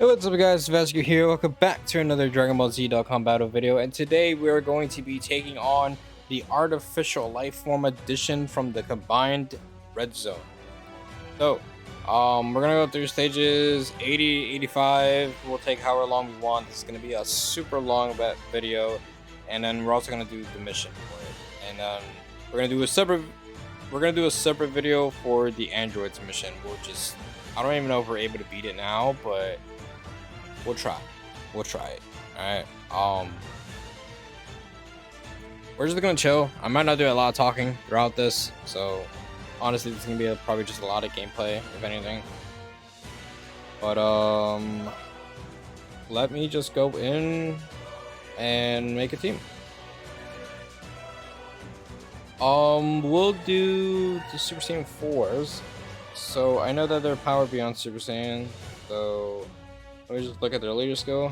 Hey, what's up guys, VazQ here. Welcome back to another Dragon Ball Z Dokkan Battle video, and today we are going to be taking on the Artificial Lifeform edition from the combined Red Zone. So, we're gonna go through stages 80, 85. We'll take however long we want. This is gonna be a super long video, and then we're also gonna do the mission for it. And then we're gonna do a separate video for the androids mission. I don't even know if we're able to beat it now, but we'll try it. All right. We're just gonna chill. I might not do a lot of talking throughout this, so honestly this is gonna be probably just a lot of gameplay if anything. But let me just go in and make a team. We'll do the Super Saiyan 4s. So I know that they're powered beyond Super Saiyan, so let me just look at their later skill.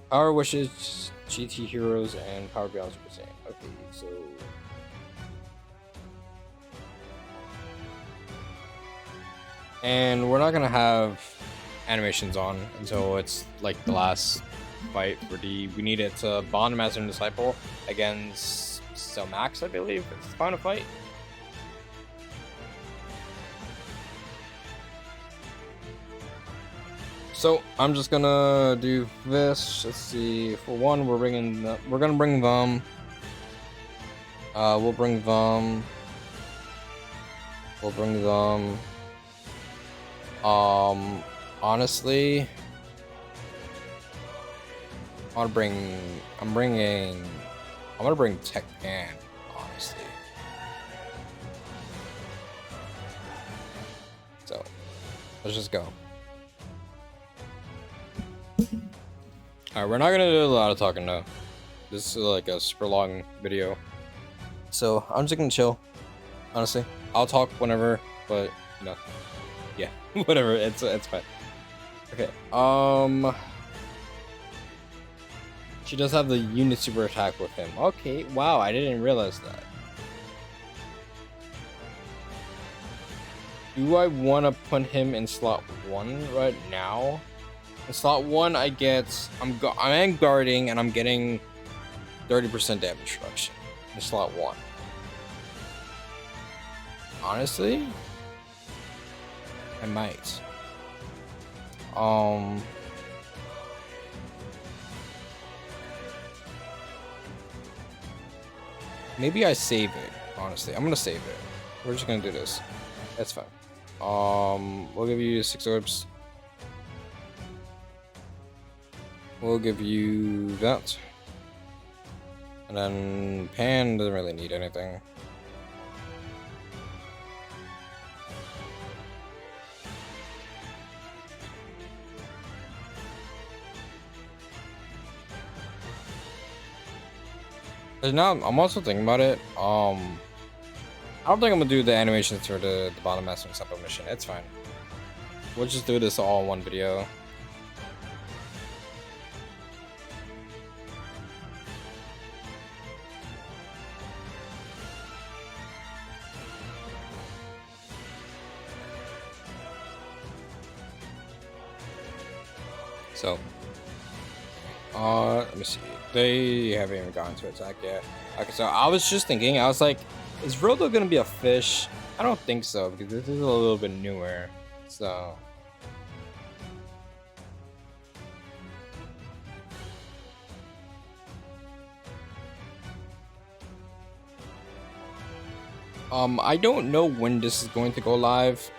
Power Wishes, GT Heroes, and Power Beyond Super Saiyan. Okay, so and we're not gonna have animations on until it's like the last fight for we need it to bond Master and Disciple against Max, I believe. It's the final fight. So I'm just gonna do this. Let's see. For one, we're gonna bring them. We'll bring them. Honestly, I'm gonna bring Tech Pan. Honestly. So let's just go. Alright, we're not gonna do a lot of talking though. This is like a super long video. So I'm just gonna chill. Honestly. I'll talk whenever, but you know. Yeah, whatever, it's fine. Okay, she does have the unit super attack with him. Okay, wow, I didn't realize that. Do I wanna put him in slot 1 right now? In slot 1, I am guarding and I'm getting 30% damage reduction in slot 1. Honestly, I might. Maybe I save it. Honestly, I'm gonna save it. We're just gonna do this. That's fine. We'll give you 6 orbs. We'll give you that. And then Pan doesn't really need anything. And now I'm also thinking about it. I don't think I'm gonna do the animations for the bottom master and supplement mission. It's fine. We'll just do this all in one video. So, let me see. They haven't even gotten to attack yet. Okay, so I was just thinking, I was like, is Rodo gonna be a fish? I don't think so, because this is a little bit newer. So, I don't know when this is going to go live.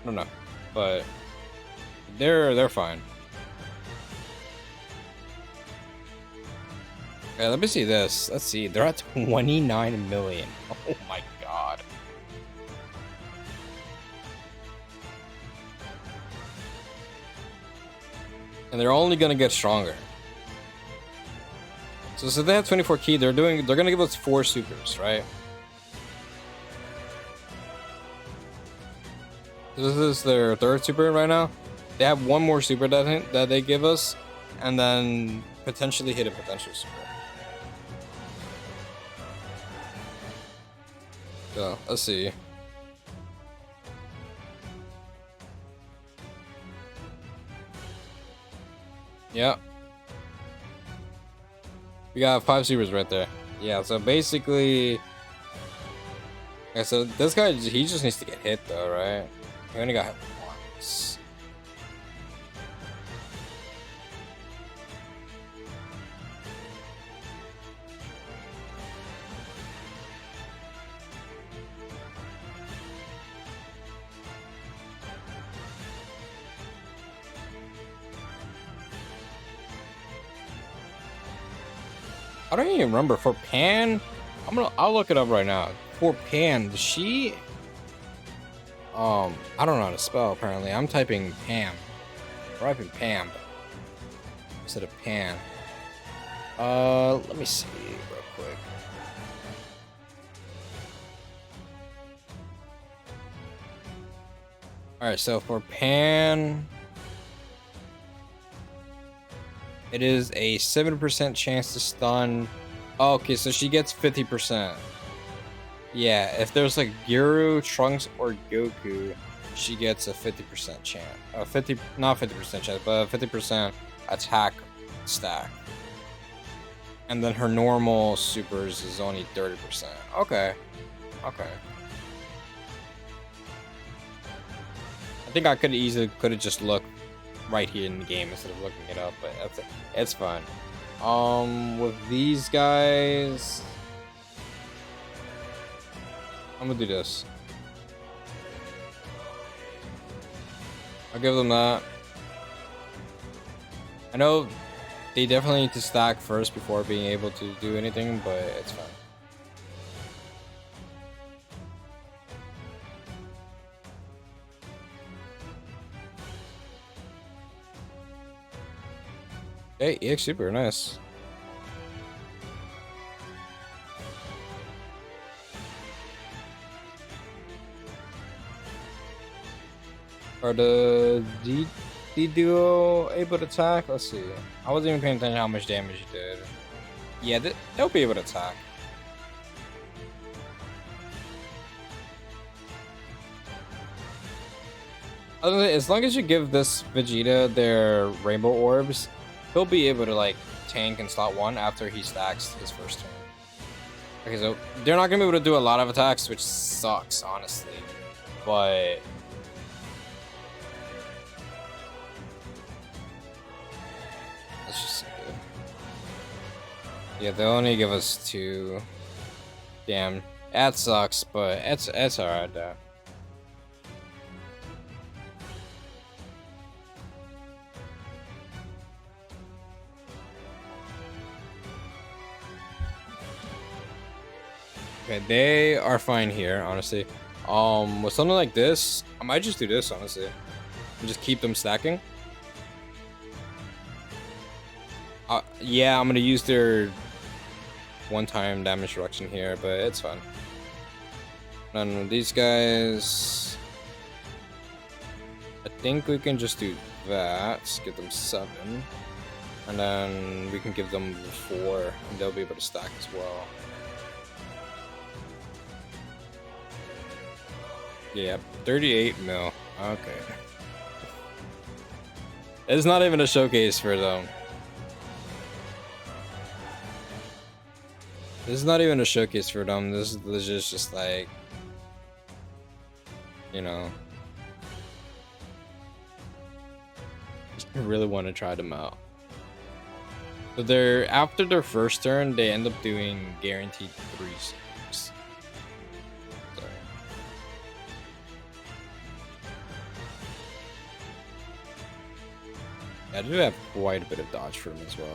I don't know, but they're fine. Okay, let me see this. Let's see. They're at 29 million. Oh my god. And they're only gonna get stronger. So they have 24 key. They're gonna give us 4 supers, right? This is their 3rd super right now. They have 1 more super that they give us, and then potentially hit a potential super. So let's see. Yeah. We got 5 supers right there. Yeah, so basically... Okay, so this guy, he just needs to get hit though, right? He only got hit once. I don't even remember for Pan. I'll look it up right now. For Pan, does she I don't know how to spell apparently. I'm typing Pam. I'm typing Pam instead of Pan. Let me see real quick. Alright, so for Pan, it is a 7% chance to stun. Oh, okay, so she gets 50%. Yeah, if there's like Guru, Trunks, or Goku, she gets a 50% chance. Not 50% chance, but a 50% attack stack. And then her normal supers is only 30%. Okay. Okay. I think I could have just looked right here in the game instead of looking it up, but it's fine. With these guys, I'm gonna do this. I'll give them that. I know they definitely need to stack first before being able to do anything, but it's fine. Hey, EX super nice. Are the D duo able to attack? Let's see. I wasn't even paying attention to how much damage he did. Yeah, they'll be able to attack. As long as you give this Vegeta their rainbow orbs, he'll be able to like tank in slot 1 after he stacks his first turn. Okay, so they're not gonna be able to do a lot of attacks, which sucks, honestly. But let's just see. Yeah, they'll only give us 2. Damn, that sucks, but it's alright though. Okay, they are fine here, honestly. With something like this, I might just do this, honestly. And just keep them stacking. Yeah, I'm gonna use their one-time damage reduction here, but it's fine. And these guys, I think we can just do that. Give them 7. And then we can give them 4, and they'll be able to stack as well. Yeah, 38 mil. Okay. It's not even a showcase for them. This is not even a showcase for them. This is just like, you know, I really want to try them out. So they're after their first turn, they end up doing guaranteed 3 supers. I do have quite a bit of dodge for them as well.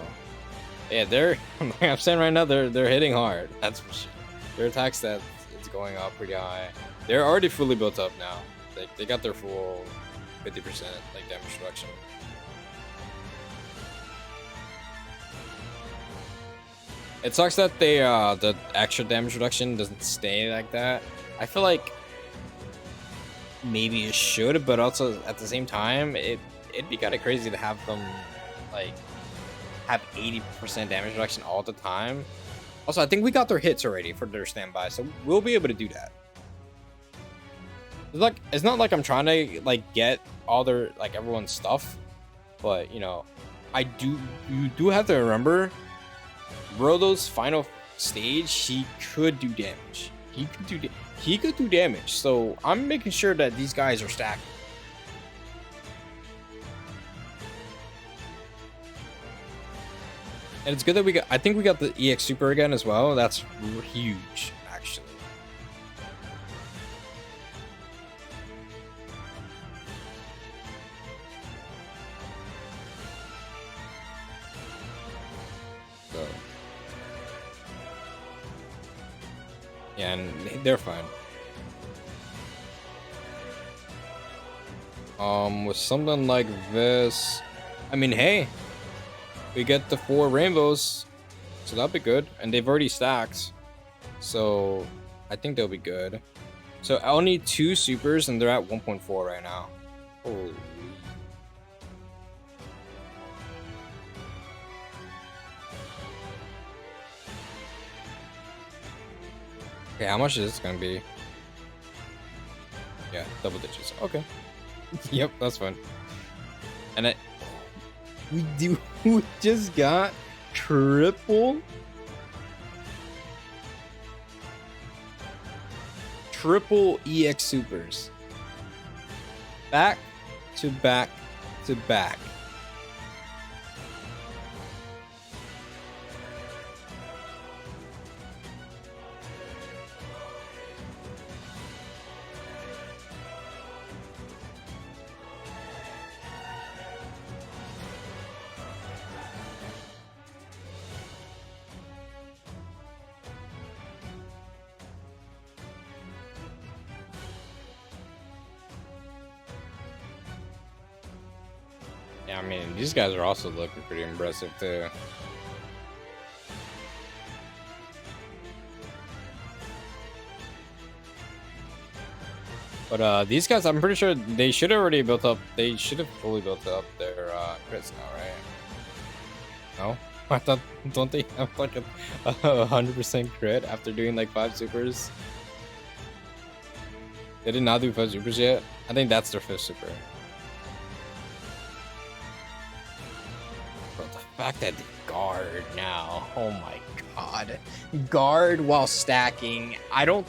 Yeah, they're like I'm saying right now, they're hitting hard. That's for sure. Their attack stat is going up pretty high. They're already fully built up now. They got their full 50% like damage reduction. It sucks that they the extra damage reduction doesn't stay like that. I feel like maybe it should, but also at the same time, it'd be kind of crazy to have them like have 80% damage reduction all the time. Also, I think we got their hits already for their standby, so we'll be able to do that. It's not like I'm trying to like get all their like everyone's stuff, but you know, you do have to remember, Rodo's final stage, he could do damage. He could do damage. So I'm making sure that these guys are stacking. And it's good that I think we got the EX Super again as well. That's huge, actually. So. Yeah, and they're fine. With something like this, I mean, hey, we get the 4 rainbows, so that'll be good. And they've already stacked, so I think they'll be good. So I'll need 2 supers, and they're at 1.4 right now. Holy. Okay, how much is this gonna be? Yeah, double digits. Okay. Yep, that's fine. And we just got triple EX supers. Back to back to back. Yeah, I mean, these guys are also looking pretty impressive too. But these guys, I'm pretty sure they should have already built up. They should have fully built up their crits now, right? No, I thought, don't they have like a 100% crit after doing like 5 supers? They did not do 5 supers yet. I think that's their 5th super. Bro, the fact that they guard now, oh my god, guard while stacking. I'm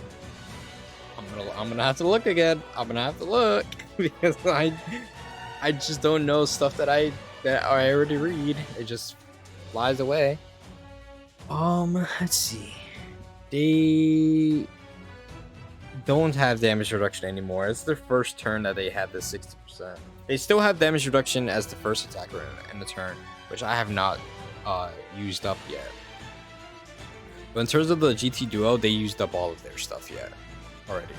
gonna have to look again. I'm gonna have to look because I just don't know stuff that I already read. It just flies away. Let's see. They don't have damage reduction anymore. It's their first turn that they had the 60%. They still have damage reduction as the first attacker in the turn, which I have not used up yet. But in terms of the GT Duo, they used up all of their stuff yet already.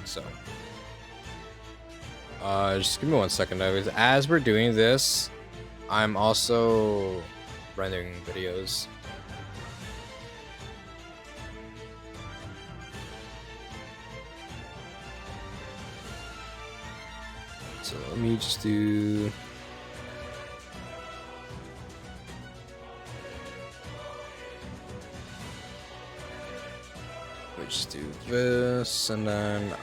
So just give me 1 second though, because as we're doing this, I'm also rendering videos. So let me just do this, and then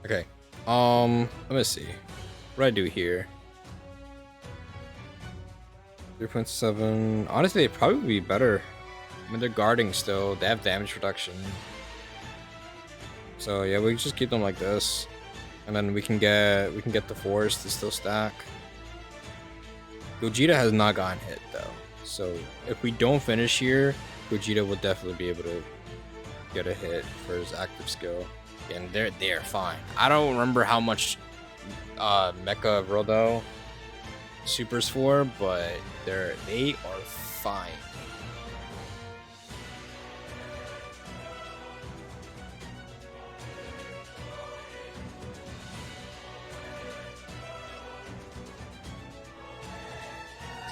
okay. Let me see. What do I do here? 3.7. Honestly, it'd probably be better. I mean, they're guarding still. They have damage reduction. So yeah, we just keep them like this, and then we can get the 4s to still stack. Gogeta has not gotten hit though, so if we don't finish here, Gogeta will definitely be able to get a hit for his active skill, and they're fine. I don't remember how much Mecha Rodo supers for, but they are fine.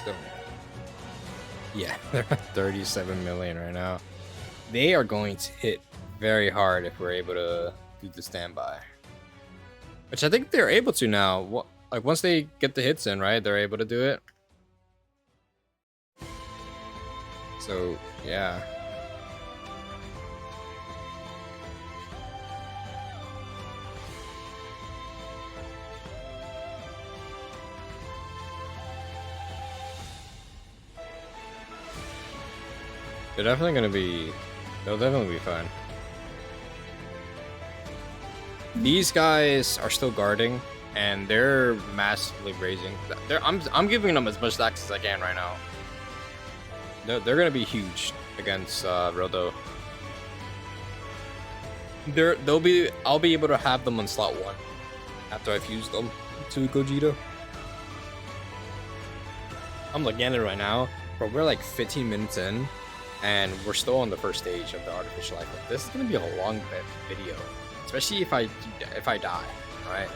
So, yeah, they're at 37 million right now. They are going to hit very hard if we're able to do the standby, which I think they're able to now. Like once they get the hits in, right, they're able to do it. So yeah, They're definitely gonna be. They'll definitely be fine. These guys are still guarding, and they're massively raising. I'm giving them as much stacks as I can right now. They're gonna be huge against Rodo. I'll be able to have them on slot 1 after I've used them to Gogeta. I'm looking at it right now, but we're like 15 minutes in, and we're still on the first stage of the Artificial Life. This is gonna be a long video, especially if I die. All right.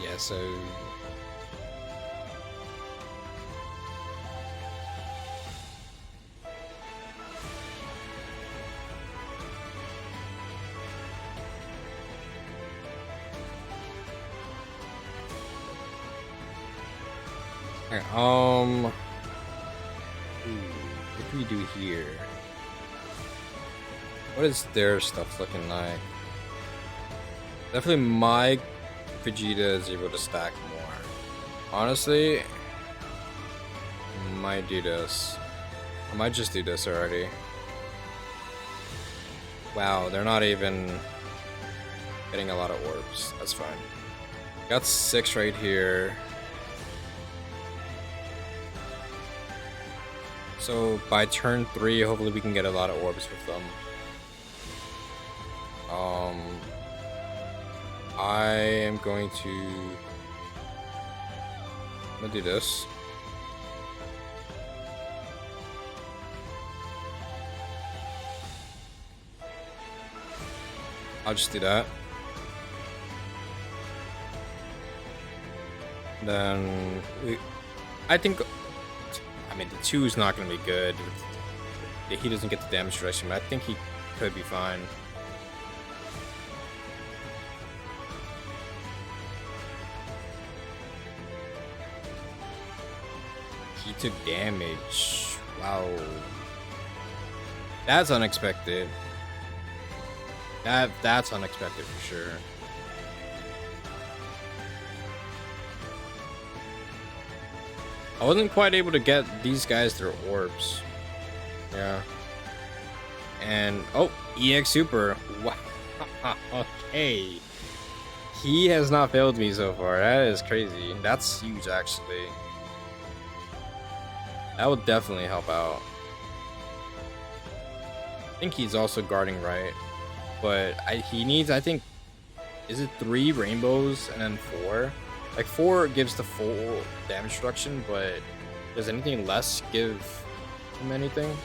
Yeah, so okay, what do we do here? What is their stuff looking like? Definitely my Vegeta is able to stack more. Honestly, might do this. I might just do this already. Wow, they're not even getting a lot of orbs. That's fine. Got 6 right here. So by turn 3, hopefully we can get a lot of orbs with them. I am going to. I'm gonna do this. I'll just do that. Then I think. I mean, the 2 is not gonna be good. He doesn't get the damage reduction, but I think he could be fine. He took damage. Wow. That's unexpected. That's unexpected for sure. I wasn't quite able to get these guys their orbs. Yeah. And oh, EX Super. Wow. Okay. He has not failed me so far. That is crazy. That's huge actually. That would definitely help out. I think he's also guarding right, but he needs, I think, is it 3 rainbows and then 4? Like 4 gives the full damage reduction, but does anything less give him anything?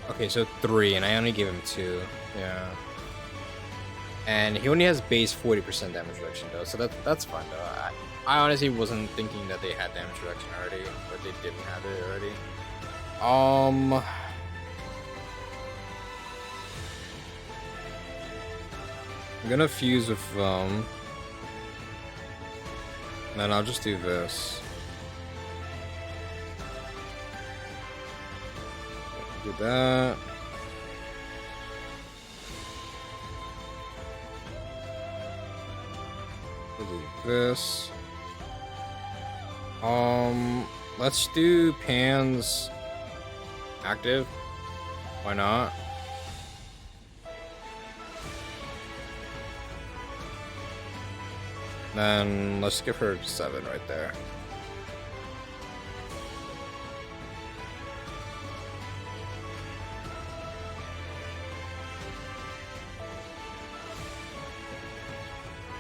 Okay, so 3, and I only gave him 2. Yeah. And he only has base 40% damage reduction though, so that's fine though. I honestly wasn't thinking that they had damage reduction already, or they didn't have it already. I'm gonna fuse with and then I'll just do this. Do that. Do this. Let's do Pan's active. Why not? Then let's give her 7 right there.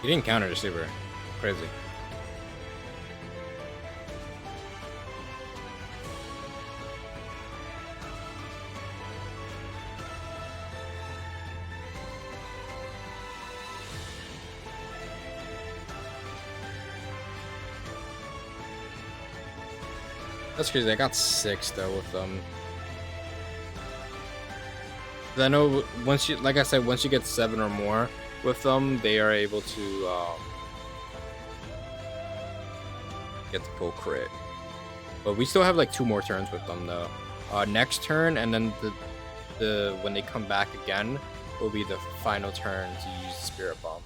He didn't counter the super. Crazy. That's crazy. I got 6 though with them. I know once you, like I said, once you get 7 or more with them, they are able to get the full crit. But we still have like 2 more turns with them though. Next turn, and then the when they come back again will be the final turn to use the Spirit Bomb.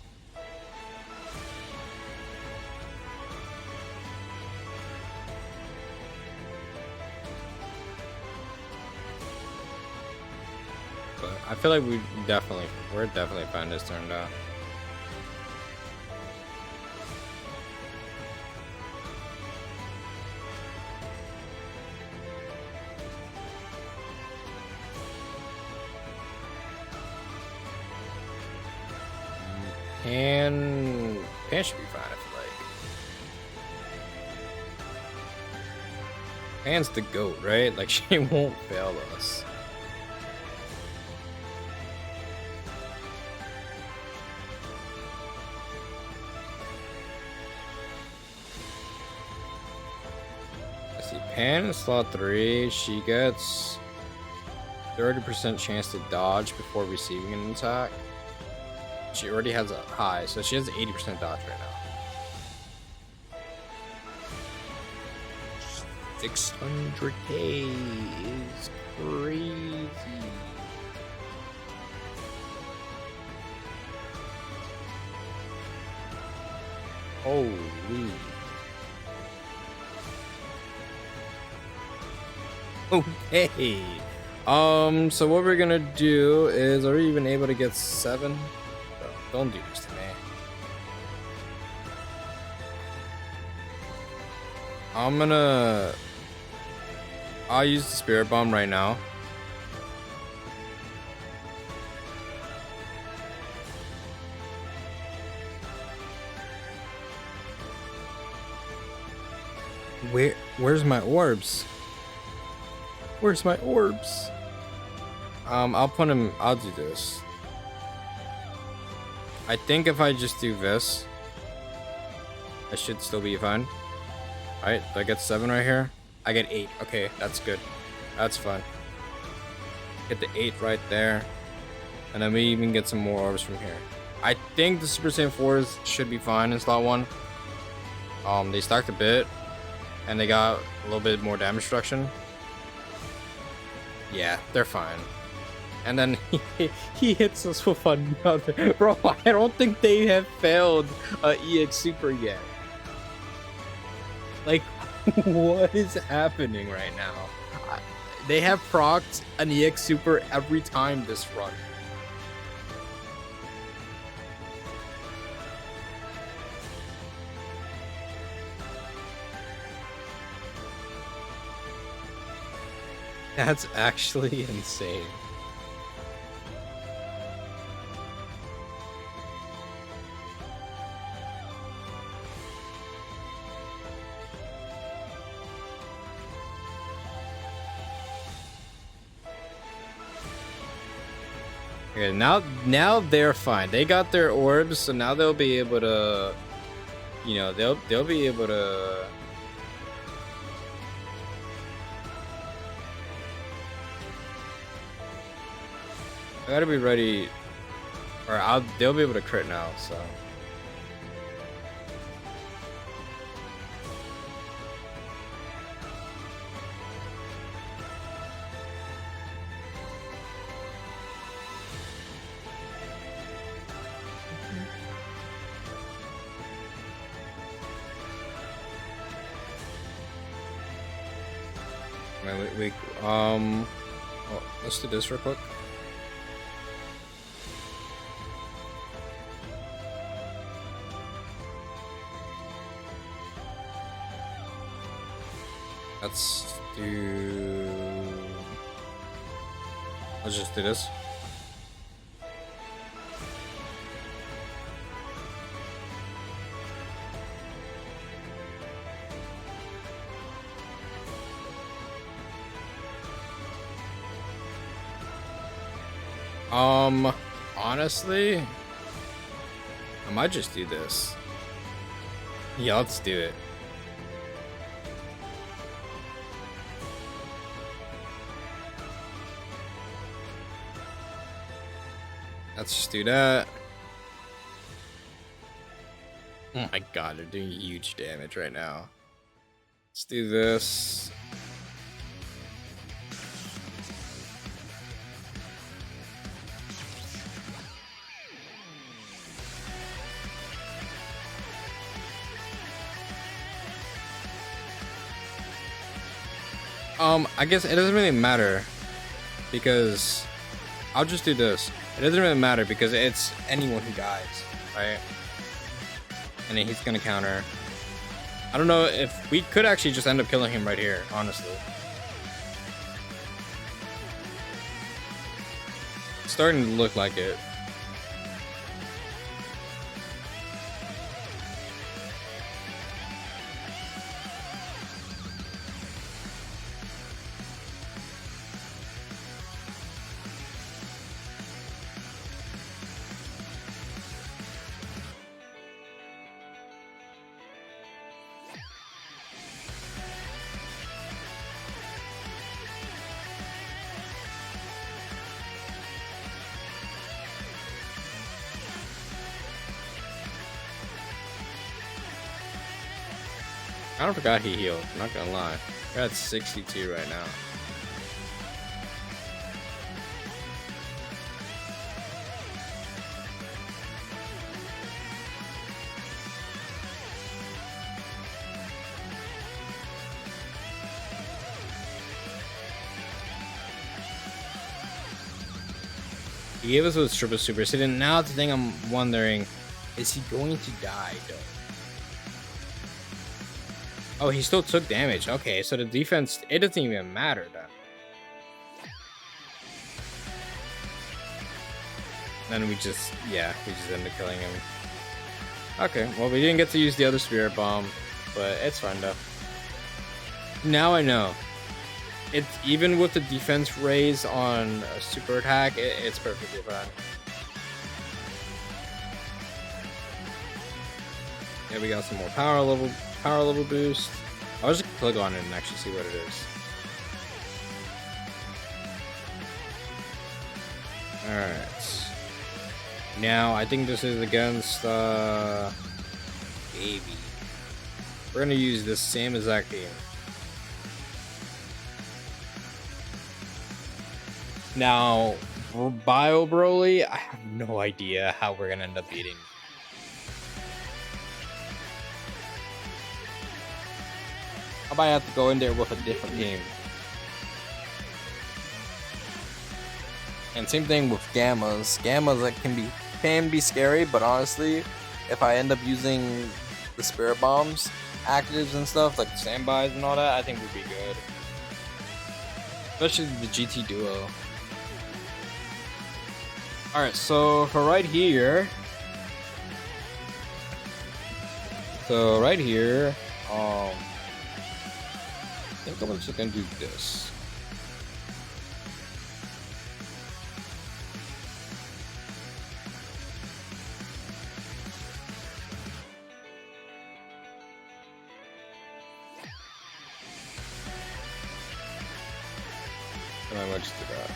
But I feel like we're definitely fine this turn though. Pan should be fine, I feel like. Pan's the GOAT, right? Like, she won't fail us. Let's see, Pan in slot 3, she gets 30% chance to dodge before receiving an attack. She already has a high, so she has 80% dodge right now. 600k is crazy. Holy. Okay. So what we're gonna do is, are we even able to get 7? Don't do this to me. I'll use the Spirit Bomb right now. Where's my orbs? Where's my orbs? I'll do this. I think if I just do this, I should still be fine. Alright, do I get 7 right here? I get 8. Okay, that's good. That's fine. Get the 8 right there. And then we even get some more orbs from here. I think the Super Saiyan 4s should be fine in slot 1. They stacked a bit. And they got a little bit more damage reduction. Yeah, they're fine. And then he hits us with another. Bro, I don't think they have failed EX Super yet. Like, what is happening right now? They have procced an EX Super every time this run. That's actually insane. Okay, now they're fine. They got their orbs, so now they'll be able to, you know, they'll be able to. I gotta be ready, or they'll be able to crit now. So. Wait, well, let's do this real quick. Let's just do this. Honestly, I might just do this. Yeah, let's do it. Let's just do that. Oh my god, they're doing huge damage right now. Let's do this. I guess it doesn't really matter because I'll just do this. It doesn't really matter because it's anyone who dies, right? And then he's gonna counter. I don't know if we could actually just end up killing him right here, honestly. It's starting to look like it. I kind of forgot he healed, I'm not gonna lie. We're at 62 right now. He gave us with triple super sit, and now the thing I'm wondering, is he going to die though? Oh, he still took damage. Okay, so the defense, it doesn't even matter then. Then we just end up killing him. Okay, well, we didn't get to use the other spirit bomb, but it's fine though. Now I know. It's even with the defense raise on a super attack, it's perfectly fine. Yeah, we got some more power level boost. I'll just click on it and actually see what it is. Alright. Now, I think this is against Baby. We're gonna use this same exact game. Now, Bio Broly, I have no idea how we're gonna end up beating. I might have to go in there with a different game. And same thing with Gammas. Gammas that can be scary, but honestly, if I end up using the spirit bombs, actives and stuff like standbys and all that, I think would be good. Especially the GT duo. Alright, so for right here, I think I'm just gonna do this. And I might just do that.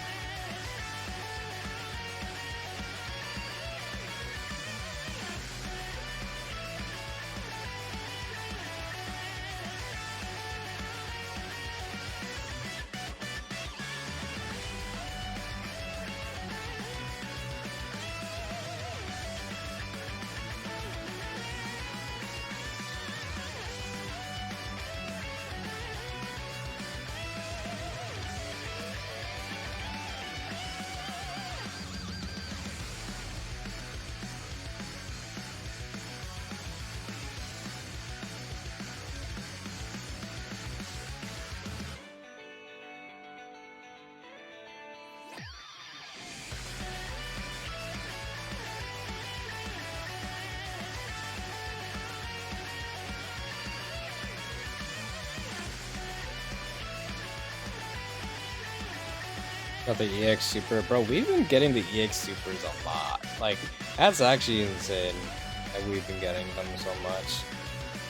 Got the EX Super. Bro, we've been getting the EX Supers a lot. Like, that's actually insane that we've been getting them so much.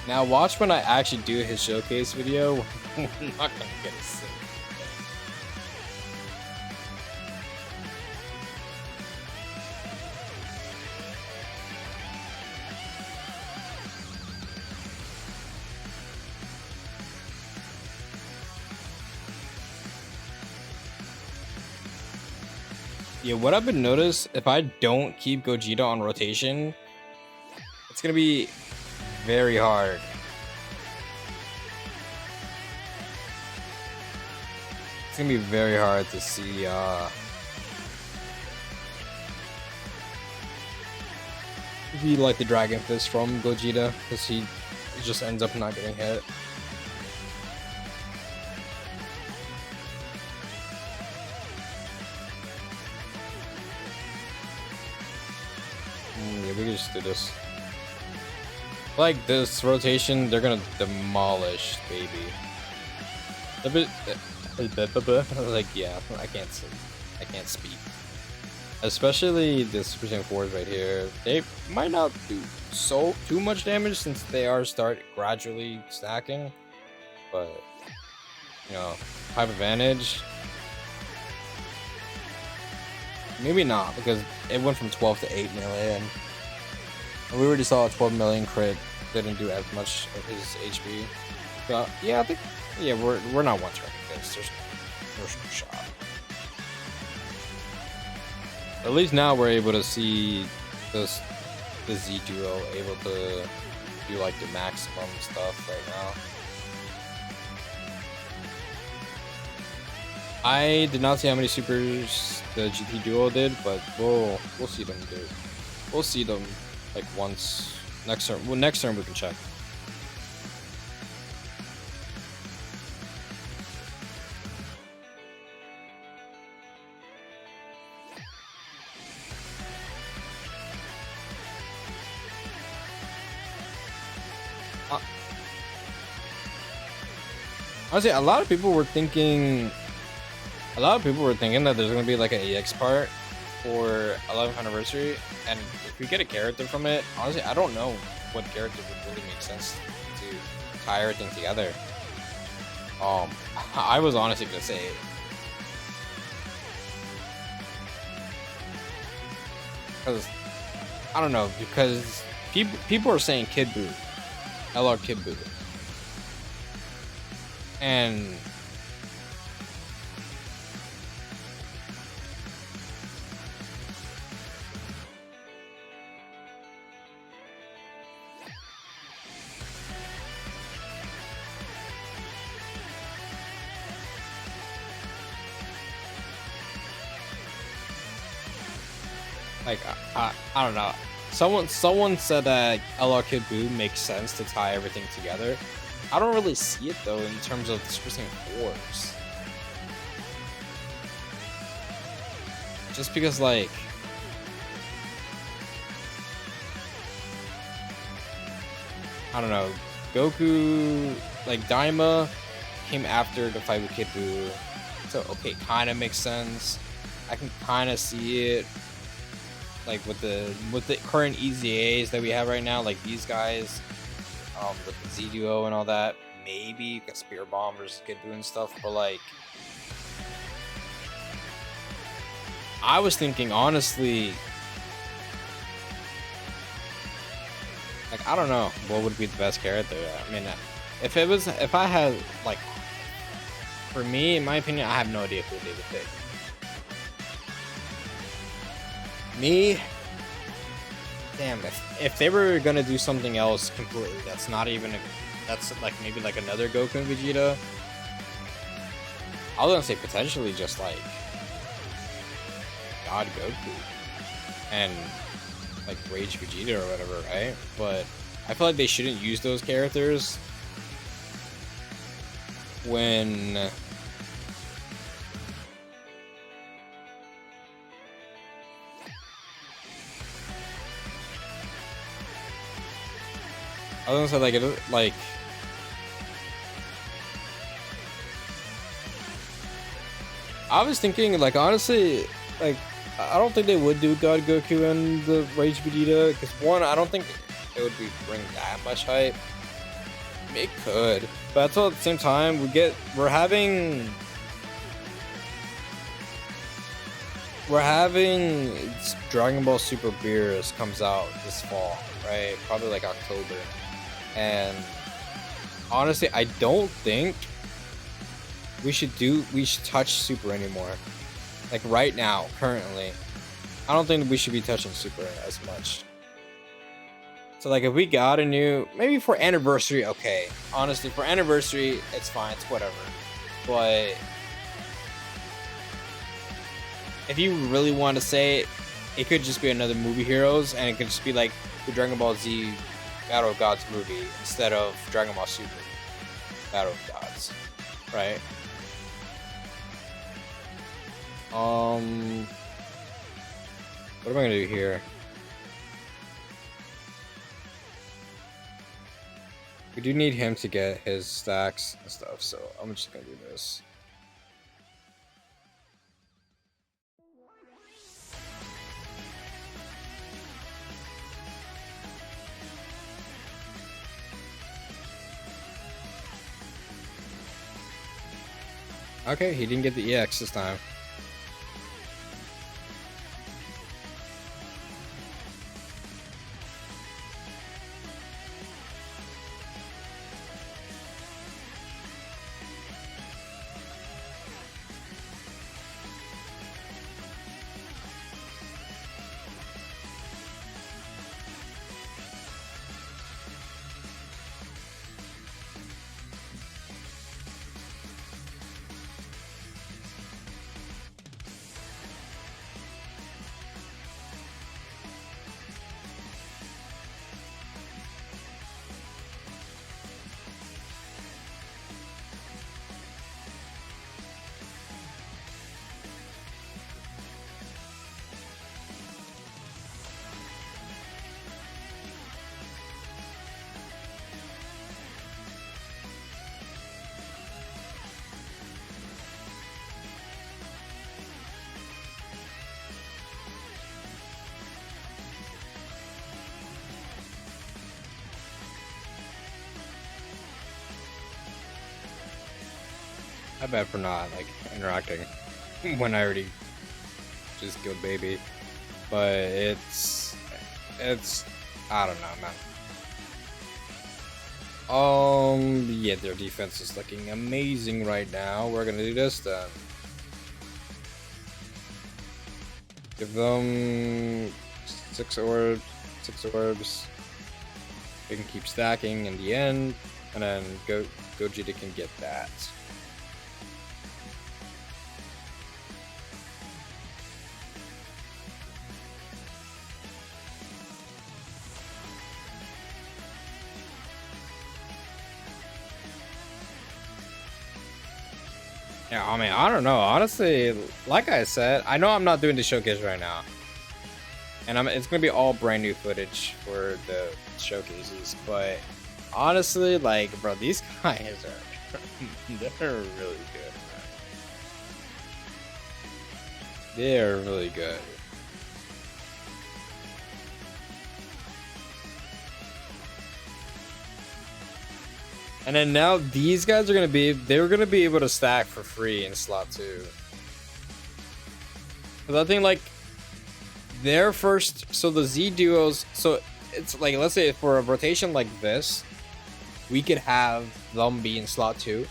Now, watch when I actually do his showcase video. We're not gonna get a single. Yeah, what I've been noticed, if I don't keep Gogeta on rotation, it's gonna be very hard. It's gonna be very hard to see be like the Dragon Fist from Gogeta, because he just ends up not getting hit. Yeah, we can just do this. Like this rotation, they're gonna demolish, baby. Like, yeah, I can't speak. Especially the Super Saiyan 4s right here. They might not do too much damage since they are gradually stacking, but you know, type advantage. Maybe not, because it went from 12 to 8 melee, and we already saw a 12 million crit didn't do as much of his HP. But yeah, I think we're not one-turning this. There's no shot. At least now we're able to see the Z duo able to do like the maximum stuff right now. I did not see how many supers the GT duo did, but we'll see them do. We'll see them like once next turn. Well, next turn we can check. Honestly, a lot of people were thinking that there's gonna be like an EX part for 11th anniversary, and if we get a character from it, honestly, I don't know what character would really make sense to tie everything together. I was honestly gonna say, because I don't know, because people are saying Kid Buu, LR Kid Buu. And like I don't know. Someone said that LR Kid Buu makes sense to tie everything together. I don't really see it though in terms of the Super Saiyan 4s. Just because, like, I don't know, Goku, like Daima came after the fight with Kid Buu, so okay, kind of makes sense. I can kind of see it, like with the current EZAs that we have right now, like these guys. With the Z duo and all that, maybe a Spear Bomb versus Kid Buu and stuff, but like, I was thinking honestly, like, I don't know what would be the best character. I mean, if I had, like, for me, in my opinion, I have no idea who they would pick. Me. Damn, if they were gonna do something else completely, that's not even that's like maybe like another Goku and Vegeta, I was gonna say potentially just like God Goku and like Rage Vegeta or whatever, right? But I feel like they shouldn't use those characters when I was gonna say, like, I was thinking, like, honestly, like, I don't think they would do God Goku and the Rage Vegeta, because one, I don't think it would bring that much hype. It could, but at the same time, we're having Dragon Ball Super Beerus comes out this fall, right? Probably like October. And honestly, I don't think we should touch Super anymore. Like right now, currently, I don't think we should be touching super as much. So like if we got a new, maybe for anniversary, okay. Honestly, for anniversary, it's fine, it's whatever. But if you really want to say it, it could just be another movie Heroes, and it could just be like the Dragon Ball Z Battle of Gods movie instead of Dragon Ball Super Battle of Gods, right? What am I gonna do here? We do need him to get his stacks and stuff, so I'm just gonna do this. Okay, he didn't get the EX this time. I bet for not like interacting when I already just killed baby, but it's I don't know, man. Yeah, their defense is looking amazing right now. We're gonna do this then. Give them 6 orbs. We can keep stacking in the end, and then Gogeta can get that. Yeah, I mean, I don't know. Honestly, like I said, I know I'm not doing the showcase right now. And it's going to be all brand new footage for the showcases. But honestly, like, bro, these guys are... they're really good, man. They're really good. And then now these guys are gonna be able to stack for free in slot 2. Cause I think like their first, so the Z duos, so it's like, let's say for a rotation like this, we could have them be in slot 2,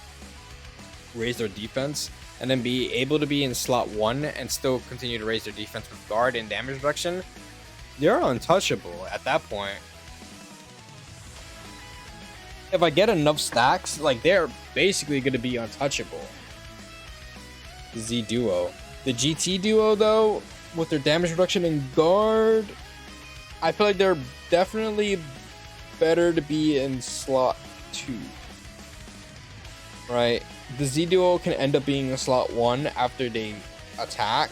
raise their defense, and then be able to be in slot 1 and still continue to raise their defense with guard and damage reduction. They're untouchable at that point. If I get enough stacks, like, they're basically going to be untouchable. The Z duo. The GT duo, though, with their damage reduction and guard, I feel like they're definitely better to be in slot 2. Right? The Z duo can end up being in slot 1 after they attack,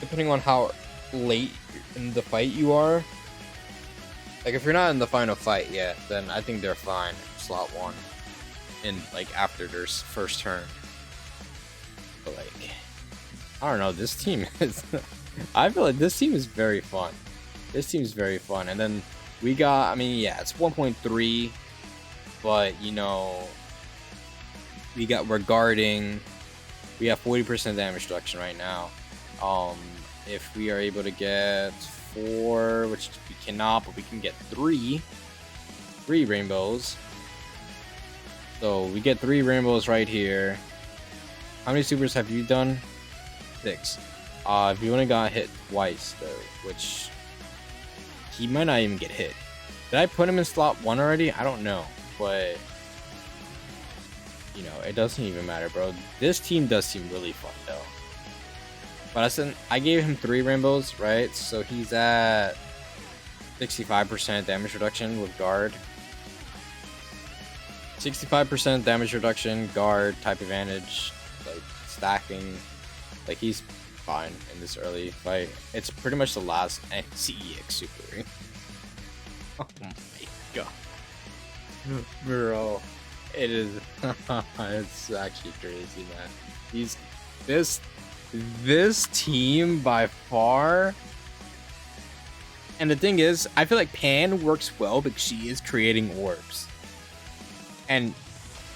depending on how late in the fight you are. Like, if you're not in the final fight yet, then I think they're fine. Slot 1. In, like, after their first turn. But, like, I don't know. This team is... I feel like this team is very fun. This team is very fun. And then we got... I mean, yeah, it's 1.3. But, you know... We're guarding. We have 40% damage reduction right now. If we are able to get 4, which we cannot, but we can get 3 rainbows. So we get 3 rainbows right here. How many supers have you done? 6. If you only got hit twice though, which he might not even get hit. Did I put him in slot 1 already? I don't know, but you know, it doesn't even matter, bro. This team does seem really fun though. But I gave him 3 rainbows, right? So he's at 65% damage reduction with guard. 65% damage reduction, guard, type advantage, like stacking. Like he's fine in this early fight. It's pretty much the last CEX super ring. Oh my god. Bro. It is it's actually crazy, man. This team by far. And the thing is, I feel like Pan works well because she is creating orbs. And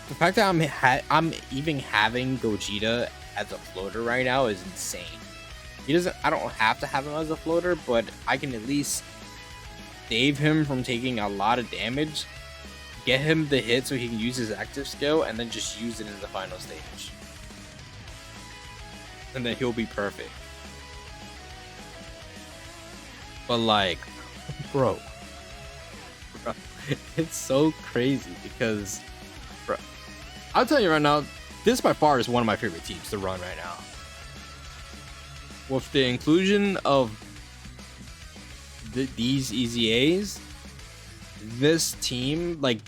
the fact that I'm even having Gogeta as a floater right now is insane. I don't have to have him as a floater, but I can at least save him from taking a lot of damage, get him the hit so he can use his active skill, and then just use it in the final stage. And then he'll be perfect. But like, bro, it's so crazy because, bro, I'll tell you right now, this by far is one of my favorite teams to run right now. With the inclusion of these EZAs, this team, like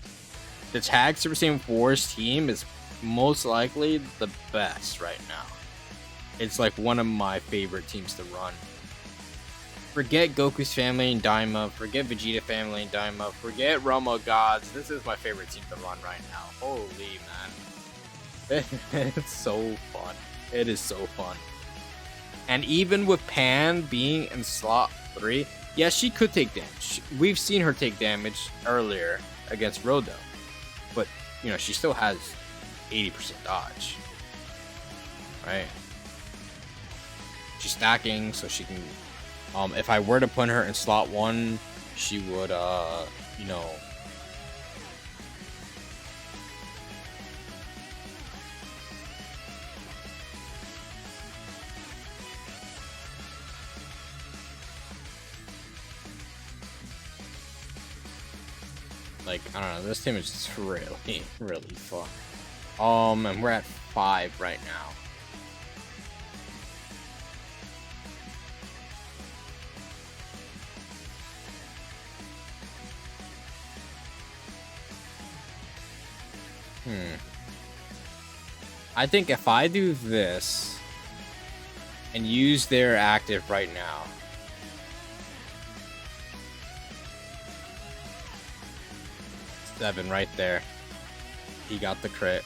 the Tag Super Saiyan 4's team, is most likely the best right now. It's like one of my favorite teams to run. Forget Goku's family and Daima, forget Vegeta family and Daima, forget Realm of Gods. This is my favorite team to run right now. Holy man. It's so fun. It is so fun. And even with Pan being in slot 3, yeah, she could take damage. We've seen her take damage earlier against Rodo. But, you know, she still has 80% dodge. Right? She's stacking, so she can... if I were to put her in slot 1, she would, you know... Like, I don't know, this team is just really, really fun. And we're at 5 right now. I think if I do this and use their active right now, seven right there. He got the crit.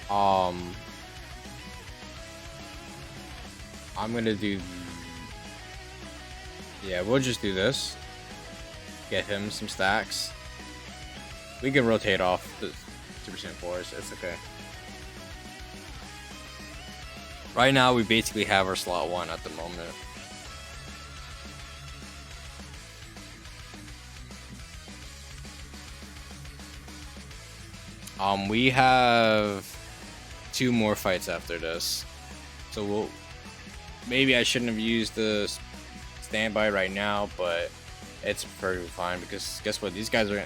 I'm gonna do. Yeah, we'll just do this. Get him some stacks. We can rotate off the 2% force. It's okay. Right now, we basically have our slot 1 at the moment. We have 2 more fights after this, so maybe I shouldn't have used the standby right now, but it's perfectly fine because guess what? These guys are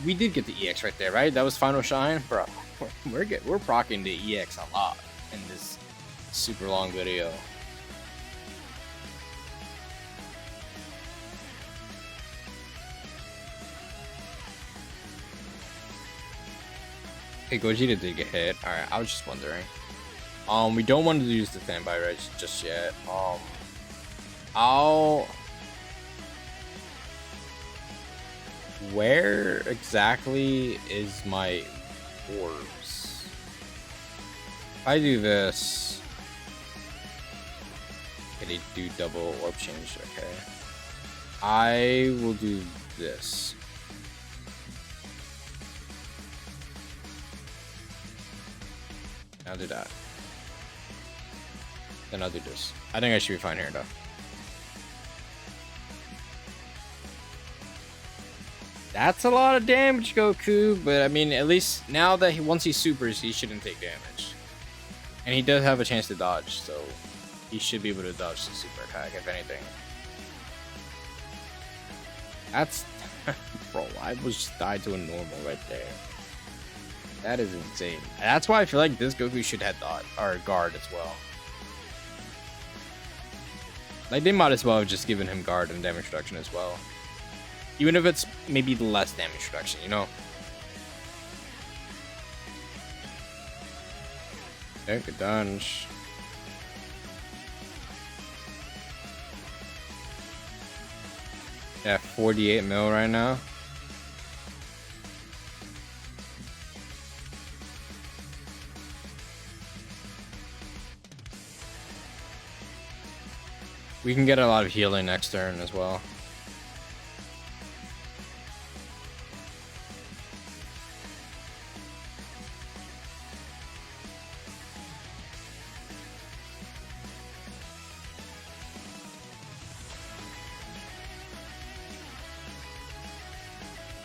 we did get the EX right there, right? That was Final Shine, bro. We're proccing the EX a lot in this super long video. Okay, Gogeta did get hit. Alright, I was just wondering. We don't want to use the standby right just yet. Where exactly is my orbs? If I do this, okay, they do double orb change. Okay, I will do this. I'll do that. Then I'll do this. I think I should be fine here though. That's a lot of damage, Goku, but I mean, at least now that once he supers, he shouldn't take damage. And he does have a chance to dodge, so he should be able to dodge the super attack, if anything. That's... Bro, I was died to a normal right there. That is insane. That's why I feel like this Goku should have dodge, or guard as well. Like, they might as well have just given him guard and damage reduction as well. Even if it's maybe less damage reduction, you know? Okay, good dodge. Yeah, 48 mil right now. We can get a lot of healing next turn as well.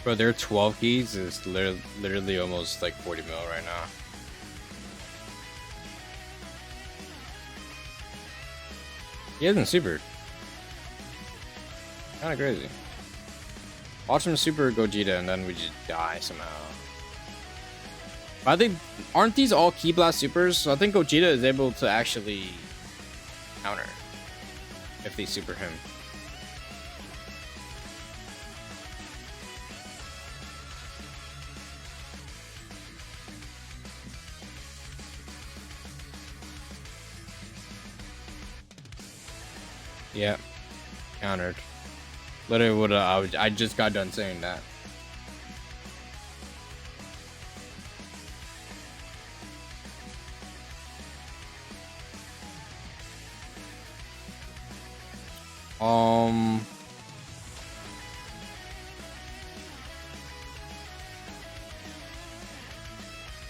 Bro, their 12 keys is literally almost like 40 mil right now. He hasn't supered. Kinda crazy. Watch him super Gogeta and then we just die somehow. I think, aren't these all Ki Blast supers? So I think Gogeta is able to actually counter if they super him. Yeah, countered. Literally would I just got done saying that.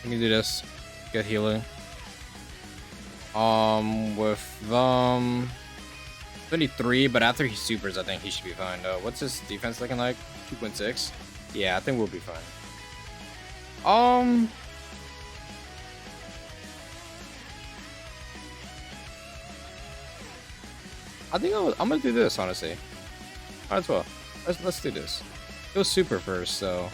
Let me do this. Get healing. With 23, but after he supers, I think he should be fine. What's his defense looking like? 2.6. Yeah, I think we'll be fine. I think I'm gonna do this, honestly. Might as well. Let's do this. Go super first, so.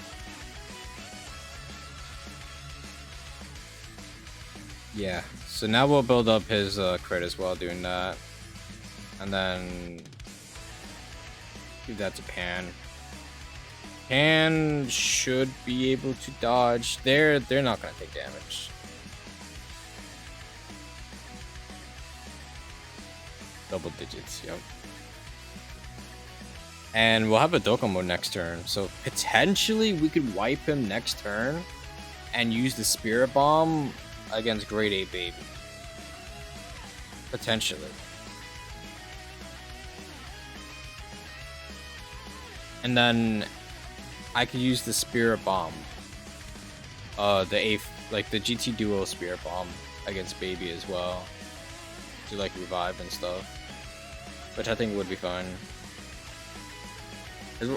Yeah. So now we'll build up his crit as well, doing that. And then give that to Pan. Pan should be able to dodge. They're not gonna take damage. Double digits, yep. And we'll have a Dokkan mode next turn. So potentially we could wipe him next turn and use the Spirit Bomb against Grade 8 Baby. Potentially. And then I could use the Spirit Bomb. The GT Duo Spirit Bomb against Baby as well. To like revive and stuff. Which I think would be fun.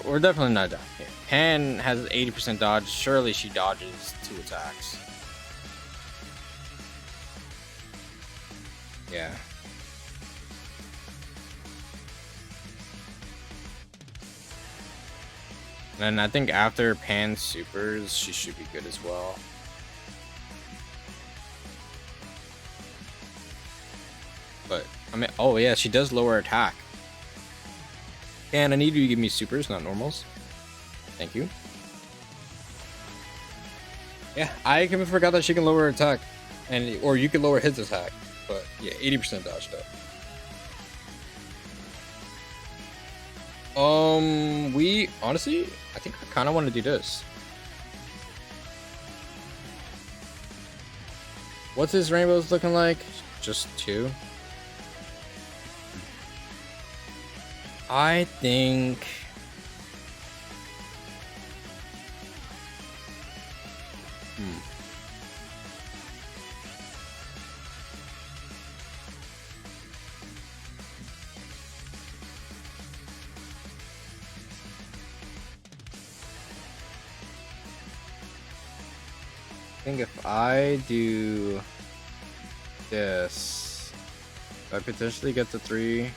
We're definitely not done here. Pan has 80% dodge. Surely she dodges 2 attacks. Yeah. And I think after Pan supers, she should be good as well. But, I mean, oh yeah, she does lower attack. And I need you to give me supers, not normals. Thank you. Yeah, I completely forgot that she can lower attack. Or you can lower his attack. But yeah, 80% dodge though. We honestly, I think I kind of want to do this. What's his rainbows looking like? Just 2. I think if I do this, I potentially get the 3.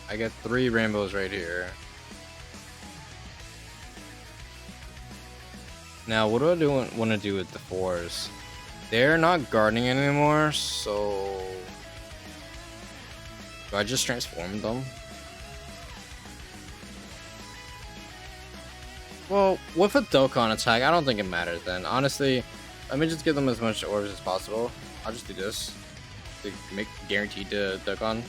I get 3 rainbows right here. Now, what do I want to do with the 4s? They're not guarding anymore, so do I just transform them? Well, with a Dokkan attack, I don't think it matters then. Honestly, let me just give them as much orbs as possible. I'll just do this to make guaranteed to Dokkan.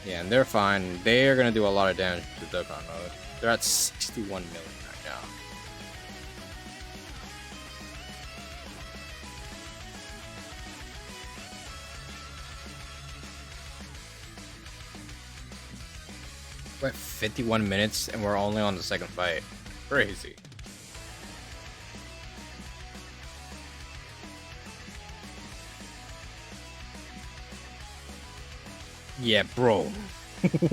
Yeah, and they're fine. They are gonna do a lot of damage to Dokkan mode. They're at 61 million right now. We're at 51 minutes and we're only on the second fight. Crazy. Yeah, bro.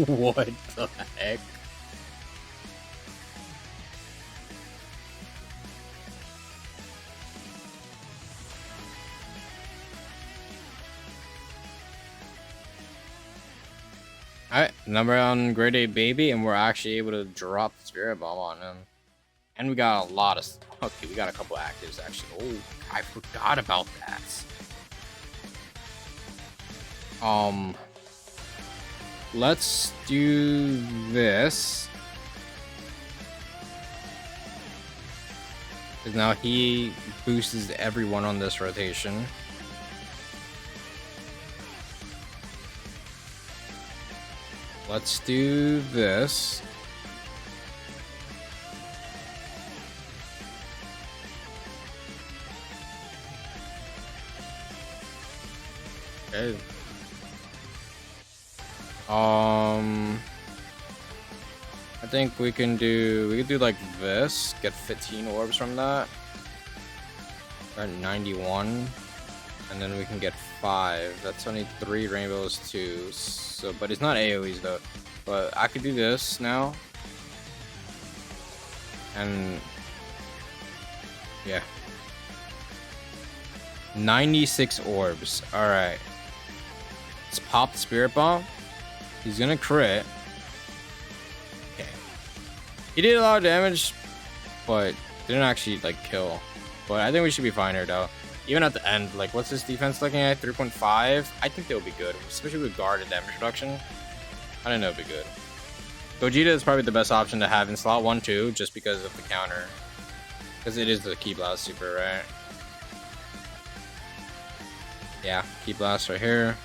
What the heck? Alright, number on grade 8 baby, and we're actually able to drop the spirit bomb on him. And we got a lot of okay, we got a couple actives actually. Oh, I forgot about that. Let's do this. Because now he boosts everyone on this rotation. Let's do this. Okay. I think we can do like this, get 15 orbs from that. We're at 91. And then we can get 5. That's only 3 rainbows too. So, but it's not AoEs though. But I could do this now. And yeah. 96 orbs. Alright. Let's pop the spirit bomb. He's gonna crit. Okay. He did a lot of damage, but didn't actually like kill. But I think we should be fine here though. Even at the end, like what's his defense looking at? 3.5. I think they'll be good, especially with guard and damage reduction. I don't know, it'll be good. Gogeta is probably the best option to have in slot 1 too, just because of the counter. Because it is the Ki Blast super, right? Yeah, Ki Blast right here.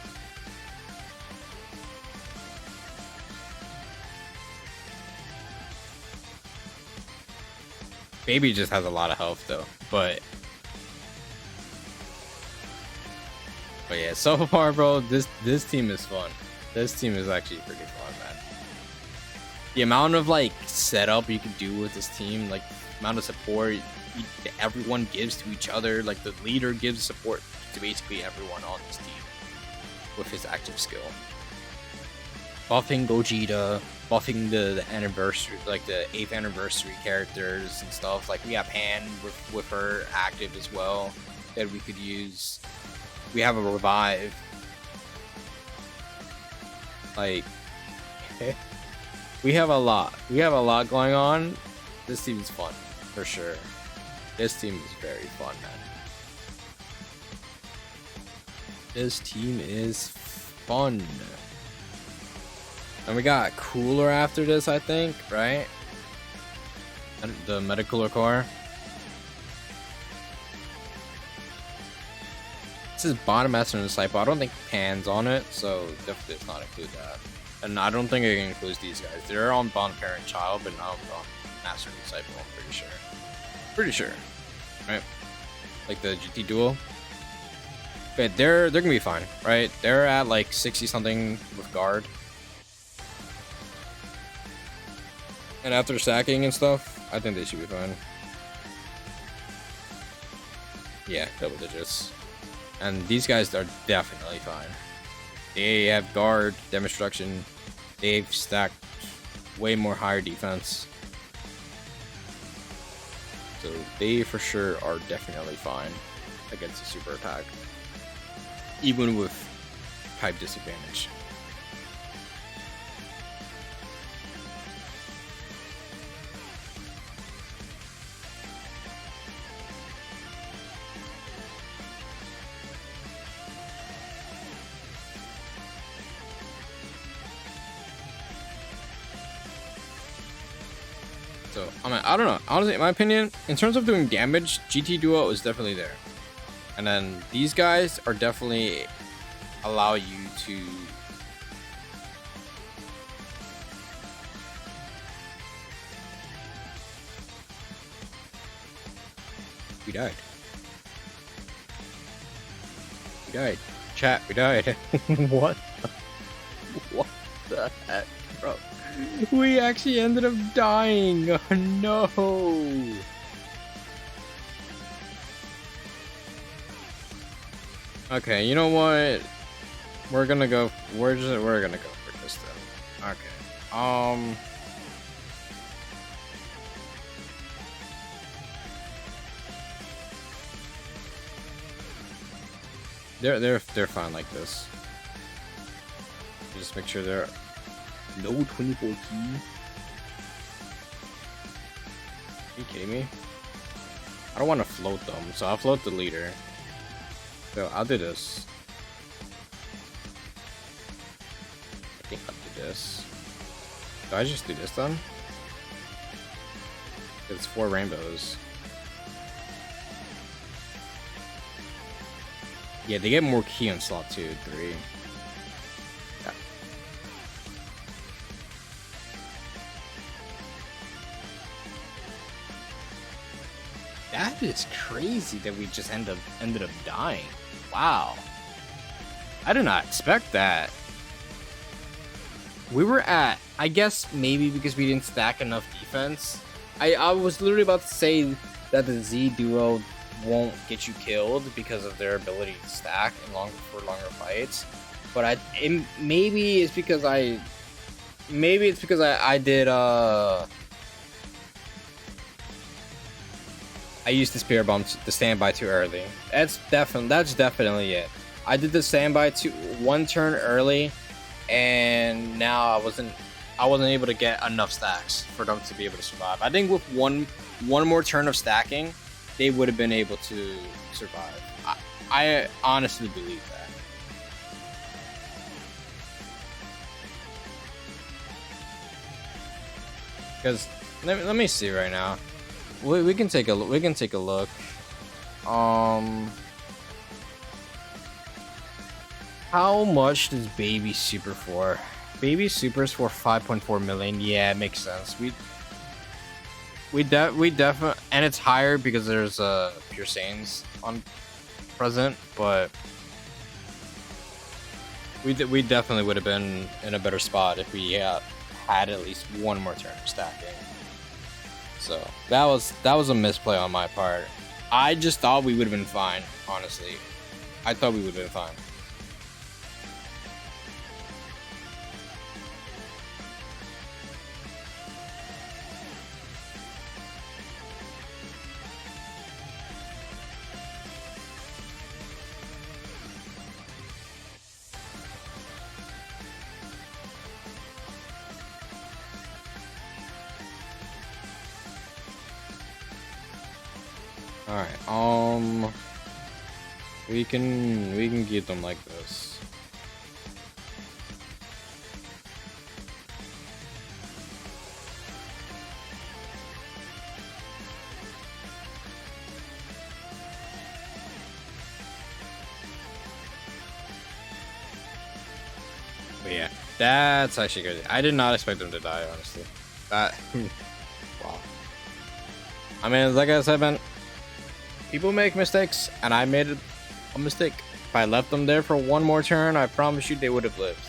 Baby just has a lot of health though, but yeah, so far, bro, this team is fun. This team is actually pretty fun, man. The amount of like setup you can do with this team, like the amount of support everyone gives to each other, like the leader gives support to basically everyone on this team with his active skill. Buffing Gogeta, buffing the anniversary, like the 8th anniversary characters and stuff. Like we have Han with her active as well that we could use. We have a revive. Like we have a lot. We have a lot going on. This team is fun for sure. This team is very fun, man. This team is fun. And we got Cooler after this, I think, right? The Metacooler core. This is bottom master disciple. I don't think Pan's on it, so definitely does not include that. And I don't think it includes these guys. They're on bond parent child, but not on master disciple, I'm pretty sure. Pretty sure. Right? Like the GT duel. But they're gonna be fine, right? They're at like 60 something with guard. And after stacking and stuff, I think they should be fine. Yeah, double digits. And these guys are definitely fine. They have guard, damage reduction. They've stacked way more higher defense. So they for sure are definitely fine against the super attack. even with type disadvantage. So, I mean, I don't know. Honestly, in my opinion, in terms of doing damage, GT Duo is definitely there. And then these guys are definitely allow you to we died. We died. Chat, we died. What? What the heck, bro? We actually ended up dying. Oh, no. Okay, you know what? We're gonna go. We're gonna go for this then. Okay. They're fine like this. Just make sure they're no 24 key. Are you kidding me? I don't want to float them, so I'll float the leader. So I'll do this. I think I'll do this. Do I just do this then? It's 4 rainbows. Yeah, they get more key on slot 2, 3. Yeah. That is crazy that we just ended up dying. Wow. I did not expect that. We were at, I guess maybe because we didn't stack enough defense. I was literally about to say that the Z duo won't get you killed because of their ability to stack and for longer fights. But maybe it's because I did I used the spear bomb to standby too early. That's definitely it. I did the standby 1 turn early, and now I wasn't able to get enough stacks for them to be able to survive. I think with one more turn of stacking, they would have been able to survive. I honestly believe that. Because let me see right now. We can take a look. How much does Baby Super for? Baby Super's for 5.4 million. Yeah, it makes sense. We definitely, and it's higher because there's Pure Saiyans on present, but we definitely would have been in a better spot if we had at least 1 more turn of stacking. So that was a misplay on my part. I just thought we would have been fine, honestly. I thought we would have been fine. Alright, we can get them like this. But yeah, that's actually good. I did not expect them to die, honestly. That wow. I mean, like I said, man, people make mistakes, and I made a mistake. If I left them there for 1 more turn, I promise you they would have lived.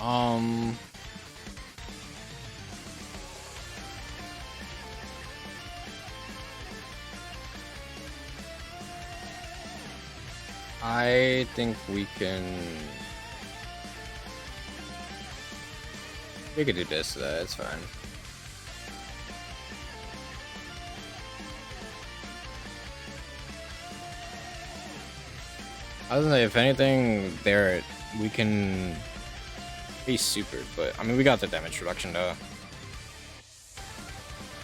Um, I think we could do this. It's fine. I was gonna say, if anything, there we can be super, but I mean, we got the damage reduction though.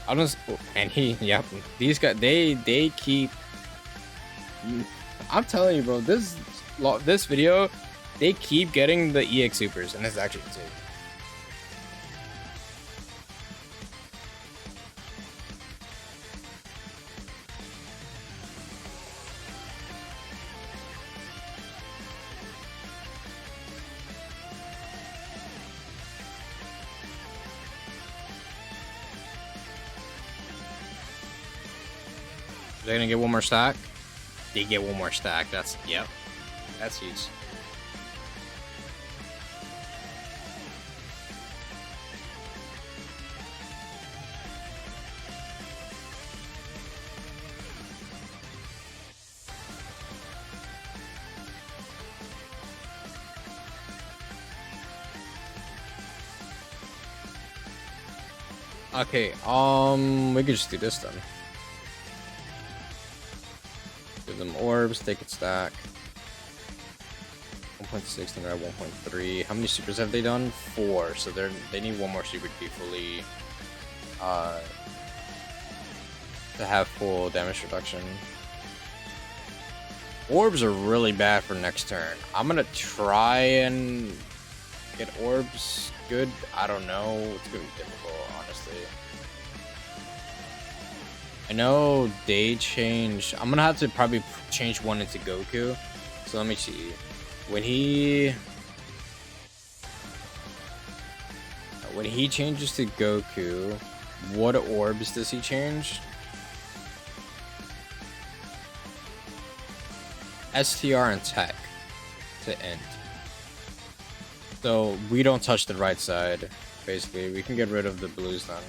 I don't. And yep. These guys, they keep. I'm telling you, bro. This video, they keep getting the EX supers, and it's actually insane. They're gonna get one more stack. They get one more stack. Yep. That's huge. Okay, we could just do this then. Give them orbs, they could stack. 1.6, and they're at 1.3. How many supers have they done? 4. So they need one more super to be fully to have full damage reduction. Orbs are really bad for next turn. I'm gonna try and get orbs good. I don't know. It's gonna be difficult, honestly. I know they changed. I'm gonna have to probably change one into Goku. So let me see. When he changes to Goku, what orbs does he change? STR and Tech to end. So we don't touch the right side. Basically, we can get rid of the blues then.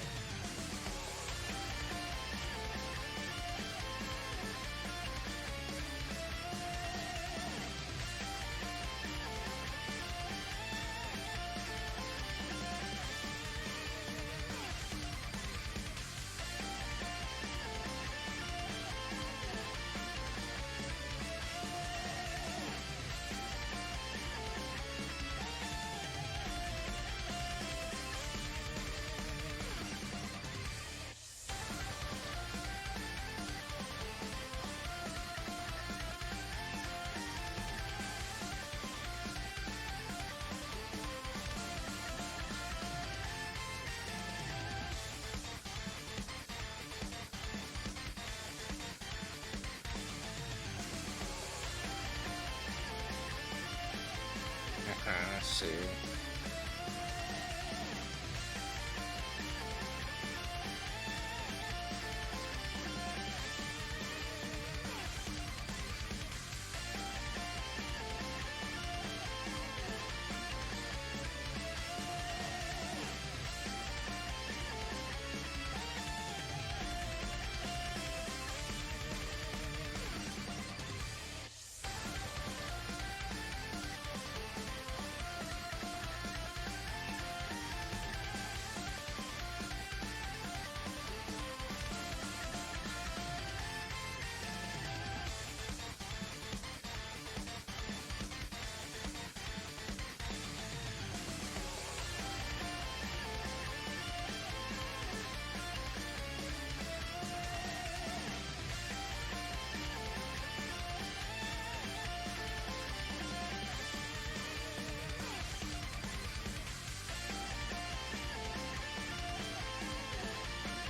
Let's see.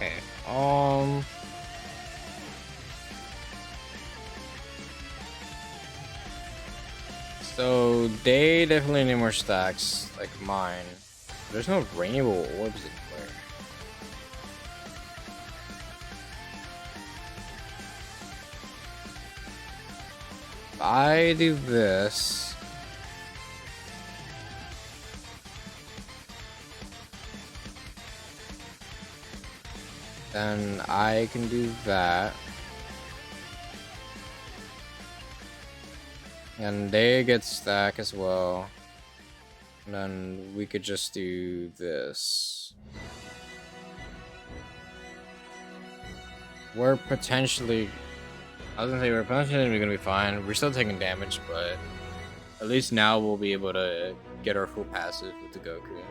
Okay. So they definitely need more stacks, like mine. There's no rainbow orbs anywhere. If I do this, Then I can do that. And they get stack as well. And then we could just do this. We're potentially... I was gonna say we're potentially gonna be fine. We're still taking damage, but at least now we'll be able to get our full passive with the Goku.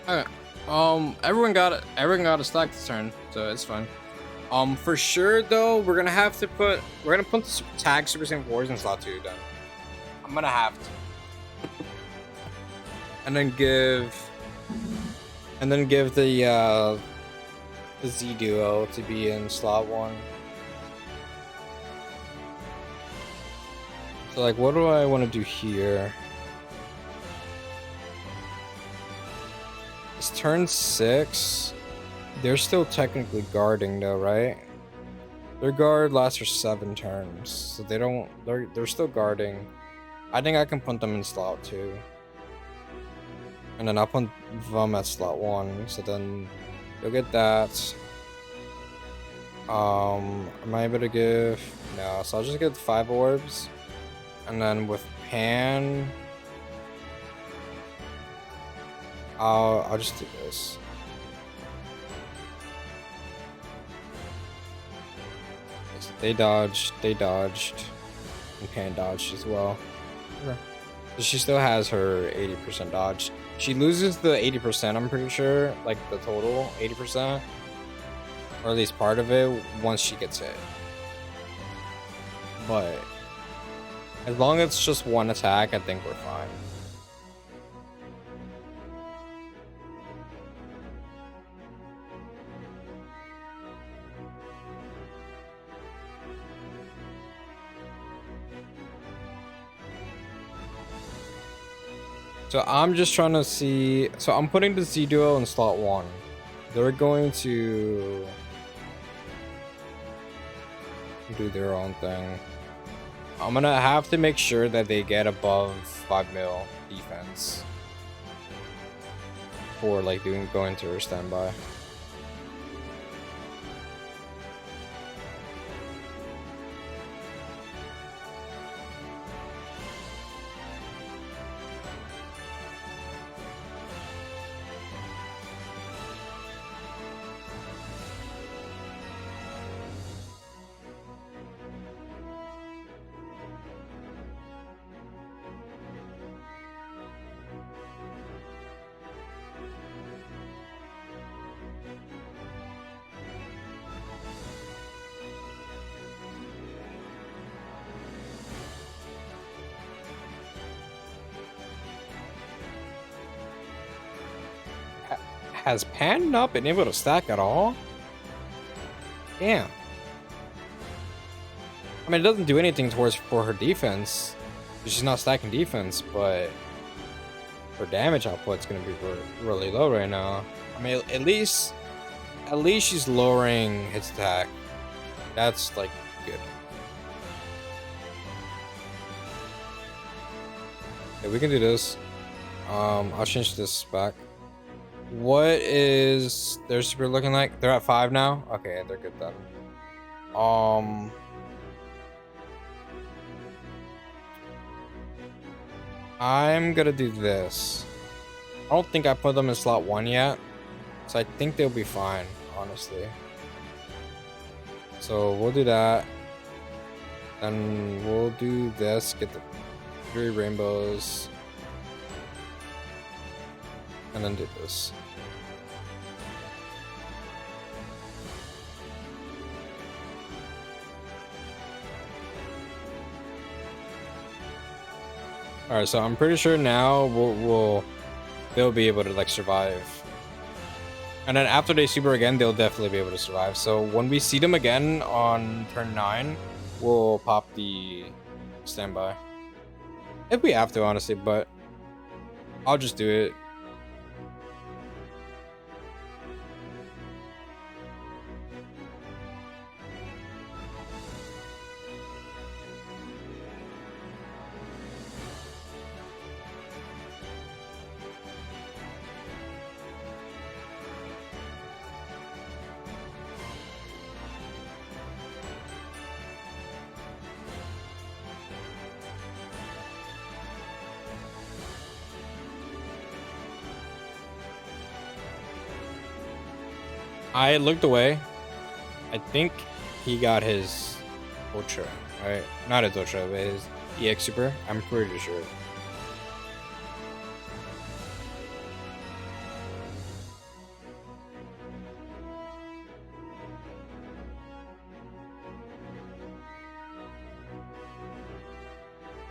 Okay. Everyone got a stack this turn, so it's fine. For sure though, we're gonna put the tag Super Saiyan Wars in slot 2 done. I'm gonna have to. And then give the Z Duo to be in slot 1. So like, what do I want to do here? It's turn 6. They're still technically guarding though, right? Their guard lasts for 7 turns, so they're still guarding. I think I can put them in slot 2. And then I'll put them at slot 1, so then you'll get that. Am I able to give? No, so I'll just get 5 orbs. And then with Pan, I'll just do this. They dodged, and Pan dodged as well. Okay. So she still has her 80% dodge. She loses the 80%, I'm pretty sure, like the total 80%, or at least part of it, once she gets hit. But as long as it's just one attack, I think we're fine. So I'm just trying to see. So I'm putting the Z Duo in slot 1. They're going to do their own thing. I'm gonna have to make sure that they get above 5 mil defense for like going to her standby. Has Pan not been able to stack at all? Damn. I mean, it doesn't do anything for her defense. She's not stacking defense, but her damage output's gonna be really low right now. I mean, at least she's lowering his attack. That's like good. Yeah, we can do this. I'll change this back. What is their super looking like? They're at 5 now? Okay, they're good then. I'm gonna do this. I don't think I put them in slot 1 yet, so I think they'll be fine, honestly. So we'll do that. Then we'll do this, get the 3 rainbows, and then do this. All right, so I'm pretty sure now they'll be able to like survive, and then after they super again, they'll definitely be able to survive. So when we see them again on turn 9, we'll pop the standby if we have to, honestly, but I'll just do it. I looked away. I think he got his Ultra, right? Not his Ultra, but his EX Super. I'm pretty sure.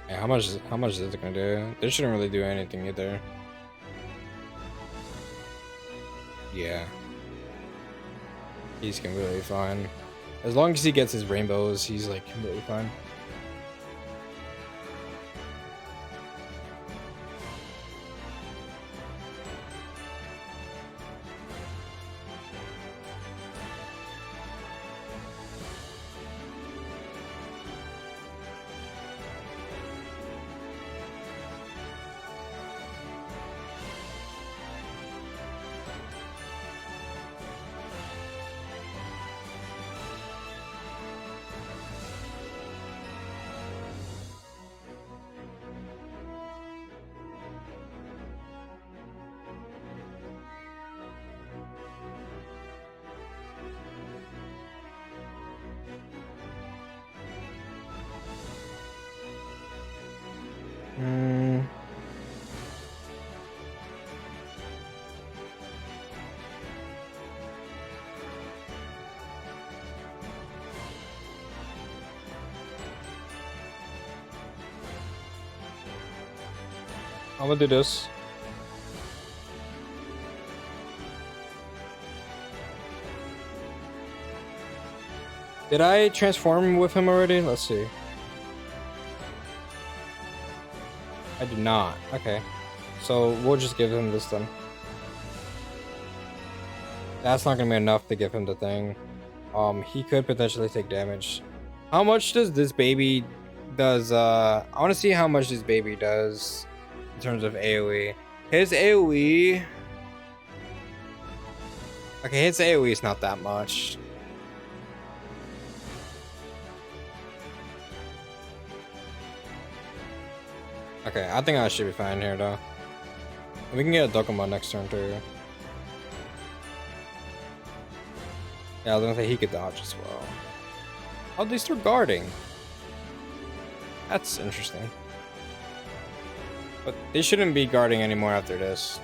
Yeah, how much is it gonna do? They shouldn't really do anything either. Yeah. He's completely fine. As long as he gets his rainbows, he's like completely fine. I'm gonna do this. Did I transform with him already? Let's see. I did not. Okay. So we'll just give him this then. That's not gonna be enough to give him the thing. He could potentially take damage. How much does this baby does I wanna see how much this baby does in terms of AoE. His AoE. Okay, his AoE is not that much. Okay, I think I should be fine here though. We can get a Dokkan Battle next turn too. Yeah, I was gonna say he could dodge as well. Oh, they start guarding. That's interesting. But they shouldn't be guarding anymore after this.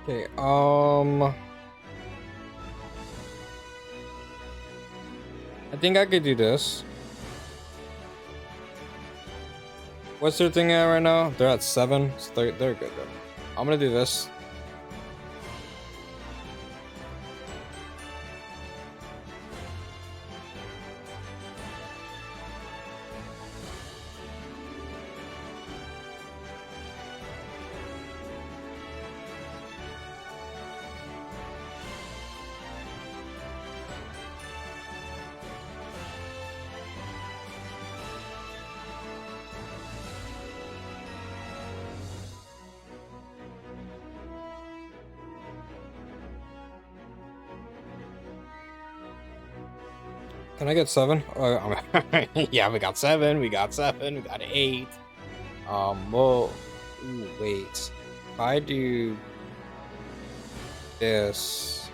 Okay, I think I could do this. What's their thing at right now? They're at 7, so they're good though. I'm gonna do this. Can I get 7? Yeah, we got 7. We got 7. We got 8. Well, ooh, wait. If I do this,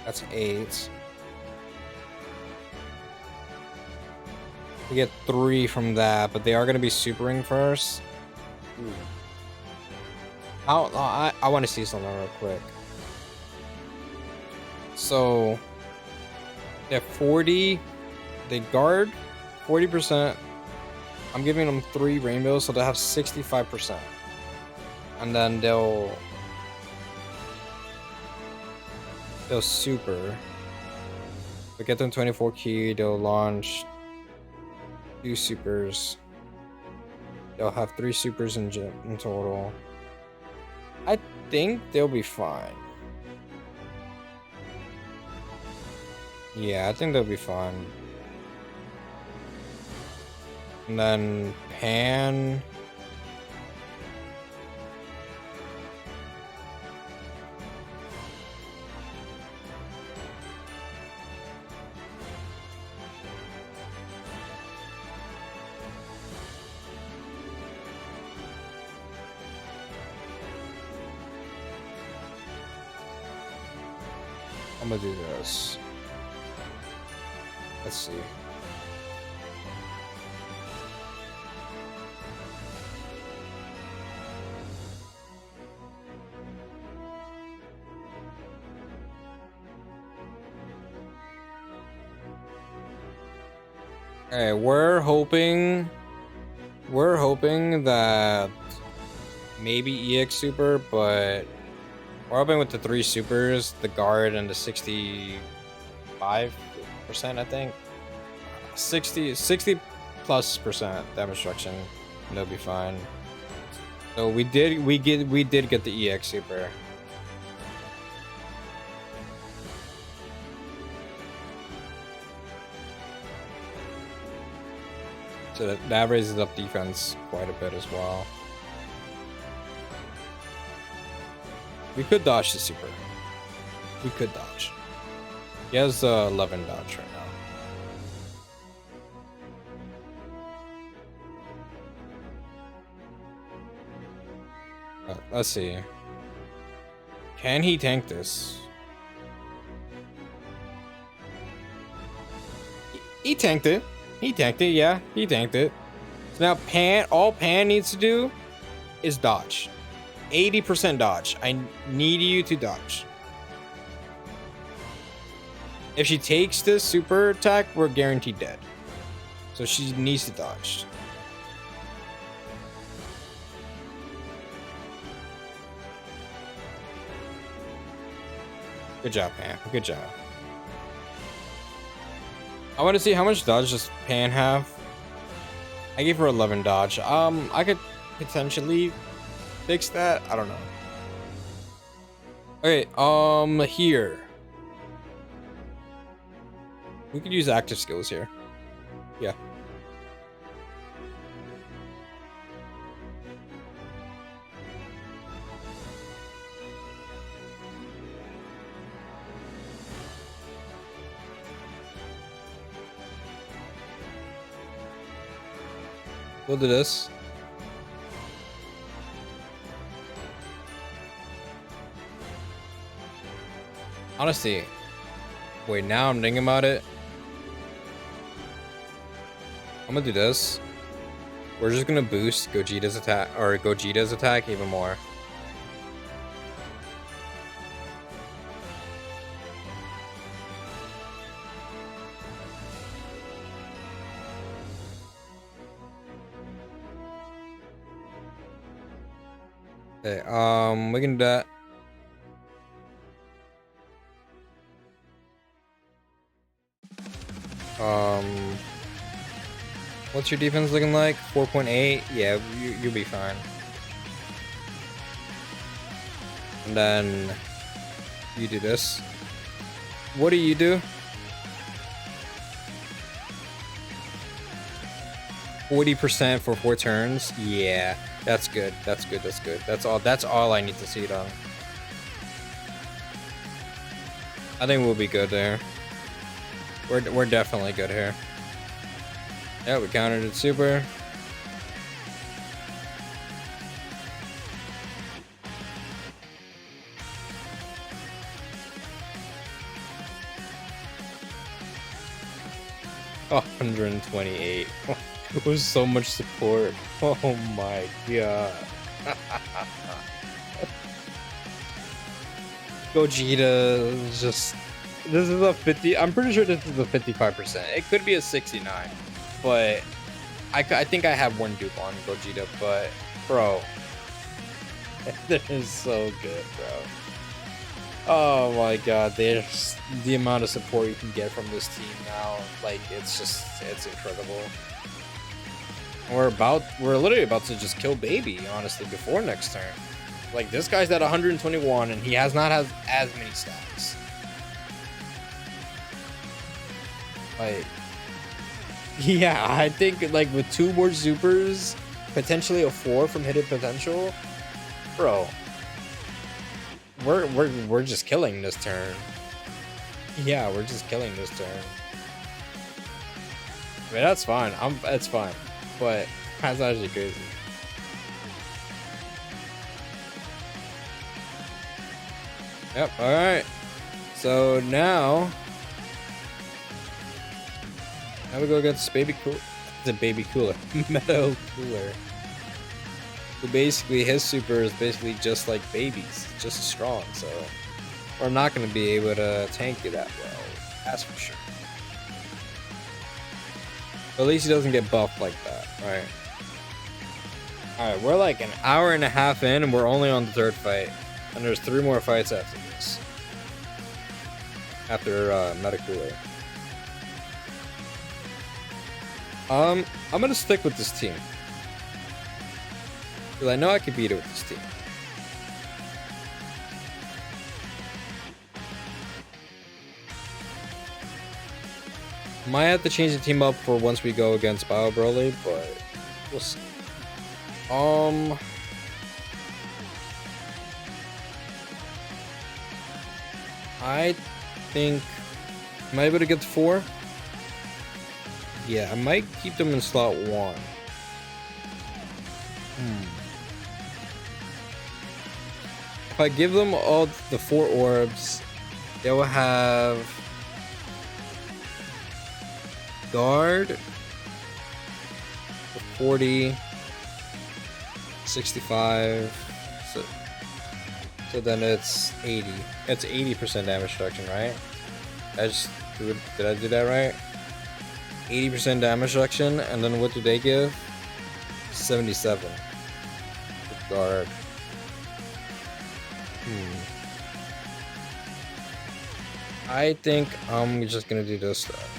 that's 8. We get 3 from that, but they are gonna be supering first. Ooh. I want to see something real quick. So they have 40. They guard 40%. I'm giving them 3 rainbows, so they'll have 65%. And then they'll super. They get them 24 key. They'll launch 2 supers. They'll have 3 supers in total. I think they'll be fine. Yeah, I think they'll be fine. And then Pan. I'm gonna do this. Let's see. Okay, we're hoping that maybe EX super, but we're hoping with the 3 supers, the guard, and the 65%, I think. 60 plus percent damage destruction, and they'll be fine. So we did get the EX super. So that raises up defense quite a bit as well. We could dodge the super. We could dodge. He has 11 dodge right now. Let's see. Can he tank this? He tanked it. He tanked it, yeah. He tanked it. So now all Pan needs to do is dodge. 80% dodge. I need you to dodge. If she takes this super attack, we're guaranteed dead. So she needs to dodge. Good job, Pan. Good job. I want to see how much dodge does Pan have. I gave her 11 dodge. I could potentially fix that. I don't know. Okay, here. We could use active skills here. Yeah. We'll do this. Honestly, wait, now I'm thinking about it. I'm gonna do this. We're just gonna boost Gogeta's attack even more. Okay, we can do that. What's your defense looking like? 4.8? Yeah, you'll be fine. And then you do this. What do you do? 40% for 4 turns? Yeah, that's good. That's good. That's good. That's all I need to see done. I think we'll be good there. We're definitely good here. Yeah, we countered it super. Oh, 128. It was so much support. Oh my god. Gogeta is just... This is a 50... I'm pretty sure this is a 55%. It could be a 69. But... I think I have one dupe on Gogeta, but... Bro. This is so good, bro. Oh my god. There's... The amount of support you can get from this team now. Like, it's just... It's incredible. We're literally about to just kill Baby, honestly, before next turn. Like, this guy's at 121, and he has not had as many stacks. Like, yeah, I think, like, with 2 more supers, potentially a 4 from hidden potential, bro, we're just killing this turn. Yeah, we're just killing this turn. I mean, that's fine. It's fine. But that's actually crazy. Yep, alright. So now we go against Baby Cooler. The Baby Cooler. Meadow Cooler. Who basically, his super is basically just like Baby's. Just as strong, so we're not going to be able to tank you that well. That's for sure. But at least he doesn't get buffed like that, right? Alright, we're like an hour and a half in, and we're only on the 3rd fight. And there's 3 more fights after this. After Metacooler. I'm gonna stick with this team. Because I know I can beat it with this team. Might have to change the team up for once we go against Bio Broly, but we'll see. I think... Am I able to get to 4? Yeah, I might keep them in slot 1. If I give them all the 4 orbs, they will have... Guard... 40... 65... So then it's 80. It's 80% damage reduction, right? Did I do that right? 80% damage reduction, and then what do they give? 77. Guard. I think I'm just gonna do this stuff.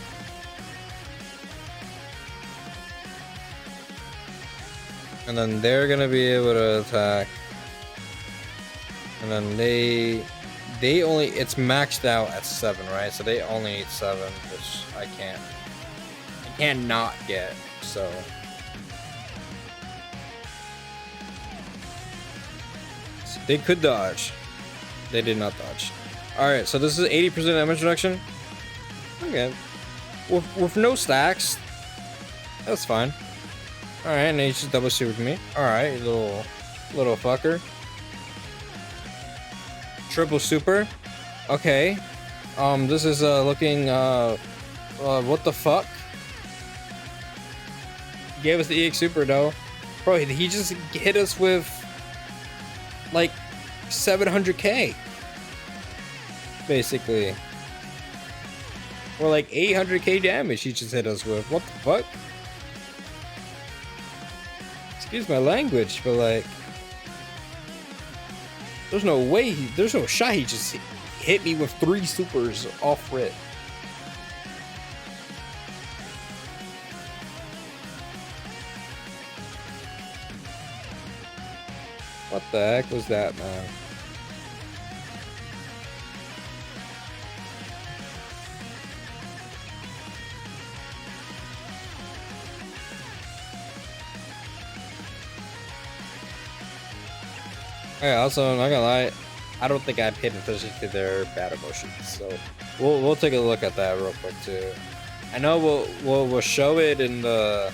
And then they're gonna be able to attack. And then they only, it's maxed out at 7, right? So they only need 7, which I can't not get, so. They could dodge. They did not dodge. Alright, so this is 80% damage reduction. Okay. With no stacks, that's fine. Alright, and he just double supered me. Alright, you little fucker. Triple super. Okay. This is looking what the fuck? Gave us the EX super though. Bro, he just hit us with like 700k. Basically. Or like 800k damage he just hit us with. What the fuck? Excuse my language, but like, There's no way. There's no shot. He just hit me with 3 supers off rip. What the heck was that, man? Yeah, also, I'm not gonna lie, I don't think I paid attention to their battle motions, so we'll take a look at that real quick too. I know we'll show it in the.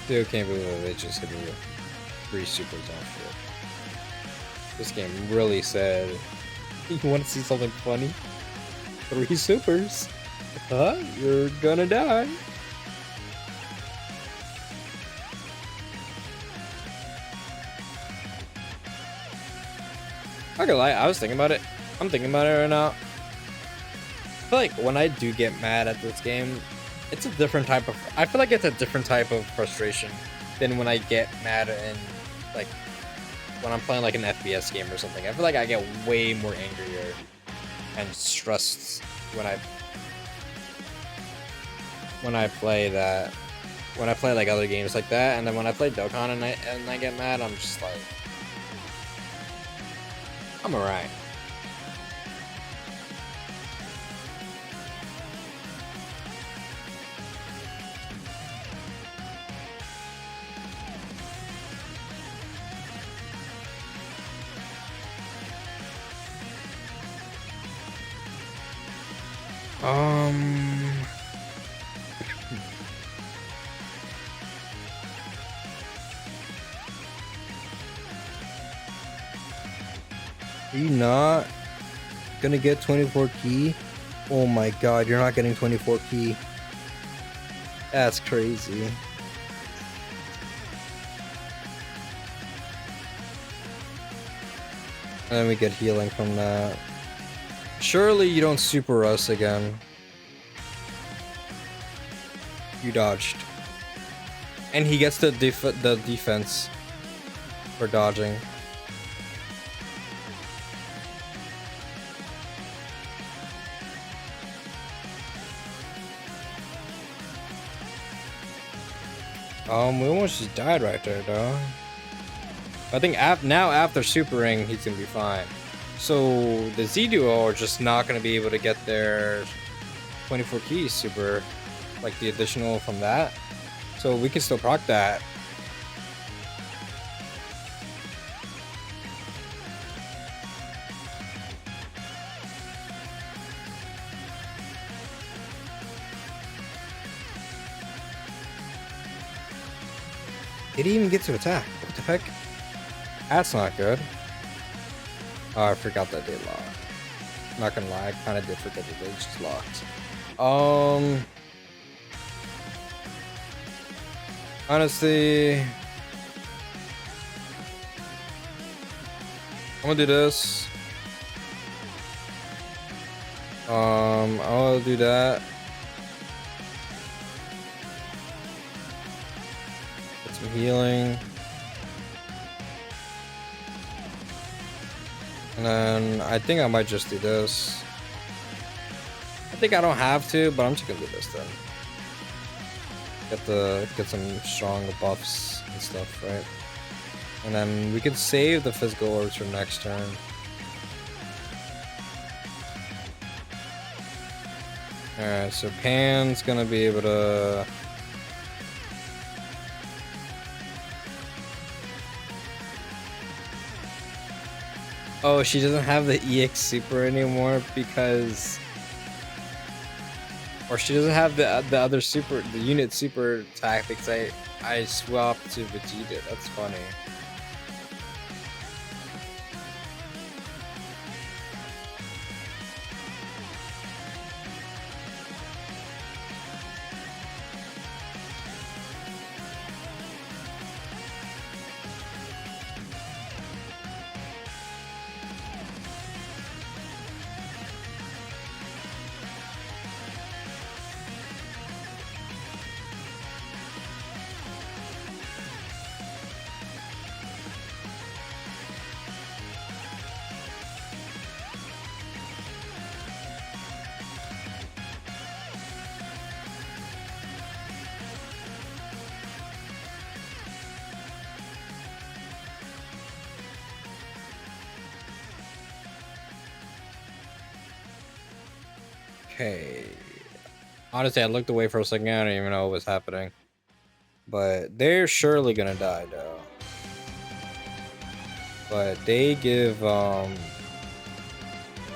Still can't believe that they just hit me with 3 supers off it. This game really said, you want to see something funny? 3 supers. Huh? You're gonna die. Not gonna lie, I was thinking about it. I'm thinking about it right now. I feel like when I do get mad at this game, it's a different type of. I feel like it's a different type of frustration than when I get mad and like when I'm playing like an FPS game or something. I feel like I get way more angrier and stressed when I play that. When I play like other games like that, and then when I play Dokkan and I get mad, I'm just like, I'm alright. Are you not gonna get 24 key? Oh my god, you're not getting 24 key. That's crazy. And then we get healing from that. Surely you don't super us again. You dodged. And he gets the defense for dodging. We almost just died right there, dog. I think now after supering, he's gonna be fine. So the Z duo are just not gonna be able to get their 24 keys super, like the additional from that. So we can still proc that. Did he even get to attack? What the heck? That's not good. Oh, I forgot that they locked. Not gonna lie, I kind of did forget that they just locked. Honestly, I'm gonna do this. I'll do that. Get some healing. And then I think I might just do this. I think I don't have to, but I'm just gonna do this then. Get some strong buffs and stuff, right? And then we can save the physical orbs for next turn. Alright, so Pan's gonna be able to... Oh, she doesn't have the EX super anymore because... Or she doesn't have the other super, the unit super tactics. I swapped to Vegeta. That's funny. Okay. Honestly, I looked away for a second. I don't even know what was happening. But they're surely gonna die, though. But they give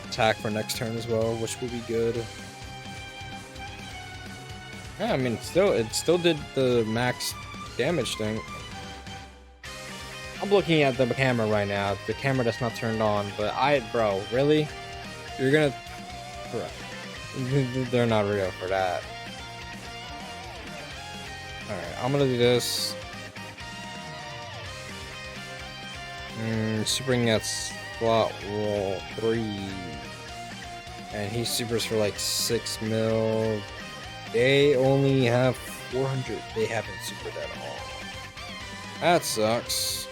attack for next turn as well, which will be good. Yeah, I mean, it still did the max damage thing. I'm looking at the camera right now. The camera that's not turned on, but bro, really? You're gonna, bro, they're not real for that. All right, I'm gonna do this. Supering at slot roll 3, and he supers for like 6 mil. They only have 400. They haven't supered at all. That sucks.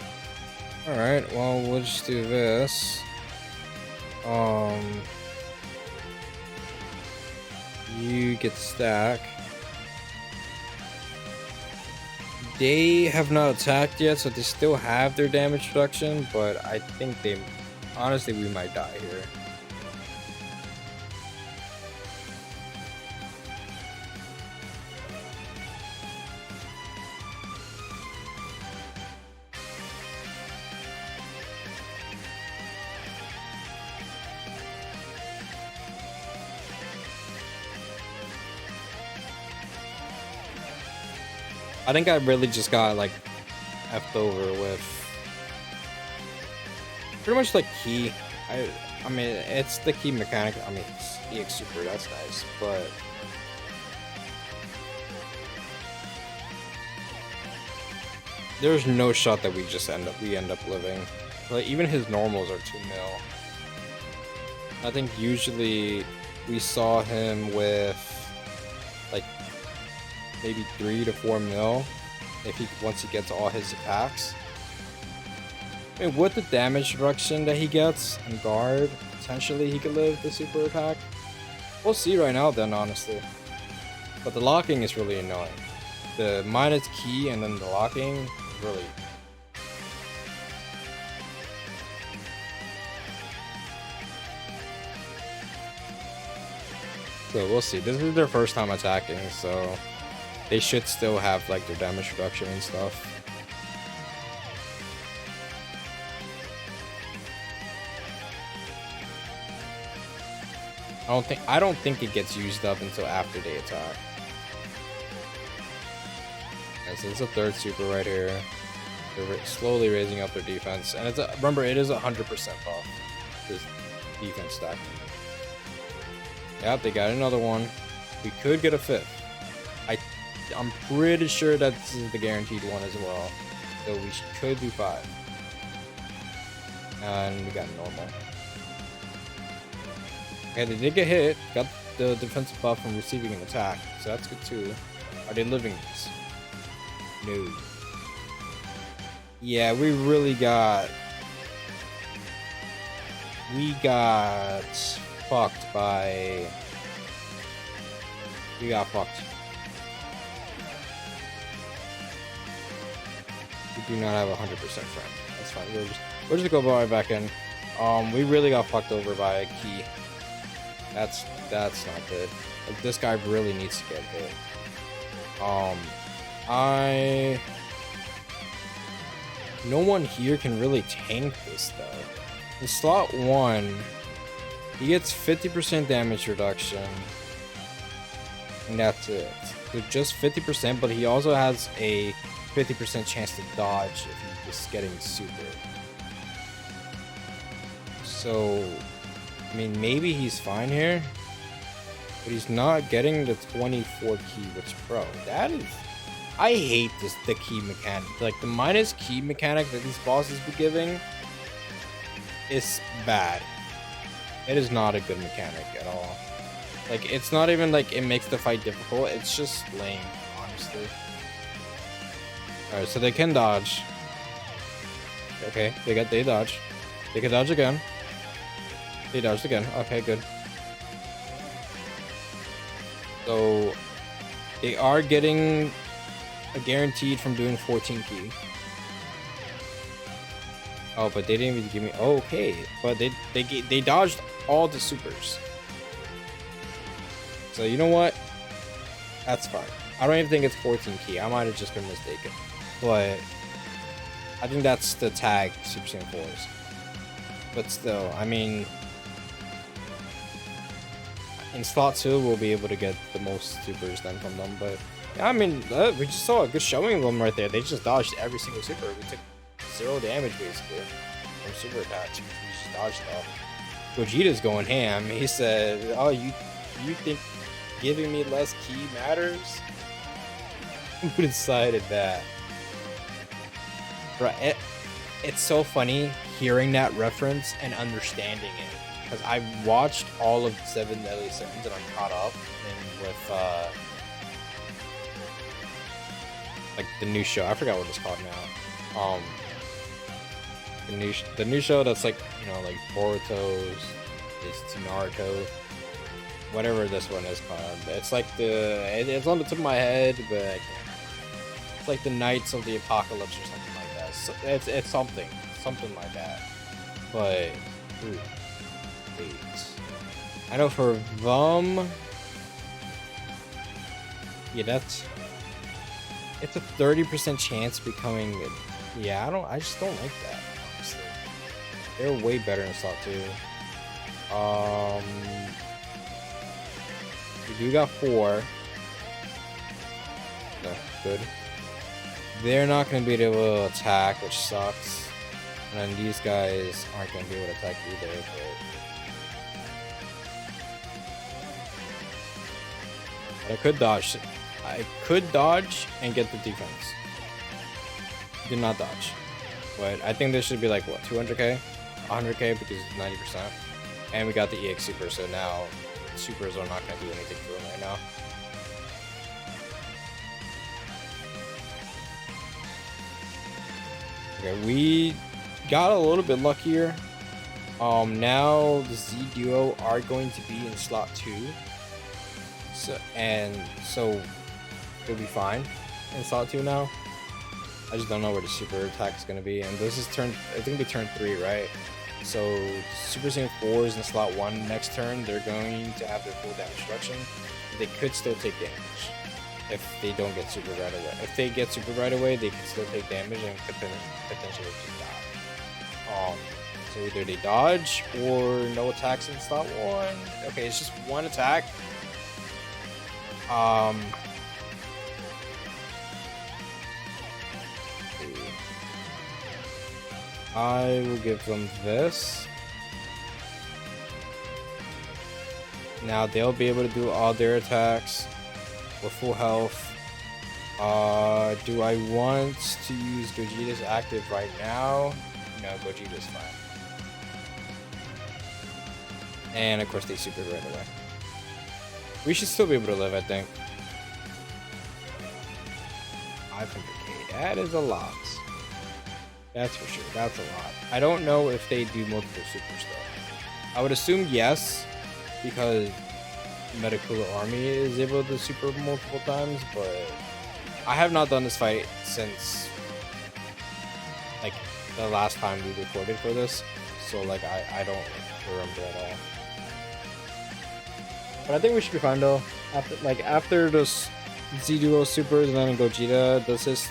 All right, well, we'll just do this. You get stack. They have not attacked yet, so they still have their damage reduction, but I think honestly, we might die here. I think I really just got like effed over with pretty much like key. I mean, it's the key mechanic. I mean, it's EX Super, that's nice, but there's no shot that we end up living. Like, even his normals are 2 mil. I think usually we saw him with like maybe 3 to 4 mil once he gets all his attacks. I mean, with the damage reduction that he gets and guard, potentially he could live the super attack. We'll see right now then, honestly. But the locking is really annoying. The minus key and then the locking, really. So we'll see. This is their first time attacking, so they should still have like their damage reduction and stuff. I don't think it gets used up until after they attack. And so it's a third super right here. They're slowly raising up their defense, and remember, it is 100% buff. This defense stack. Yep, they got another one. We could get a 5th. I'm pretty sure that this is the guaranteed one as well. So we could do 5. And we got normal. Okay, they did get hit. Got the defensive buff from receiving an attack. So that's good too. Are they living this? No. Yeah, we really got... We got fucked by... We got fucked. We do not have 100% friend. That's fine. We're just gonna go right back in. We really got fucked over by a key. That's not good. Like, this guy really needs to get hit. No one here can really tank this though. In slot 1, he gets 50% damage reduction. And that's it. So just 50%, but he also has a 50% chance to dodge if he's just getting super. So, I mean, maybe he's fine here, but he's not getting the 24 key, which, bro, that is... I hate the key mechanic. Like, the minus key mechanic that these bosses be giving is bad. It is not a good mechanic at all. Like, it's not even like it makes the fight difficult. It's just lame, honestly. Alright, so they can dodge. Okay, they dodge. They can dodge again. They dodged again. Okay, good. So they are getting a guaranteed from doing 14 key. Oh, but they didn't even give me... Okay, but they dodged all the supers. So you know what? That's fine. I don't even think it's 14 key. I might have just been mistaken. But I think that's the tag Super Saiyan 4s. But still, I mean... In slot 2, we'll be able to get the most supers then from them. But yeah, I mean, we just saw a good showing of them right there. They just dodged every single super. We took 0 damage basically from super attacks. We just dodged it all. Gogeta's going ham. He said, "Oh, you think giving me less key matters?" Who decided that? Right. It's so funny hearing that reference and understanding it. Because I've watched all of 7 Deadly Sins and I'm caught up and with like the new show. I forgot what it's called now. The new show that's like, you know, like Boruto's is Naruto. Whatever this one is called. It's like it's on the tip of my head, but I can't remember. It's like the Knights of the Apocalypse or something like that. So it's something like that. But ooh. I know for them, yeah, it's a 30% chance becoming. Yeah, I just don't like that. Honestly, they're way better in slot 2. We do got 4. No, good. They're not gonna be able to attack, which sucks. And then these guys aren't gonna be able to attack either. But I could dodge. I could dodge and get the defense. Did not dodge. But I think this should be like, what, 200k? 100k because it's 90%. And we got the EX Super, so now supers are not going to do anything to him right now. Okay, we got a little bit luckier. Now the Z Duo are going to be in slot 2. So it'll be fine in slot 2 now. I just don't know where the super attack is going to be. And this is turn, I think it'll be turn 3, right? So Super Saiyan 4s in slot 1 next turn, they're going to have their full damage reduction. They could still take damage if they don't get super right away. If they get super right away, they can still take damage and could potentially just die. So either they dodge or no attacks in slot 1. Okay, it's just one attack. I will give them this. Now they'll be able to do all their attacks with full health. Do I want to use Gogeta's active right now? No, Gogeta's fine. And of course they super right away. We should still be able to live, I think. 500k, that is a lot. That's for sure, that's a lot. I don't know if they do multiple supers though. I would assume yes, because Metacooler Army is able to super multiple times, but I have not done this fight since like the last time we recorded for this, so like I don't remember at all. But I think we should be fine though. After those Z Duo supers and then Gogeta does his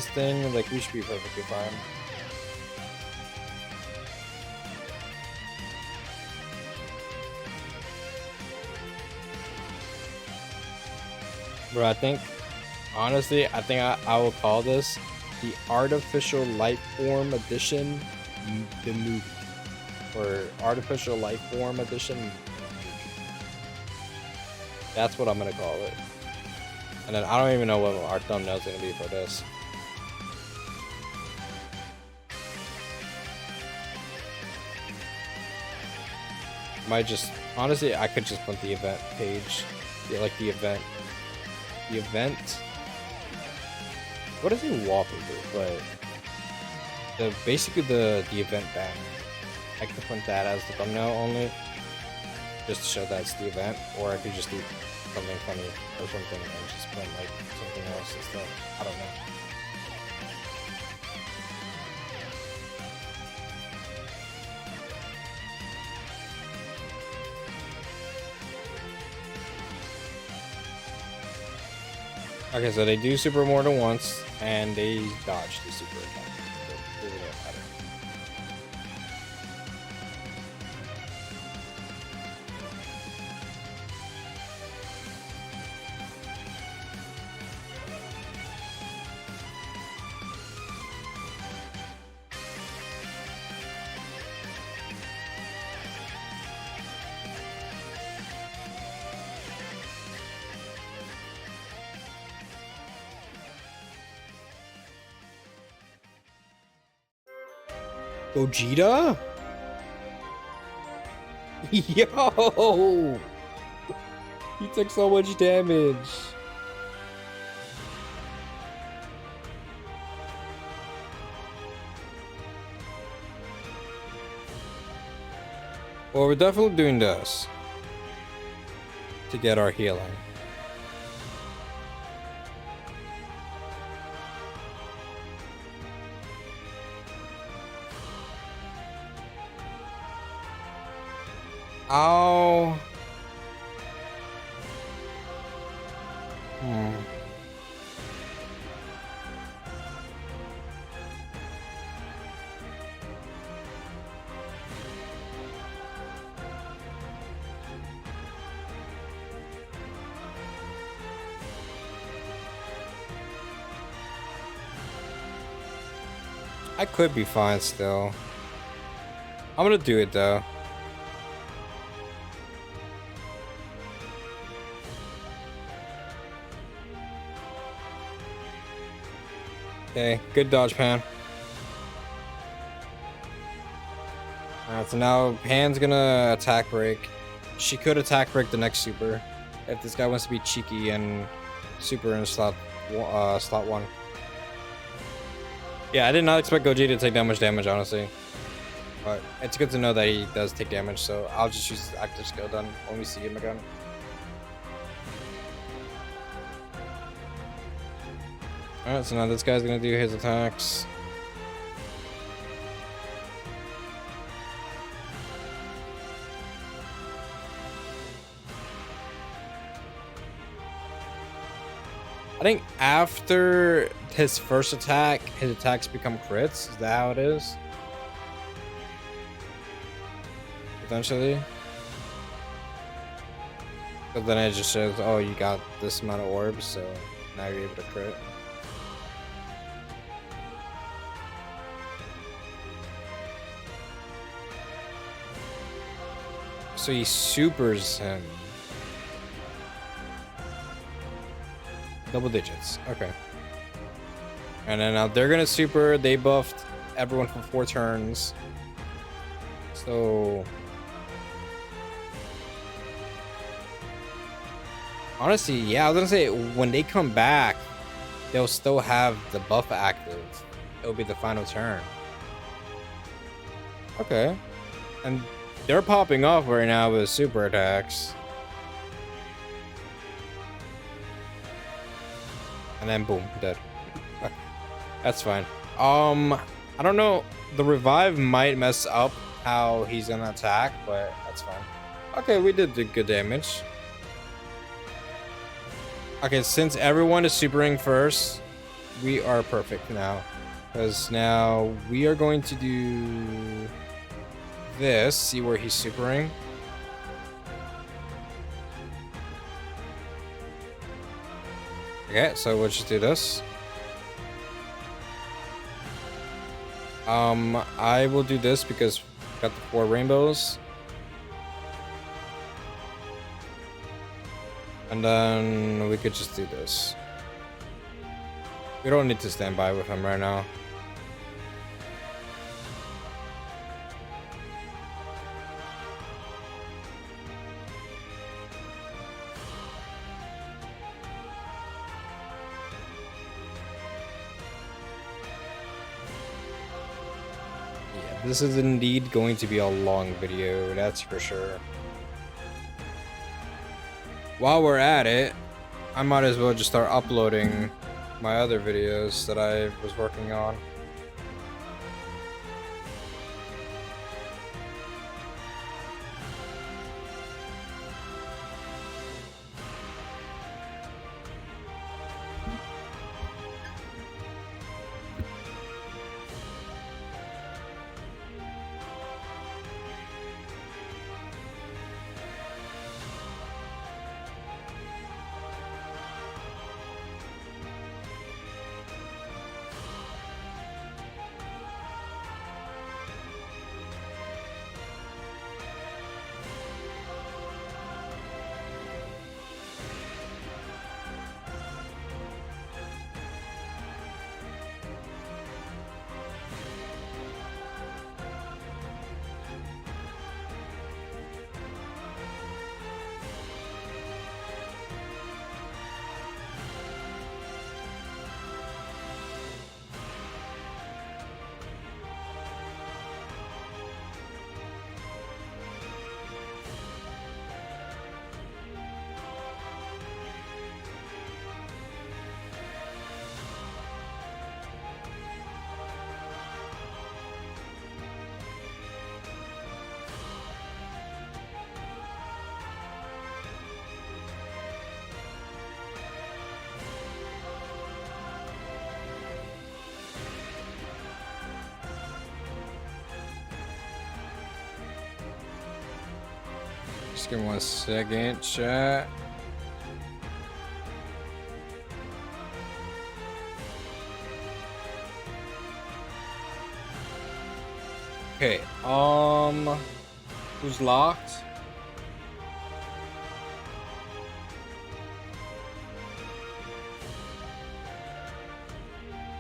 thing, like we should be perfectly fine. Bro, honestly, I will call this the Artificial Lifeform Edition, the movie. Or Artificial Lifeform Edition. That's what I'm gonna call it. And then I don't even know what our thumbnail's gonna be for this. Might just, honestly, I could just put the event page. Yeah, like the event. The event. What is a wallpaper? But basically the event banner. I could print that as the thumbnail only, just to show that's the event, or I could just do something funny or something and just print like something else instead. I don't know. Okay, so they do super more than once, and they dodge the super attack. So really don't matter. Gogeta? Yo! He took so much damage. Well, we're definitely doing this to get our healing. Oh. I could be fine still. I'm gonna do it though. Okay, good dodge, Pan. Alright, so now Pan's gonna attack break. She could attack break the next super if this guy wants to be cheeky and super in slot 1. Yeah, I did not expect Gogeta to take that much damage, honestly. But it's good to know that he does take damage, so I'll just use the active skill then when we see him again. Alright, so now this guy's gonna do his attacks. I think after his first attack, his attacks become crits. Is that how it is? Potentially. But then it just shows, oh, you got this amount of orbs, so now you're able to crit. So he supers him. Double digits. Okay. And then now they're gonna super. They buffed everyone for 4 turns. So honestly, yeah, I was gonna say when they come back, they'll still have the buff active. It'll be the final turn. Okay. And they're popping off right now with super attacks. And then boom, dead. That's fine. I don't know. The revive might mess up how he's gonna attack, but that's fine. Okay, we did good damage. Okay, since everyone is supering first, we are perfect now. Because now we are going to do this. See where he's supering. Okay, so we'll just do this. I will do this because we got the 4 rainbows. And then we could just do this. We don't need to stand by with him right now. Yeah, this is indeed going to be a long video, that's for sure. While we're at it, I might as well just start uploading my other videos that I was working on. Just give me 1 second, chat. Okay, who's locked?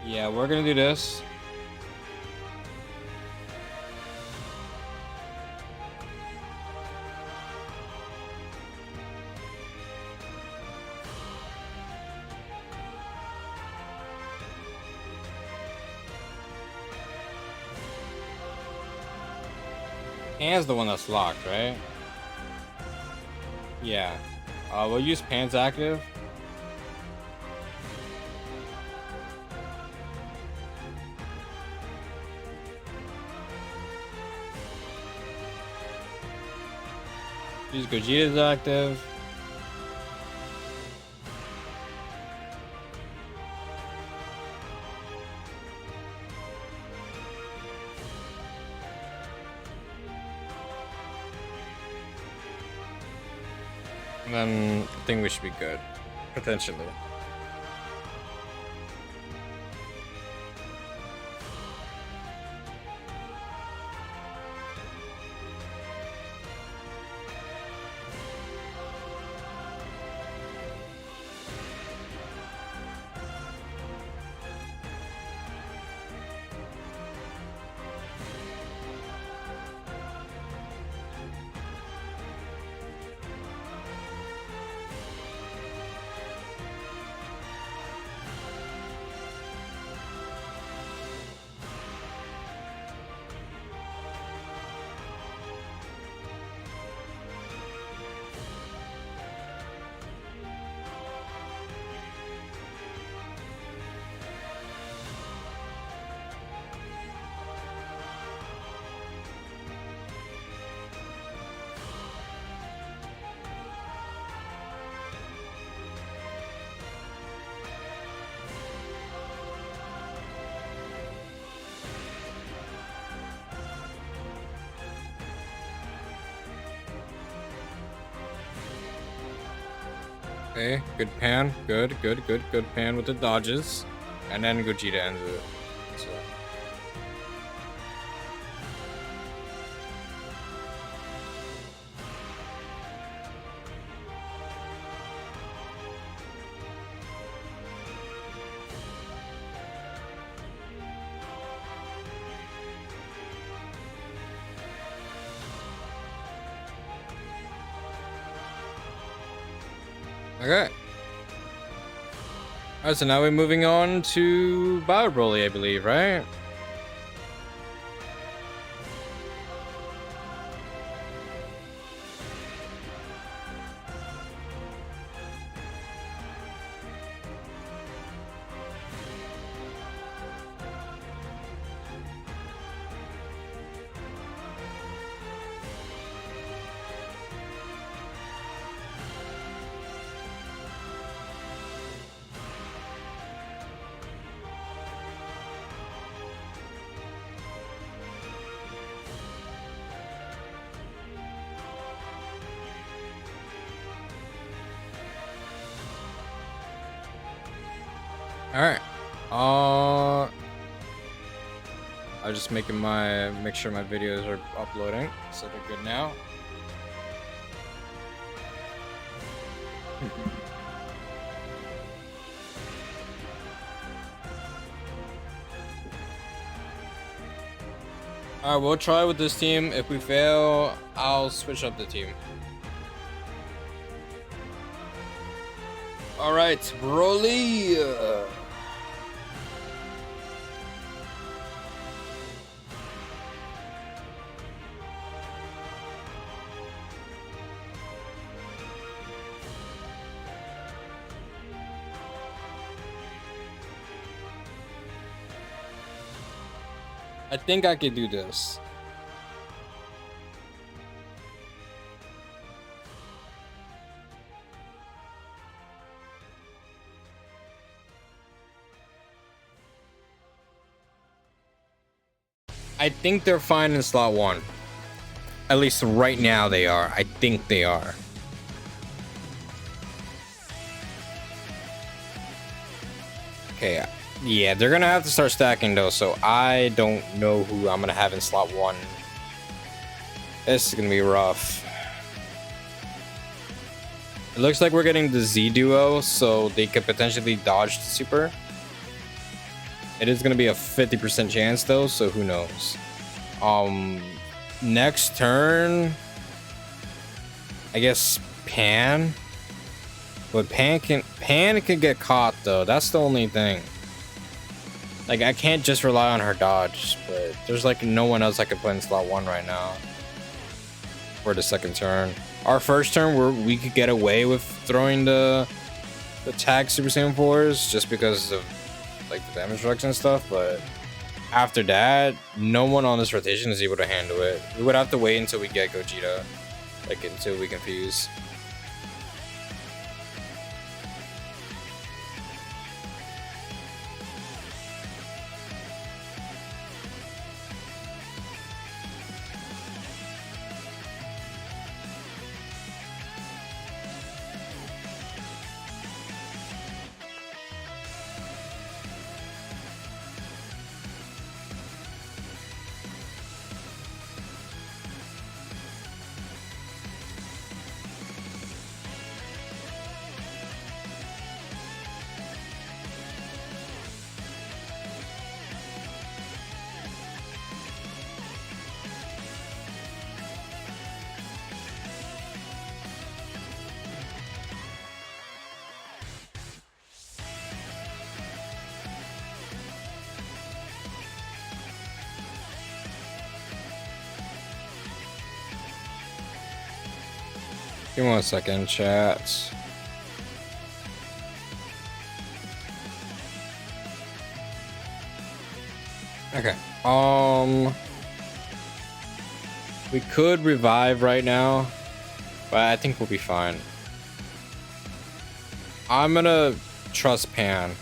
Yeah, we're gonna do this. Pan's the one that's locked, right? Yeah. We'll use Pan's active. Use Gogeta's active. And then I think we should be good, potentially. Okay, good pan. Good pan with the dodges. And then Gogeta ends it. So. Okay. Alright, so now we're moving on to Battle Broly, I believe, right? Alright. I'm just make sure my videos are uploading, so they're good now. Alright, we'll try with this team. If we fail, I'll switch up the team. Alright, Broly. I think I could do this. I think they're fine in slot 1. At least right now they are. I think they are. Okay, yeah, they're gonna have to start stacking though, so I don't know who I'm gonna have in slot 1. This is gonna be rough. It looks like we're getting the Z duo, so they could potentially dodge the super. It is gonna be a 50% chance though, so who knows. Next turn, I guess Pan. But Pan can get caught though. That's the only thing. Like, I can't just rely on her dodge, but there's like no one else I could put in slot 1 right now for the second turn. Our first turn, we could get away with throwing the tag Super Saiyan 4s just because of like the damage reduction and stuff, but after that, no one on this rotation is able to handle it. We would have to wait until we get Gogeta, like until we confuse. Give me 1 second, chat. Okay. We could revive right now, but I think we'll be fine. I'm gonna trust Pan.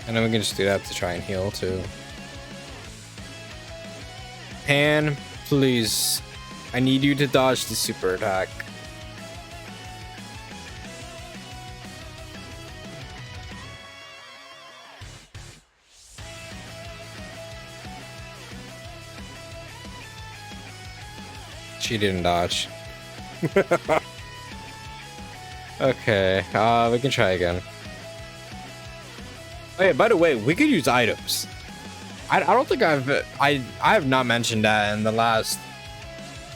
And then we can just do that to try and heal too. Pan, Please. I need you to dodge the super attack. She didn't dodge. Okay, we can try again. Oh yeah, by the way, we could use items. I don't think I have not mentioned that in the last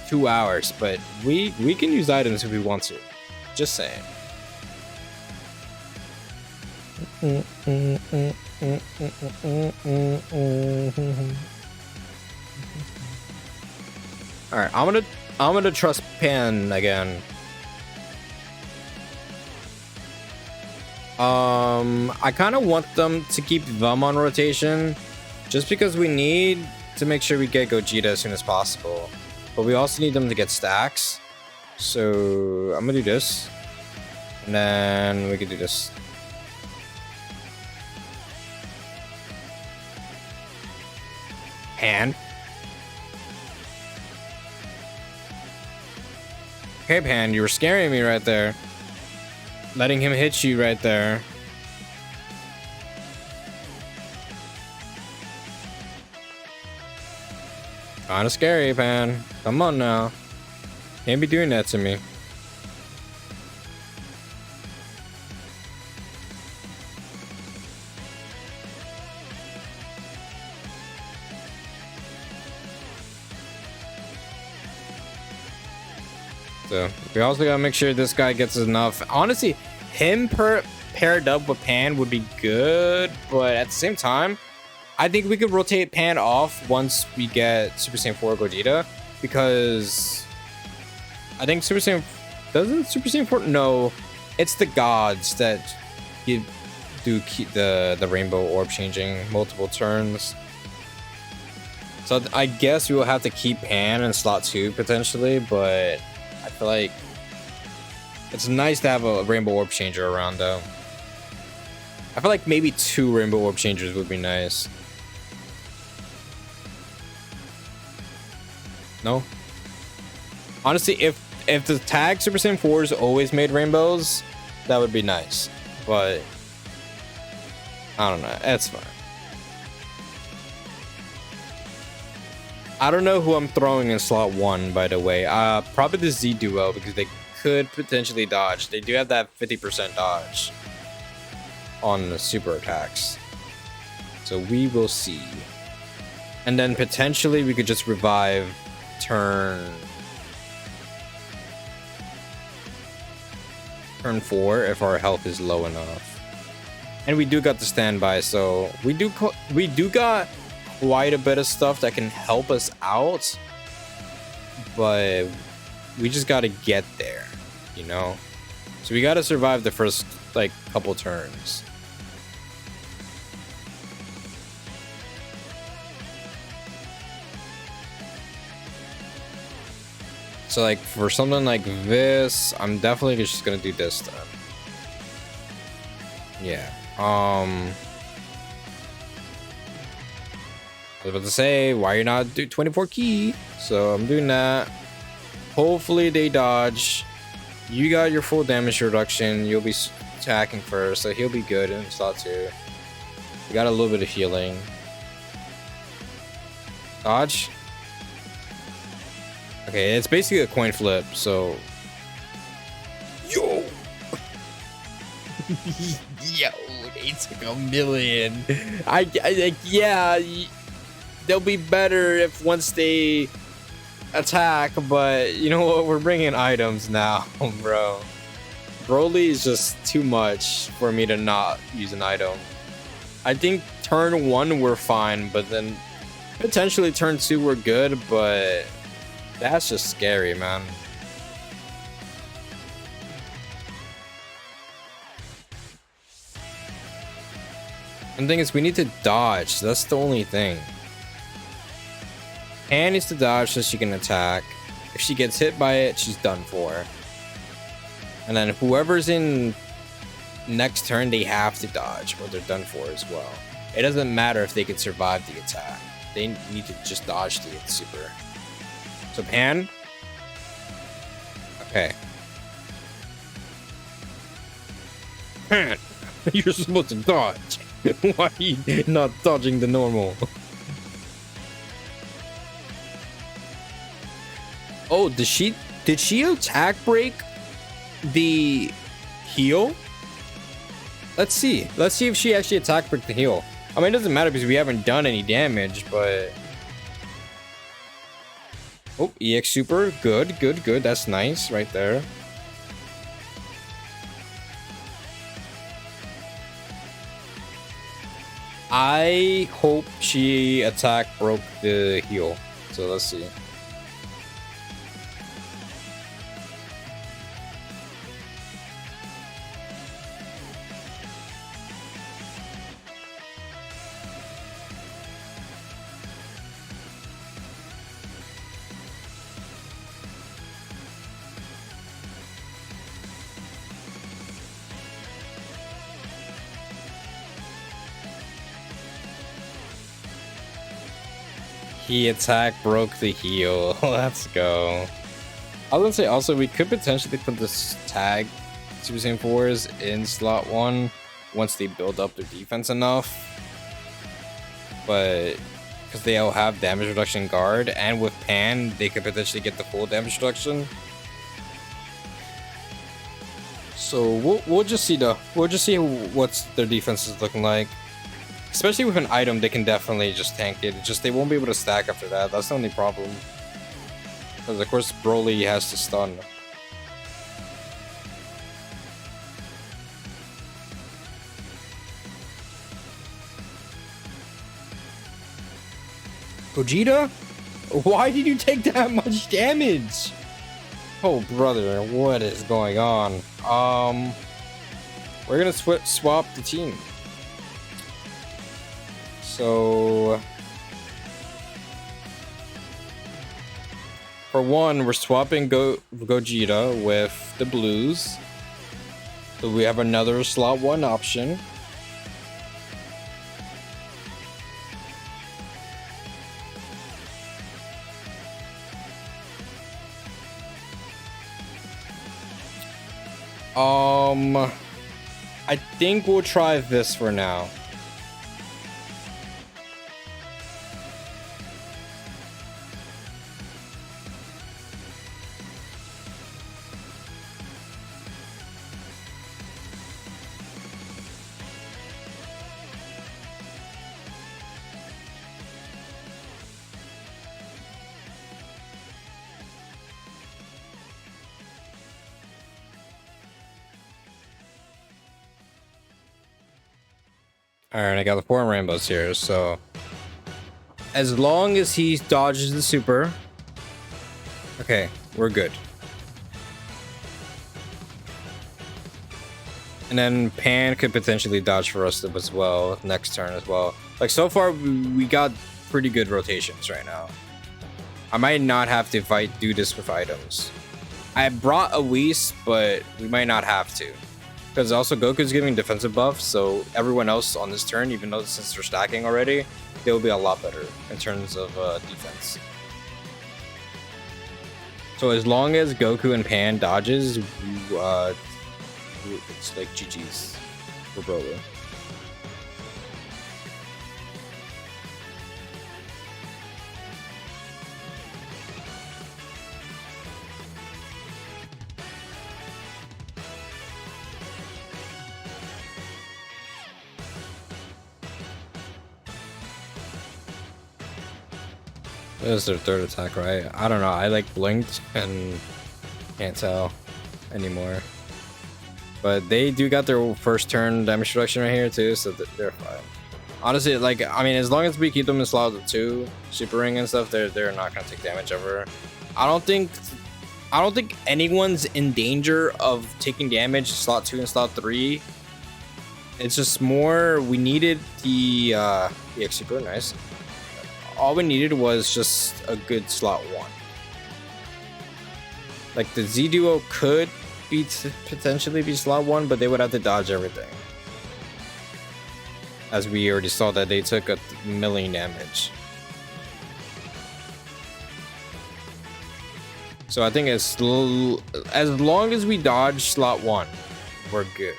2 hours, but we can use items if we want to. Just saying. All right, I'm gonna trust Pan again. I kind of want them to keep them on rotation, just because we need to make sure we get Gogeta as soon as possible. But we also need them to get stacks. So I'm gonna do this, and then we can do this. Pan. Okay, Pan, you were scaring me right there. Letting him hit you right there. Kinda scary, Pan. Come on now. Can't be doing that to me. So we also gotta make sure this guy gets enough. Honestly, him paired up with Pan would be good, but at the same time, I think we could rotate Pan off once we get Super Saiyan 4 Gogeta, because I think Super Saiyan doesn't Super Saiyan 4. No, it's the gods that do keep the rainbow orb changing multiple turns. So I guess we will have to keep Pan in slot 2 potentially, but I feel like it's nice to have a rainbow orb changer around though. I feel like maybe 2 rainbow orb changers would be nice. No? Honestly, if the tag Super Saiyan 4s always made rainbows, that would be nice. But I don't know. It's fine. I don't know who I'm throwing in slot 1, by the way. Probably the Z duo, because they could potentially dodge. They do have that 50% dodge on the super attacks. So we will see. And then potentially we could just revive turn 4 if our health is low enough. And we do got the standby, so we do got quite a bit of stuff that can help us out, but we just got to get there, you know. So we got to survive the first like couple turns. So like for something like this, I'm definitely just gonna do this then. Yeah. I was about to say, why you're not do 24 key? So I'm doing that. Hopefully they dodge. You got your full damage reduction. You'll be attacking first, so he'll be good in slot 2. You got a little bit of healing. Dodge. Okay, it's basically a coin flip, so. Yo! Yo, they took a million. I yeah, they'll be better if once they attack, but you know what? We're bringing items now, bro. Broly is just too much for me to not use an item. I think turn 1 we're fine, but then potentially turn 2 we're good, but that's just scary, man. And the thing is, we need to dodge. That's the only thing. Anne needs to dodge so she can attack. If she gets hit by it, she's done for. And then whoever's in next turn, they have to dodge or they're done for as well. It doesn't matter if they can survive the attack. They need to just dodge the super. So Pan. Okay. Pan, you're supposed to dodge. Why are you not dodging the normal? Oh, did she attack break the heal? Let's see if she actually attack break the heal. I mean, it doesn't matter because we haven't done any damage, but oh, EX super, good. That's nice right there. I hope she attack broke the heal. So let's see. He attack broke the heal. Let's go. I was gonna say also we could potentially put this tag Super Saiyan 4s in slot 1 once they build up their defense enough. But because they all have damage reduction guard, and with Pan they could potentially get the full damage reduction. So we'll just see though. We'll just see what their defense is looking like. Especially with an item, they can definitely just tank it. It's just they won't be able to stack after that. That's the only problem. Because of course Broly has to stun. Gogeta? Why did you take that much damage? Oh brother, what is going on? We're gonna swap the team. So for one, we're swapping Gogeta with the blues. So we have another slot 1 option. I think we'll try this for now. Alright, I got the 4 rainbows here, so as long as he dodges the super, okay, we're good. And then Pan could potentially dodge for us as well next turn as well. Like so far, we got pretty good rotations right now. I might not have to do this with items. I brought a Whis, but we might not have to. Because also Goku's giving defensive buff, so everyone else on this turn, even though since they're stacking already, they'll be a lot better in terms of defense. So as long as Goku and Pan dodges, it's like GG's for Broly. This is their third attack, right? I don't know. I like blinked and can't tell anymore. But they do got their first turn damage reduction right here too, so they're fine. Honestly, like I mean, as long as we keep them in slot 2, super ring and stuff, they're not gonna take damage ever. I don't think anyone's in danger of taking damage slot 2 and slot 3. It's just more we needed the EX super, nice. All we needed was just a good slot 1. Like the Z duo could potentially be slot 1, but they would have to dodge everything. As we already saw that they took a million damage. So I think as long as we dodge slot 1, we're good.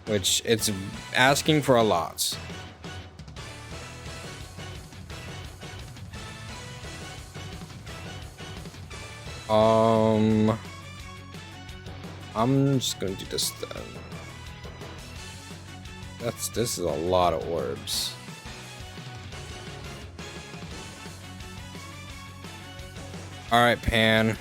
Which it's asking for a lot. I'm just gonna do this then. This is a lot of orbs. Alright, Pan.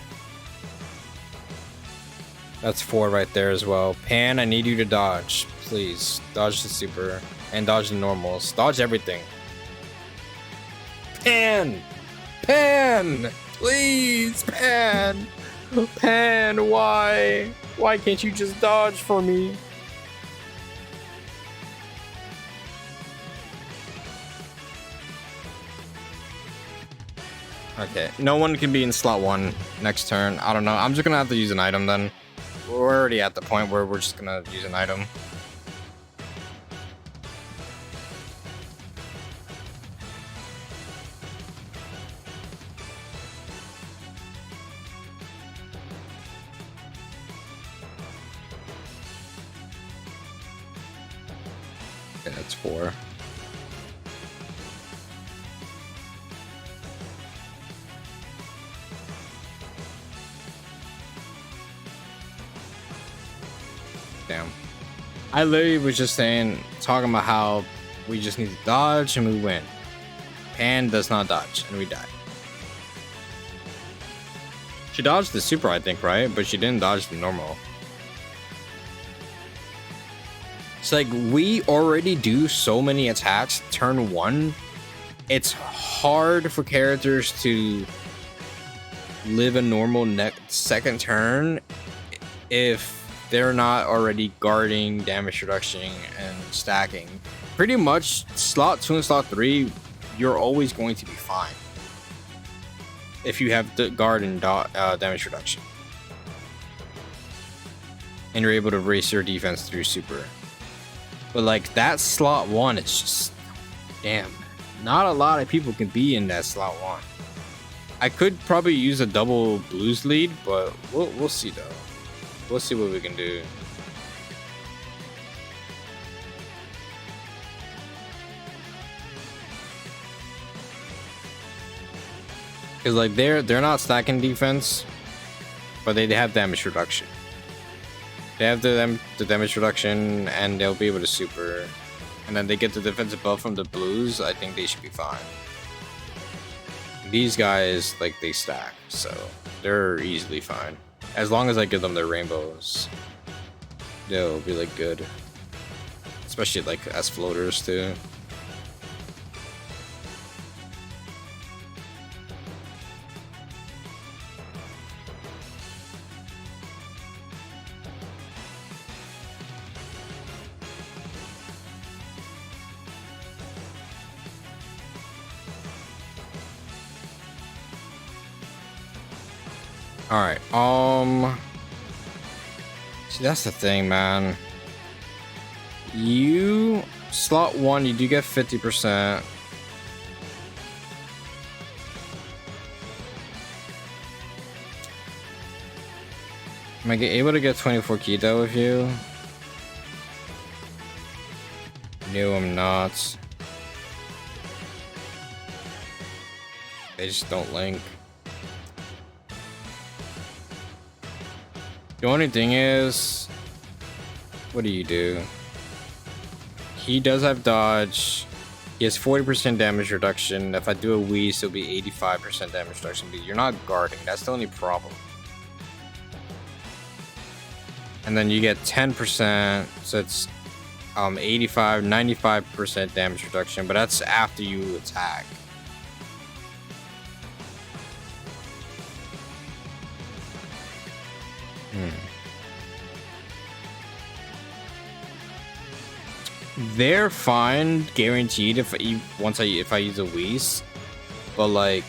That's 4 right there as well. Pan, I need you to dodge. Please. Dodge the super. And dodge the normals. Dodge everything. Pan! Pan! Please, Pan! Pan, why? Why can't you just dodge for me? Okay, no one can be in slot 1 next turn. I don't know. I'm just gonna have to use an item then. We're already at the point where we're just gonna use an item. Okay, that's 4. Damn. I literally was just talking about how we just need to dodge and we win. Pan does not dodge and we die. She dodged the super, I think, right? But she didn't dodge the normal. It's like we already do so many attacks turn 1. It's hard for characters to live a normal second turn if they're not already guarding, damage reduction, and stacking. Pretty much slot 2 and slot 3, you're always going to be fine if you have the guard and damage reduction, and you're able to race your defense through super. But like that slot 1, it's just damn. Not a lot of people can be in that slot 1. I could probably use a double blues lead, but we'll see though. We'll see what we can do. Cause like they're not stacking defense, but they have damage reduction. They have the damage reduction, and they'll be able to super. And then they get the defensive buff from the blues. I think they should be fine. These guys, like, they stack, so they're easily fine. As long as I give them their rainbows, they'll be like good. Especially like as floaters too. All right. See, that's the thing, man. You slot 1, you do get 50%. Am I able to get 24 keto with you? No, I'm not. They just don't link. The only thing is, what do? He does have dodge. He has 40% damage reduction. If I do a Whis, it'll be 85% damage reduction. But you're not guarding. That's the only problem. And then you get 10%, so it's 85, 95% damage reduction. But that's after you attack. They're fine, guaranteed if I use a Whis, but like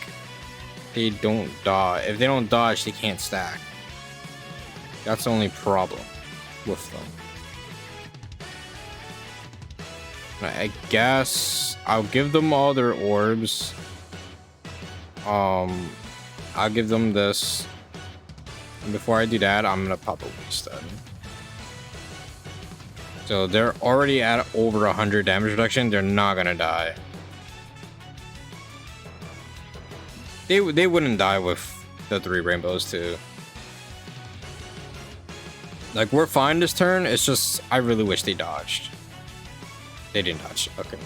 they don't dodge. If they don't dodge, they can't stack. That's the only problem with them. I guess I'll give them all their orbs. I'll give them this. And before I do that, I'm gonna pop a waste then. So they're already at over 100 damage reduction. They're not gonna die. They wouldn't die with the 3 rainbows too. Like, we're fine this turn. It's just I really wish they dodged. They didn't dodge. Okay.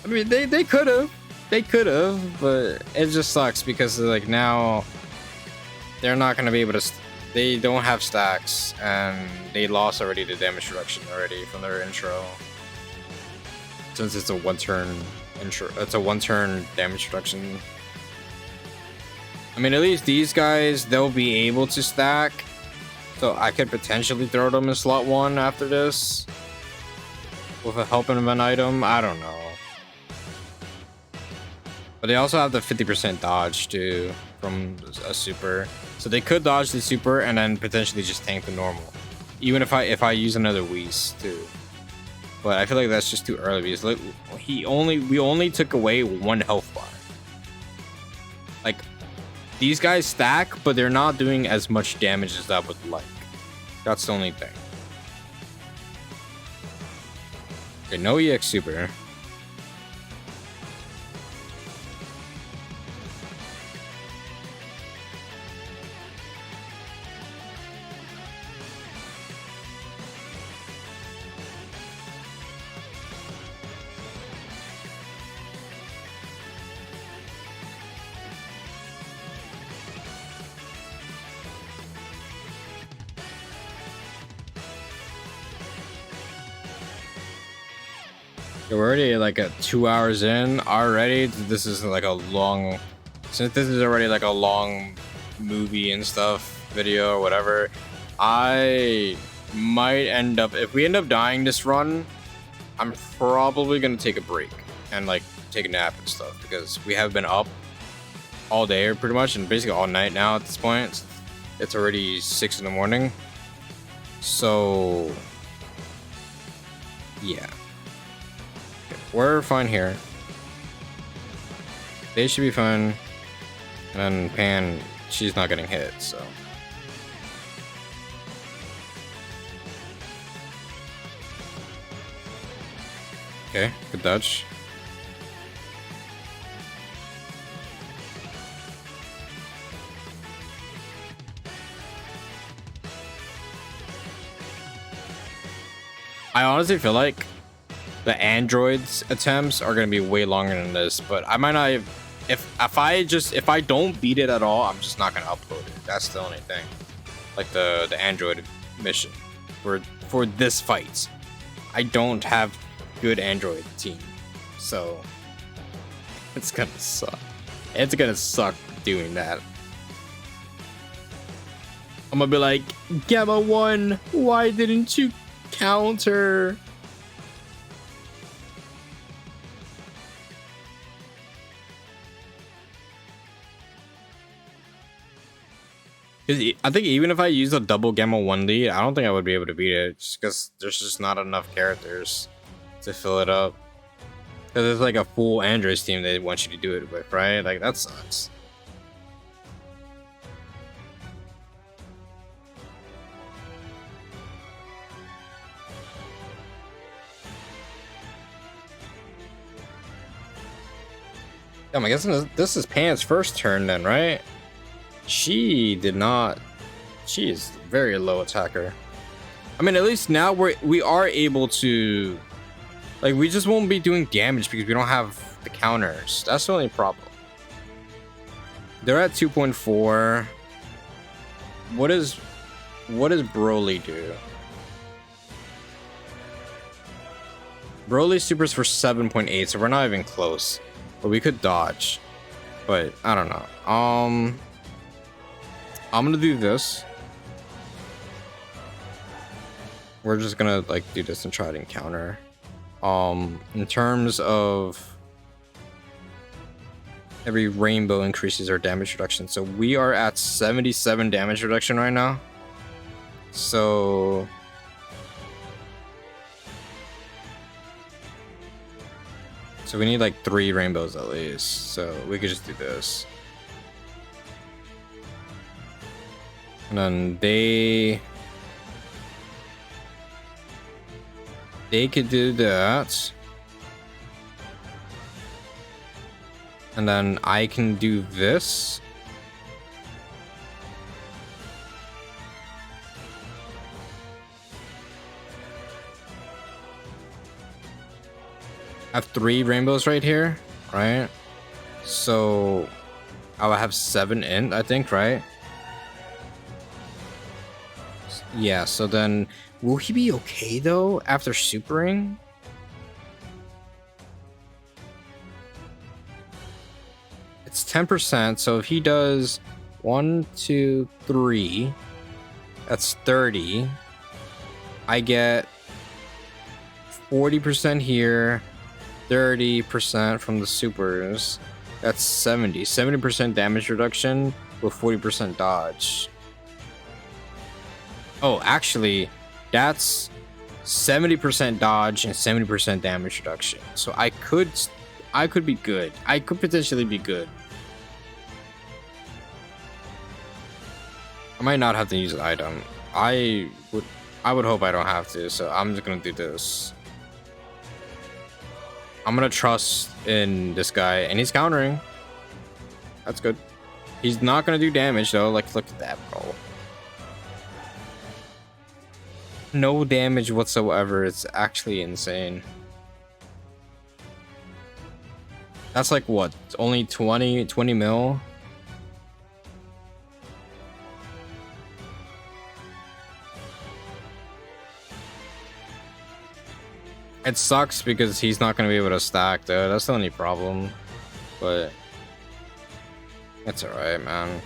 I mean, they could have. They could have, but it just sucks because like now they're not gonna be able to. They don't have stacks, and they lost already the damage reduction already from their intro. Since it's a 1-turn intro, it's a 1-turn damage reduction. I mean, at least these guys, they'll be able to stack, so I could potentially throw them in slot 1 after this with a helping event item. I don't know. But they also have the 50% dodge too from a super, so they could dodge the super and then potentially just tank the normal, even if I use another Whis too. But I feel like that's just too early because like, we only took away 1 health bar. Like, these guys stack, but they're not doing as much damage as I would like. That's the only thing. Okay, no EX super. We're already like 2 hours in already. This is like a long, since this is already like a long movie and stuff video or whatever, I might end up, if we end up dying this run, I'm probably gonna take a break and like take a nap and stuff because we have been up all day pretty much and basically all night now at this point. It's already 6 in the morning, so yeah. We're fine here. They should be fine. And Pan, she's not getting hit, so. Okay, good dodge. I honestly feel like the androids attempts are gonna be way longer than this, but I might not if I don't beat it at all, I'm just not gonna upload it. That's the only thing. Like the android mission for this fight. I don't have good android team, so it's gonna suck. It's gonna suck doing that. I'm gonna be like, Gamma 1, why didn't you counter? I think even if I use a double Gamma 1 lead, I don't think I would be able to beat it just because there's just not enough characters to fill it up. Because it's like a full androids team they want you to do it with, right? Like, that sucks. Damn, I guess this is Pan's first turn then, right? She did not. She is very low attacker. I mean, at least now we are able to, like, we just won't be doing damage because we don't have the counters. That's the only problem. They're at 2.4. What does Broly do? Broly supers for 7.8, so we're not even close. But we could dodge. But I don't know. I'm gonna do this. We're just gonna like do this and try to encounter. In terms of every rainbow increases our damage reduction. So we are at 77 damage reduction right now. So we need like 3 rainbows at least. So we could just do this. And then they could do that. And then I can do this. I have 3 rainbows right here, right? So I'll have 7 in, I think, right? Yeah, so then will he be okay though after supering? It's 10%, so if he does 1, 2, 3, that's 30. I get 40% here, 30% from the supers. That's 70% damage reduction with 40% dodge. Oh, actually, that's 70% dodge and 70% damage reduction. So I could be good. I could potentially be good. I might not have to use an item. I would hope I don't have to, so I'm just gonna do this. I'm gonna trust in this guy, and he's countering. That's good. He's not gonna do damage though. Like, look at that, bro. No damage whatsoever. It's actually insane. That's like what? Only 20 mil? It sucks because he's not going to be able to stack though. That's the only problem. But it's alright, man.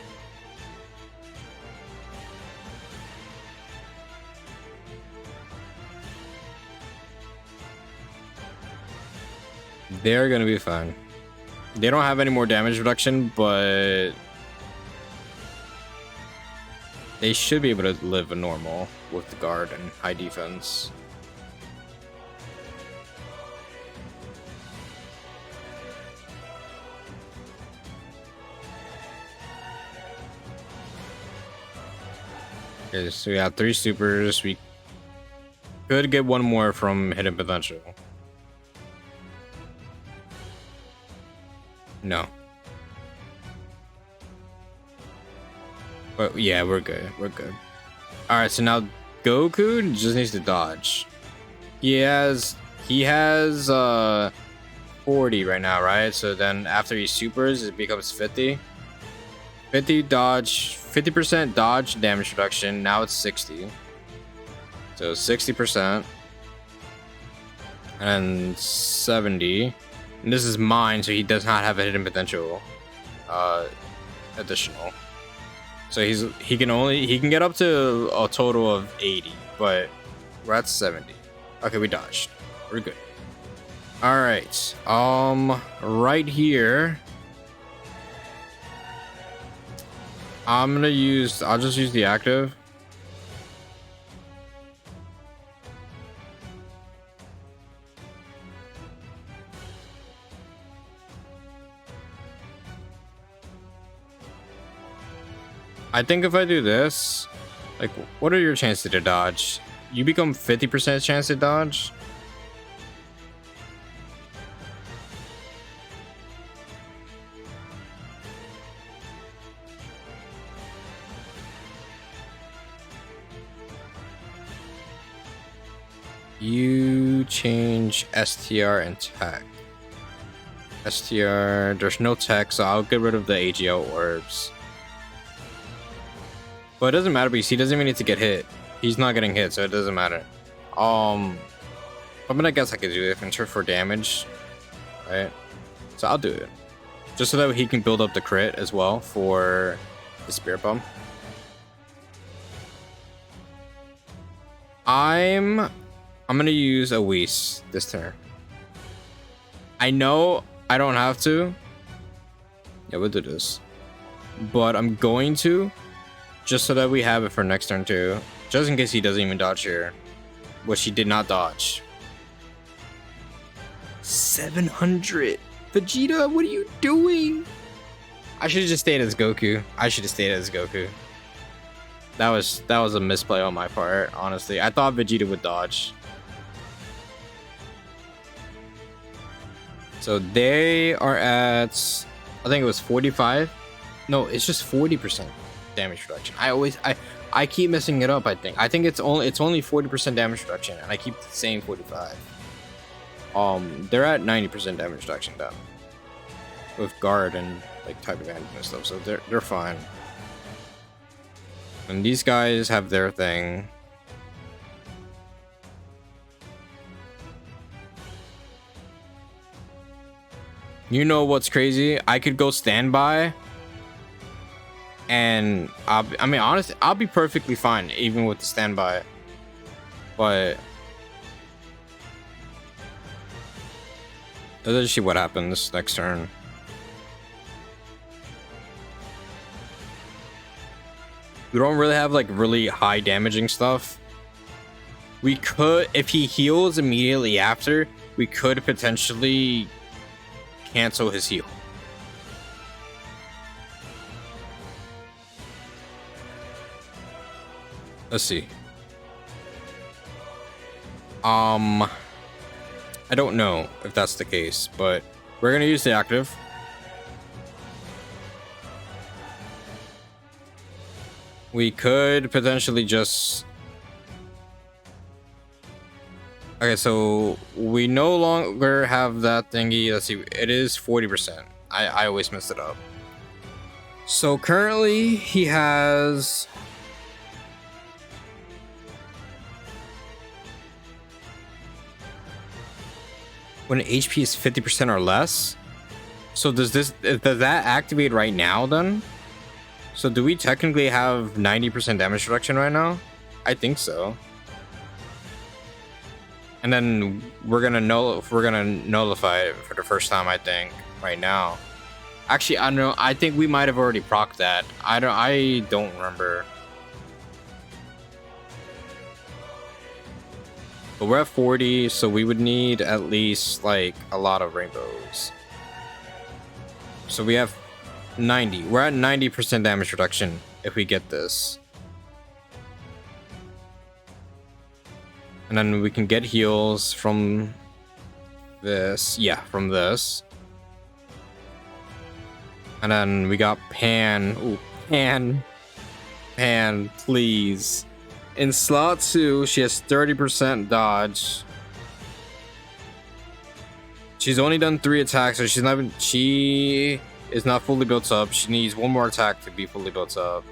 They're going to be fine. They don't have any more damage reduction, but they should be able to live a normal with the guard and high defense. Okay, so we have 3 supers. We could get 1 more from hidden potential. No. But yeah, we're good. We're good. All right, so now Goku just needs to dodge. He has 40 right now, right? So then after he supers, it becomes 50. 50 dodge, 50% dodge damage reduction. Now it's 60. So 60% and 70. And this is mine, so he does not have a hidden potential additional. So he can get up to a total of 80, but we're at 70. Okay, we dodged. We're good. All right. Right here, I'll just use the active. I think if I do this, like, what are your chances to dodge? You become 50% chance to dodge. You change STR and tech. STR, there's no tech, so I'll get rid of the AGL orbs. But it doesn't matter because he doesn't even need to get hit. He's not getting hit, so it doesn't matter. I'm gonna guess I could do it for damage, right? So I'll do it, just so that he can build up the crit as well for the spirit bomb. I'm gonna use a Whis this turn. I know I don't have to. Yeah, we'll do this, but I'm going to. Just so that we have it for next turn too. Just in case he doesn't even dodge here. Which he did not dodge. 700! Vegeta, what are you doing? I should have just stayed as Goku. That was a misplay on my part, honestly. I thought Vegeta would dodge. So they are at, I think it was 45. No, it's just 40% damage reduction. I keep messing it up. I think it's only 40% damage reduction, and I keep saying 45. They're at 90% damage reduction though, with guard and like type advantage and stuff. So they're fine. And these guys have their thing. You know what's crazy? I could go standby, and I mean, honestly, I'll be perfectly fine even with the standby. But let's see what happens next turn. We don't really have like really high damaging stuff. We could, if he heals immediately after, we could potentially cancel his heal. Let's see. I don't know if that's the case, but we're gonna use the active. We could potentially just... Okay, so we no longer have that thingy. Let's see, it is 40%. I always messed it up. So currently he has... when HP is 50% or less. So does that activate right now then? So do we technically have 90% damage reduction right now? I think so. And then we're gonna nullify it for the first time, I think, right now. Actually, I don't know. I think we might have already procced that. I don't remember. But we're at 40, so we would need at least like a lot of rainbows. So we have 90. We're at 90% damage reduction if we get this. And then we can get heals from this. Yeah, from this. And then we got Pan. Ooh, Pan. Pan, please. In slot 2, she has 30% dodge. She's only done 3 attacks, so she is not fully built up. She needs 1 more attack to be fully built up.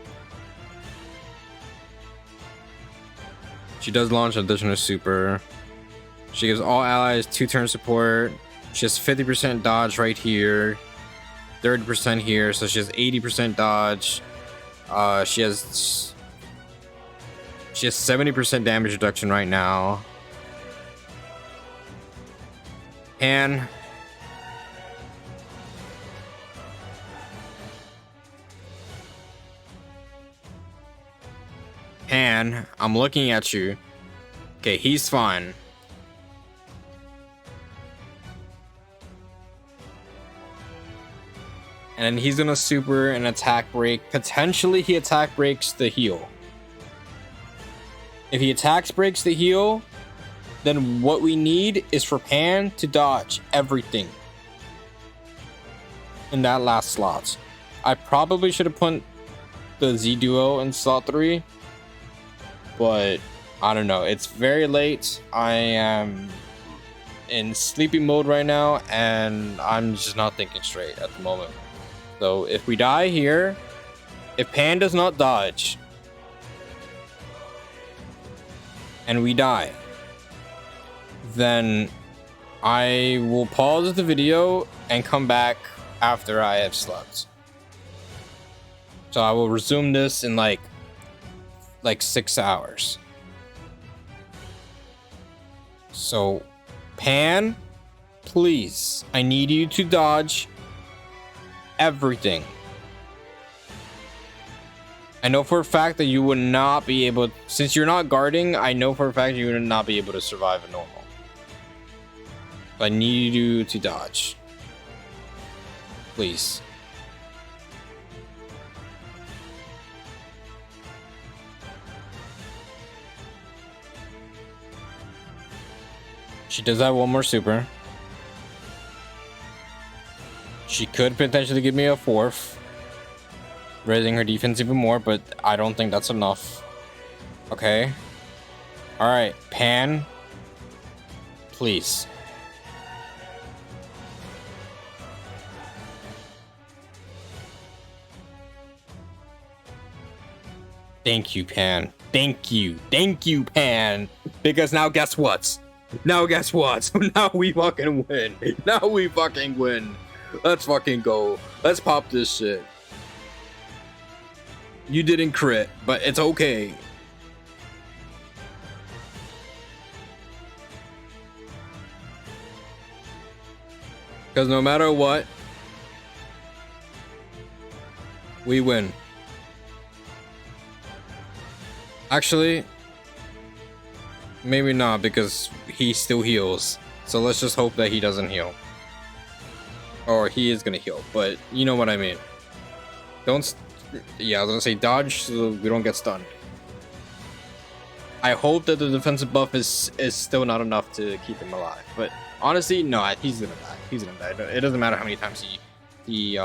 She does launch an additional super. She gives all allies 2 turn support. She has 50% dodge right here, 30% here, so she has 80% dodge. She has 70% damage reduction right now. And I'm looking at you. Okay, he's fine. And then he's gonna super an attack break. Potentially he attack breaks the heal. If he attacks breaks the heal, then what we need is for Pan to dodge everything in that last slot. I probably should have put the Z Duo in slot 3, but I don't know. It's very late. I am in sleepy mode right now, and I'm just not thinking straight at the moment. So if we die here, if Pan does not dodge, and we die, then I will pause the video and come back after I have slept. So I will resume this in like 6 hours. So Pan, please, I need you to dodge everything. I know for a fact that you would not be able, since you're not guarding, I know for a fact you would not be able to survive a normal. But I need you to dodge. Please. She does have one more super. She could potentially give me a fourth, raising her defense even more, but I don't think that's enough. Okay. Alright, Pan. Please. Thank you, Pan. Thank you. Thank you, Pan. Because now guess what? Now guess what? Now we fucking win. Now we fucking win. Let's fucking go. Let's pop this shit. You didn't crit, but it's okay. Because no matter what, we win. Actually, maybe not, because he still heals. So let's just hope that he doesn't heal. Or he is gonna heal, but you know what I mean. Yeah, I was gonna say dodge so we don't get stunned. I hope that the defensive buff is still not enough to keep him alive. But honestly, no, he's gonna die. He's gonna die. It doesn't matter how many times he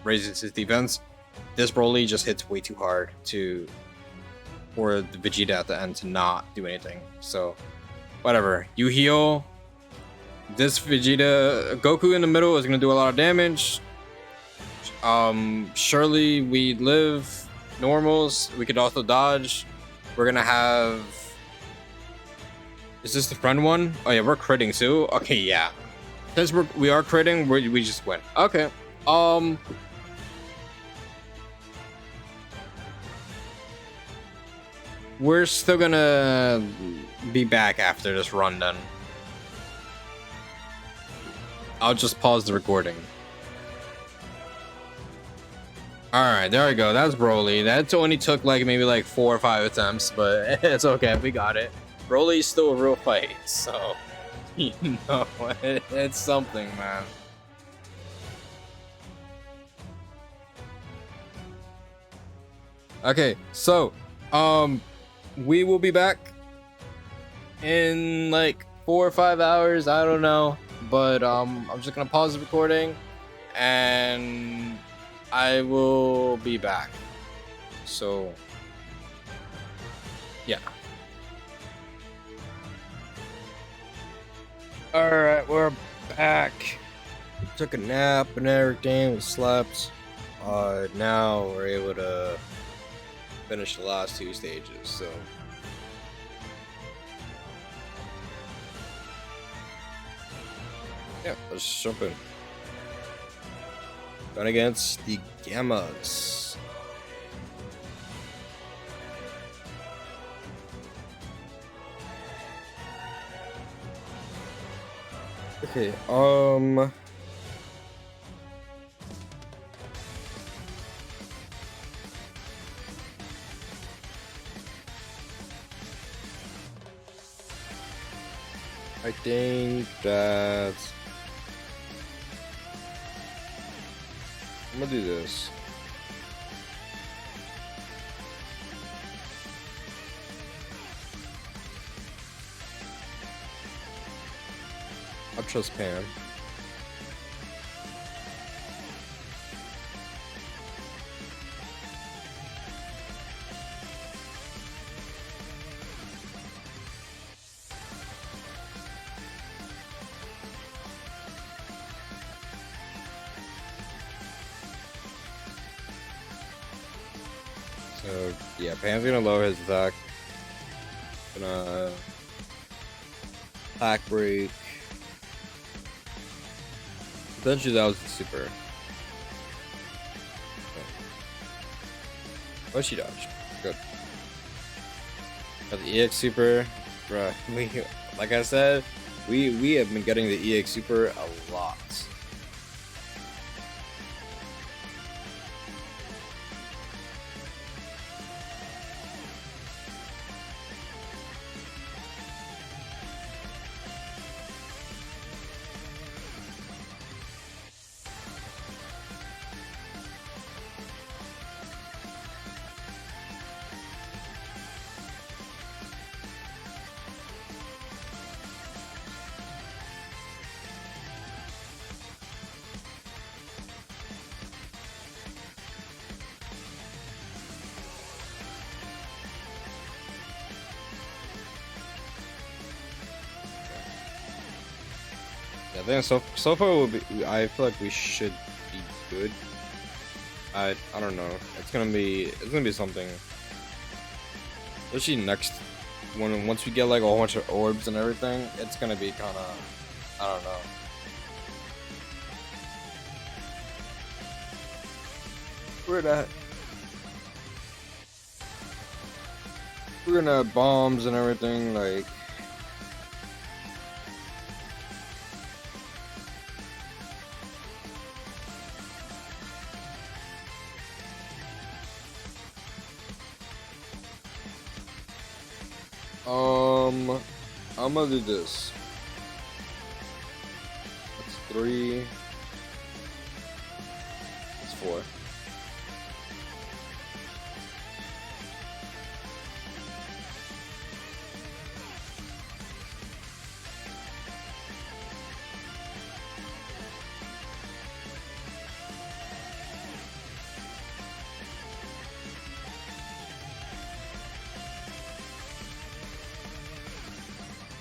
raises his defense. This Broly just hits way too hard for the Vegeta at the end to not do anything. So whatever. You heal. This Vegeta, Goku in the middle is gonna do a lot of damage. Surely we live normals. We could also dodge. We're gonna have. Is this the friend one? Oh yeah, we're critting too. Okay, yeah. Since we are critting, we just win. Okay. We're still gonna be back after this run then. I'll just pause the recording. Alright, there we go. That's Broly. That only took maybe 4 or 5 attempts, but it's okay. We got it. Broly's still a real fight, so you know, it's something, man. Okay, so we will be back in 4 or 5 hours. I don't know. But I'm just gonna pause the recording and I will be back. So yeah. Alright, we're back. Took a nap and everything, we slept. Now we're able to finish the last 2 stages, so yeah, let's jump in. Going against the Gammas. Okay, I think that I'm gonna do this. I'll trust Pam. So yeah, Pam's gonna lower his attack. Gonna attack break. Potentially that was the super. Oh, she dodged. Good. Got the EX super. Bruh, like I said, we have been getting the EX super a lot. think so far will be. I feel like we should be good. I don't know. It's gonna be something. Especially next once we get like a whole bunch of orbs and everything, it's gonna be kind of, I don't know. We're gonna have bombs and everything, like. I'm gonna do this. That's 3. That's 4.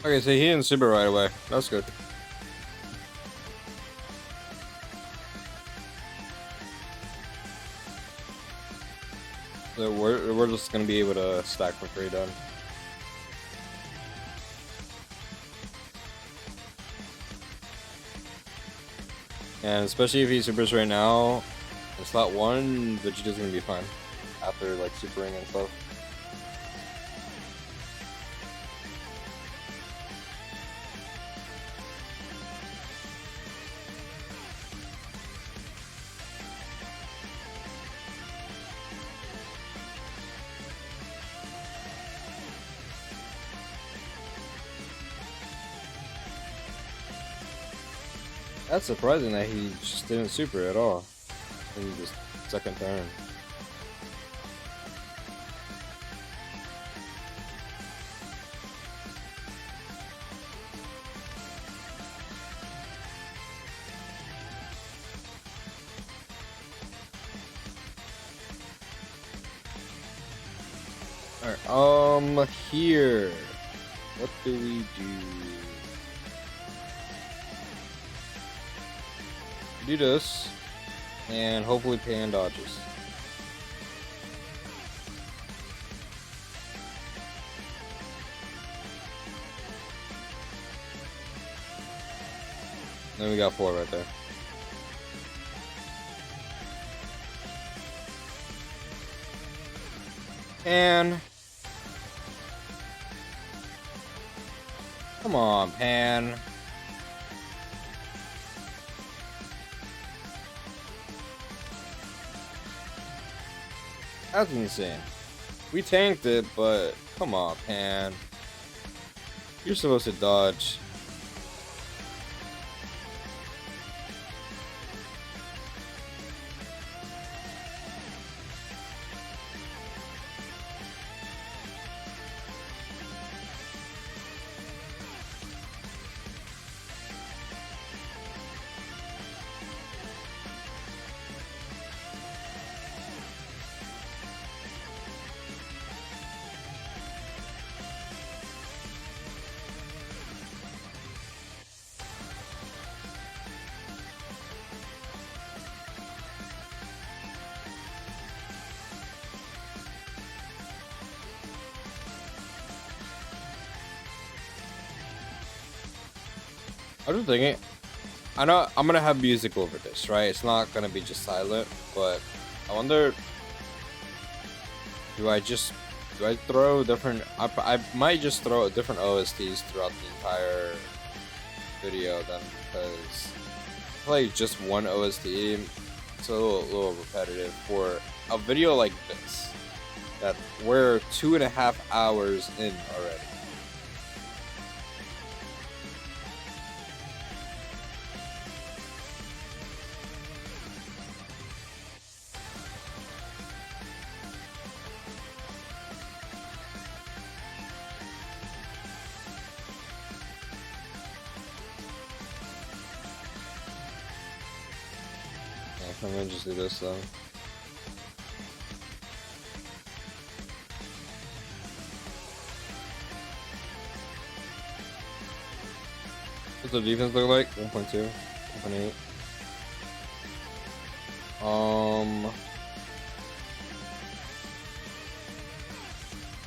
Okay, so he didn't super right away. That's good. So we're just gonna be able to stack for free done. And especially if he supers right now, in slot 1, Vegeta's gonna be fine after like supering and stuff. That's surprising that he just didn't super at all in the second turn. Alright, here. What do we do? Do this, and hopefully Pan dodges. Then we got 4 right there. And come on, Pan. That's insane. We tanked it, but come on, Pan. You're supposed to dodge. I'm just thinking, I know I'm gonna have music over this, right? It's not gonna be just silent, but I wonder, do I throw different, I might just throw different OSTs throughout the entire video then, because like just one OST, it's a little repetitive for a video like this, that we're 2.5 hours in already. I'm gonna just do this though. What's the defense look like? 1.2, 1.8.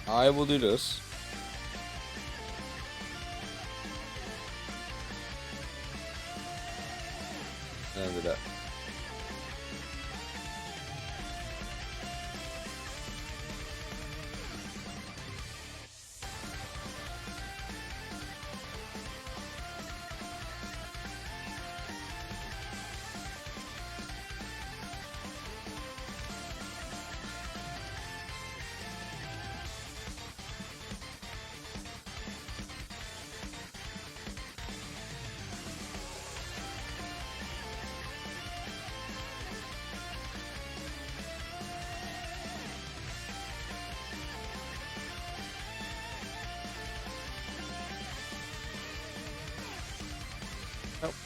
I will do this. And do that.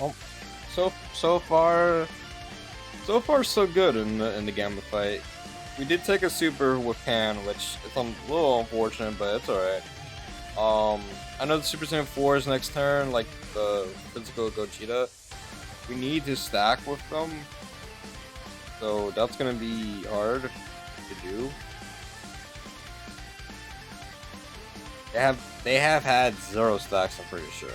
Oh, so far so good in the Gamma fight. We did take a super with Pan, which is a little unfortunate, but it's alright. I know the Super Saiyan 4 is next turn, like the physical Gogeta. We need to stack with them, so that's gonna be hard to do. They have had 0 stacks, I'm pretty sure.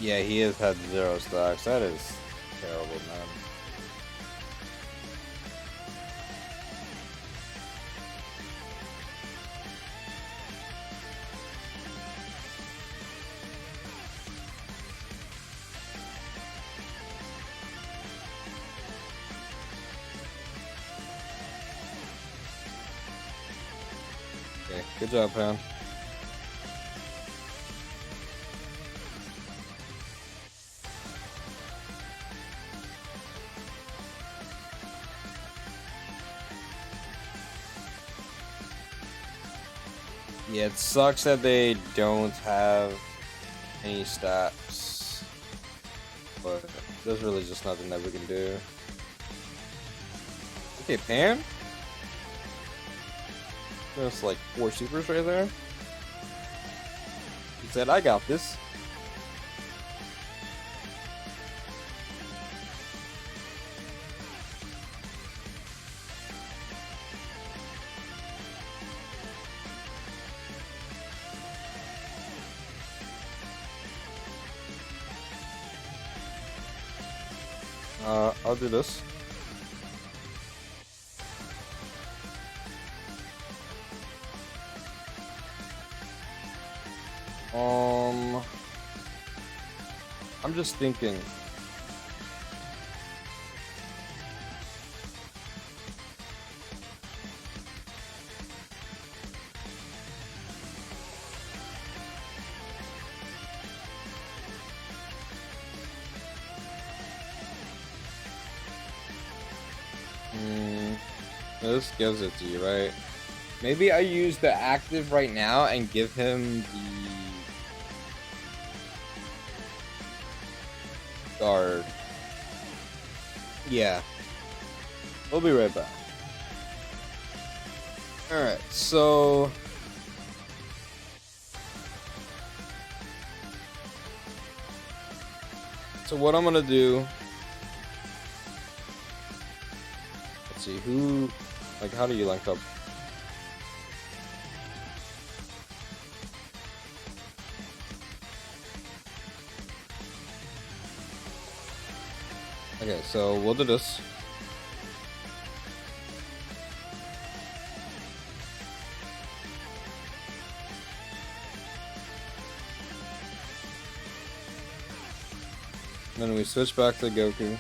Yeah, he has had 0 stacks. That is terrible, man. Okay, good job, Pan. Yeah, it sucks that they don't have any stats, but there's really just nothing that we can do. Okay, Pan? There's like 4 supers right there. He said, I got this. I'll do this. I'm just thinking. This gives it to you, right? Maybe I use the active right now and give him the guard. Yeah. We'll be right back. Alright, so what I'm gonna do, let's see, who, like, how do you link up? Okay, so we'll do this. Then we switch back to Goku.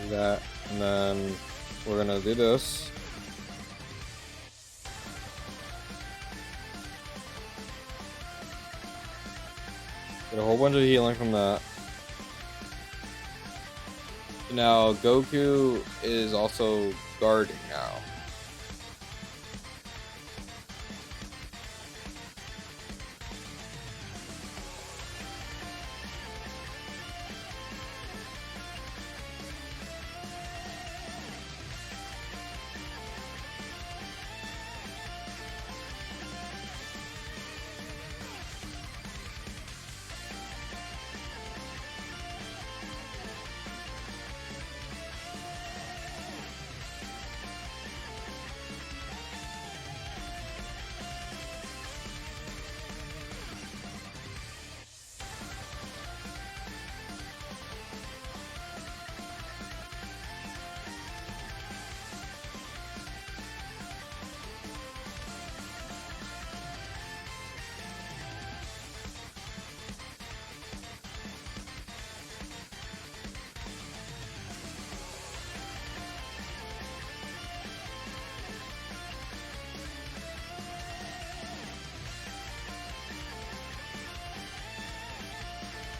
Do that, and then we're gonna do this. Get a whole bunch of healing from that. Now Goku is also guarding now.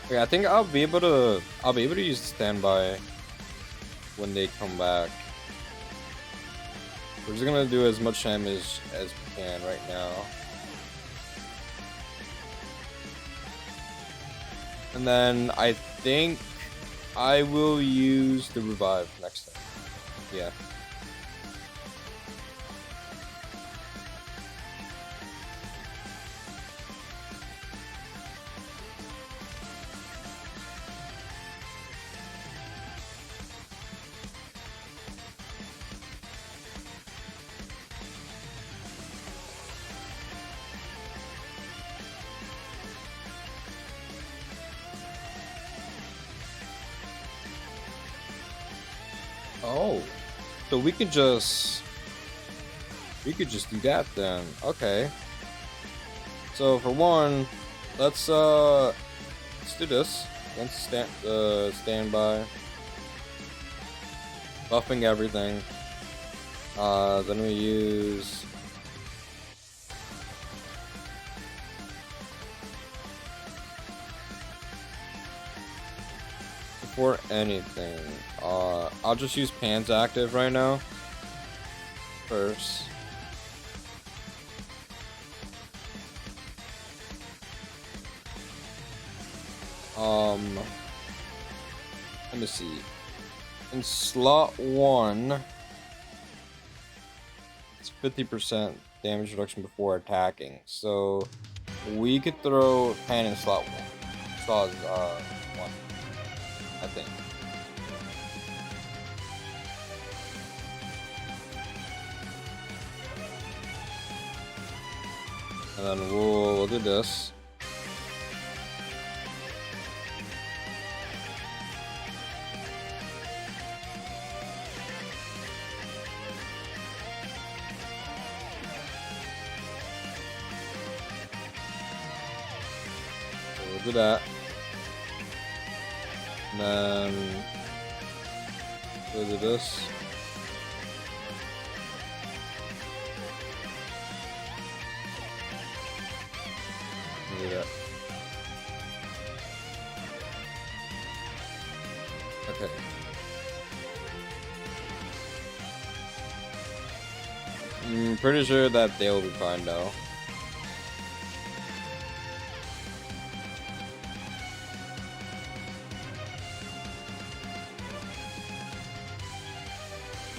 Okay, I think I'll be able to use standby when they come back. We're just gonna do as much damage as we can right now. And then I think I will use the revive next time. Yeah. Oh, so we could just do that then. Okay. So for one, let's do this. Let's standby, buffing everything. Then we use for anything. I'll just use Pan's active right now. First. Let me see. In slot 1, it's 50% damage reduction before attacking. So we could throw Pan in slot 1. Slot 1, I think. And then we'll do this. So we'll do that. And then we'll do this. Do that. Okay. I'm pretty sure that they will be fine though.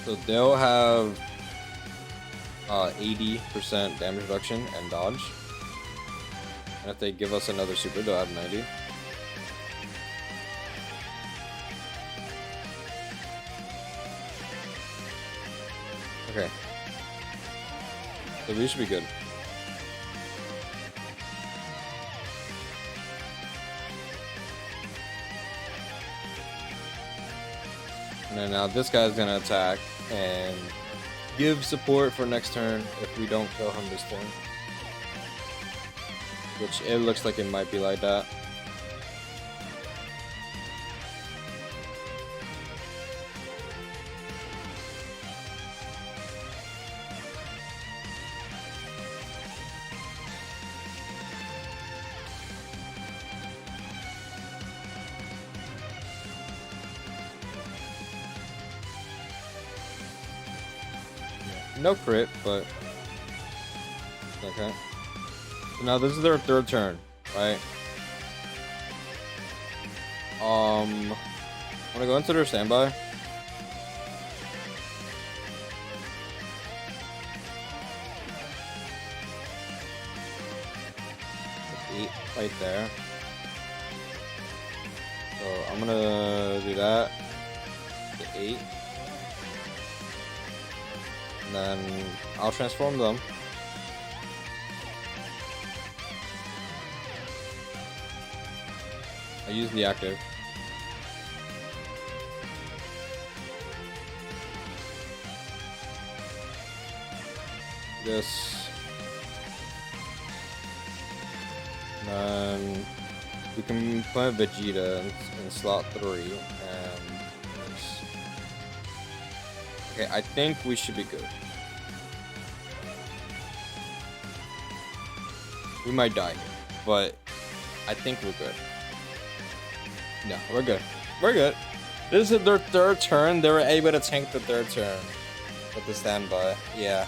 So they'll have 80% damage reduction and dodge. And if they give us another super, they'll have 90. Okay. So we should be good. And then now this guy's gonna attack and give support for next turn if we don't kill him this turn. Which it looks like it might be like that. No crit, but okay. So now this is their third turn, right? I'm gonna go into their standby. Eight right there. So I'm gonna do that. The 8. And then I'll transform them. I use the active. This. And then we can put Vegeta in slot 3 and this. Okay, I think we should be good. We might die here, but I think we're good. No, we're good. We're good. This is their third turn. They were able to tank the third turn with the standby. Yeah.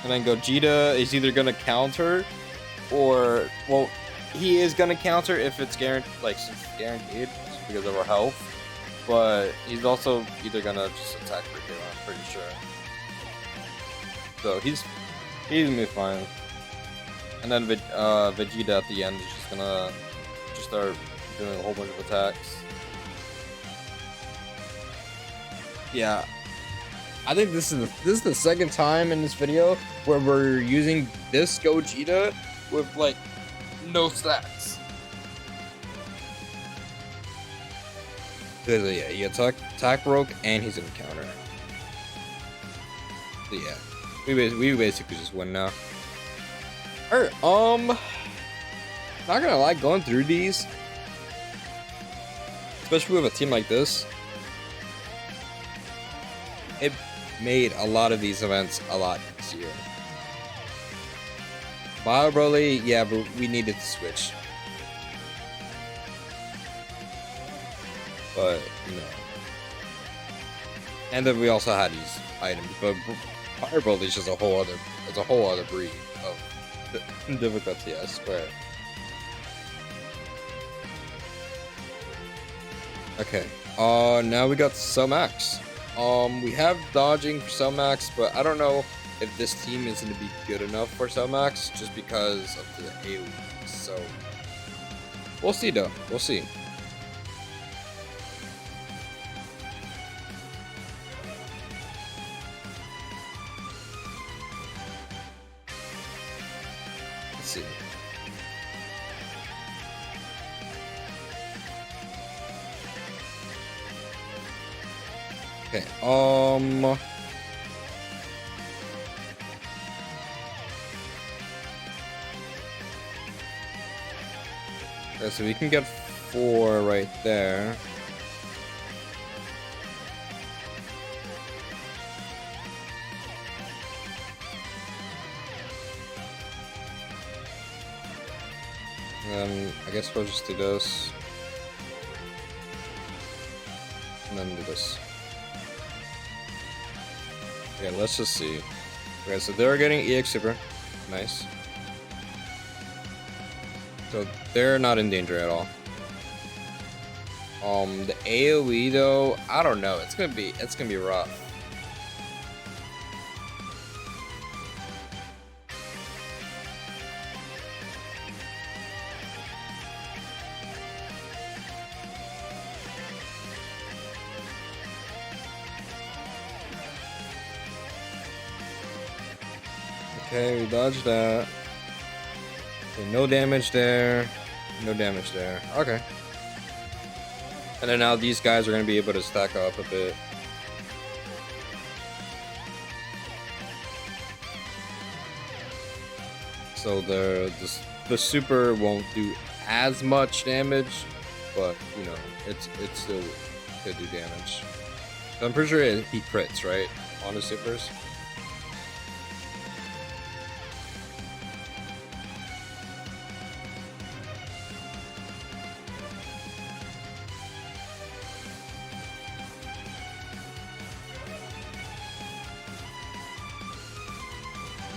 And then Gogeta is either gonna counter, or well, he is gonna counter if it's guaranteed, like guaranteed because of our health. But he's also either gonna just attack for kill. I'm pretty sure. So he's gonna be fine. And then Vegeta at the end is just gonna start doing a whole bunch of attacks. Yeah, I think this is the second time in this video where we're using this Gogeta with like no stats. Because yeah, he attack broke and he's gonna counter. So yeah, we basically just win now. Alright, not gonna lie, going through these, especially with a team like this, it made a lot of these events a lot easier. Bio Broly, yeah, but we needed to switch. But, you know. And then we also had these items, but Bio Broly is just a whole other breed of difficulty, I swear. Okay, now we got Cell Max. We have dodging for Cell Max, but I don't know if this team is going to be good enough for Cell Max just because of the AoE. So, we'll see though, we'll see. See. Okay, okay, so we can get 4 right there. I guess we'll just do this. And then do this. Okay, let's just see. Okay, so they're getting EX Super. Nice. So they're not in danger at all. The AoE though, I don't know. It's gonna be rough. Okay, we dodged that. Okay, no damage there. No damage there. Okay. And then now these guys are going to be able to stack up a bit. So the super won't do as much damage, but you know, it's still could do damage. I'm pretty sure he crits, right, on his supers.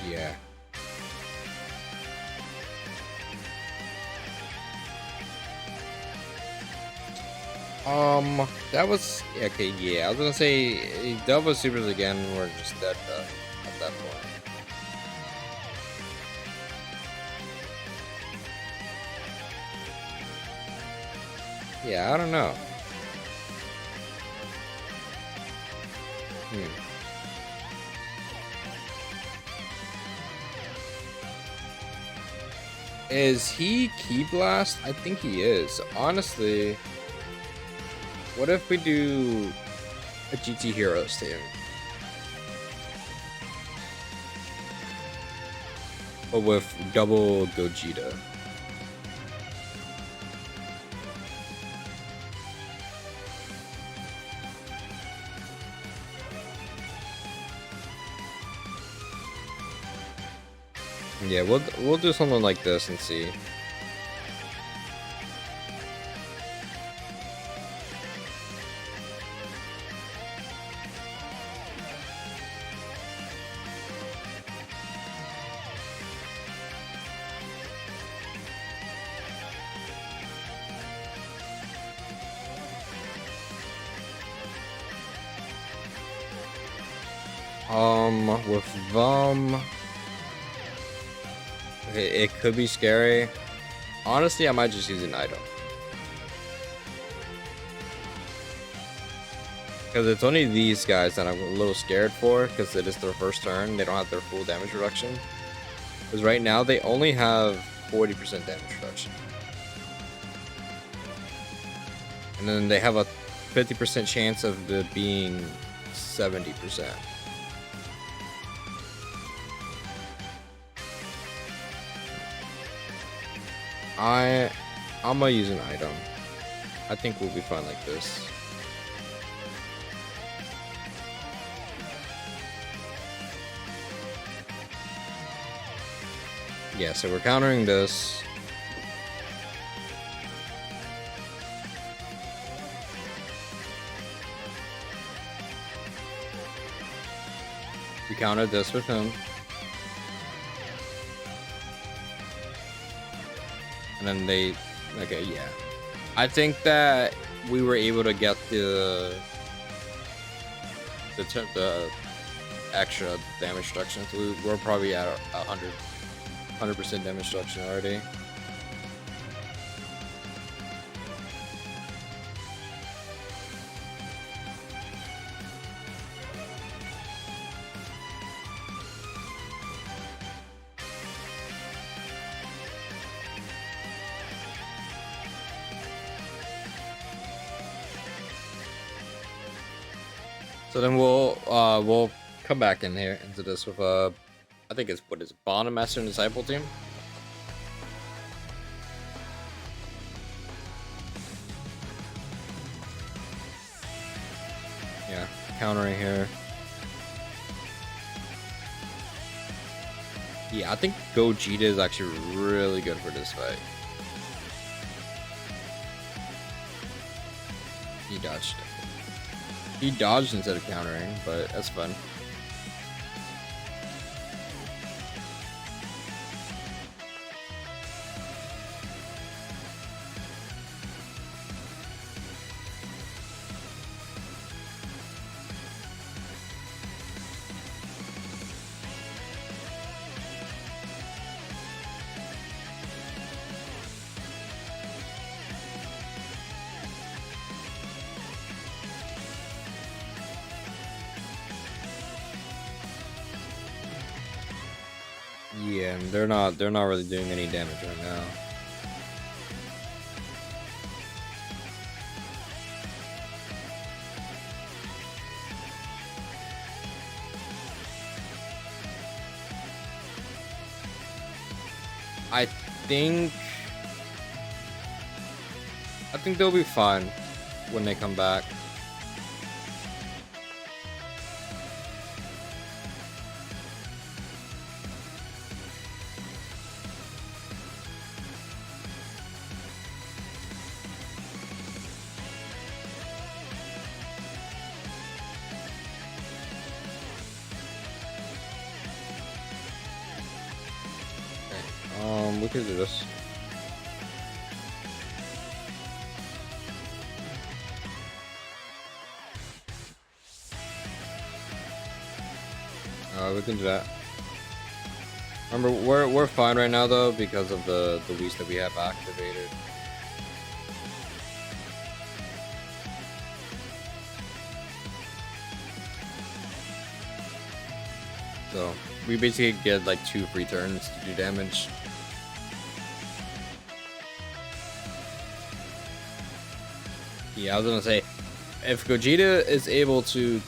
Yeah. That was okay. Yeah, I was gonna say double supers again. We're just dead at that point. Yeah, I don't know. Is he Key Blast? I think he is. Honestly, what if we do a GT Heroes team? But with double Gogeta. Yeah, we'll do something like this and see. With Vum, it could be scary. Honestly, I might just use an item. Because it's only these guys that I'm a little scared for, because it is their first turn. They don't have their full damage reduction. Because right now, they only have 40% damage reduction. And then they have a 50% chance of it being 70%. I'm gonna use an item. I think we'll be fine like this. Yeah, so we're countering this. We countered this with him. And then they, okay, yeah. I think that we were able to get the extra damage reduction. So we're probably at 100% damage reduction already. So then we'll come back in here into this with I think it's what is it, Bond Master and Disciple team. Yeah, countering here. Yeah, I think Gogeta is actually really good for this fight. He dodged it. He dodged instead of countering, but that's fun. Yeah, they're not really doing any damage right now. I think they'll be fine when they come back. Okay. We could do this. We can do that. Remember, we're fine right now though because of the leash that we have activated. So we basically get like 2 free turns to do damage. Yeah, I was gonna say, if Gogeta is able to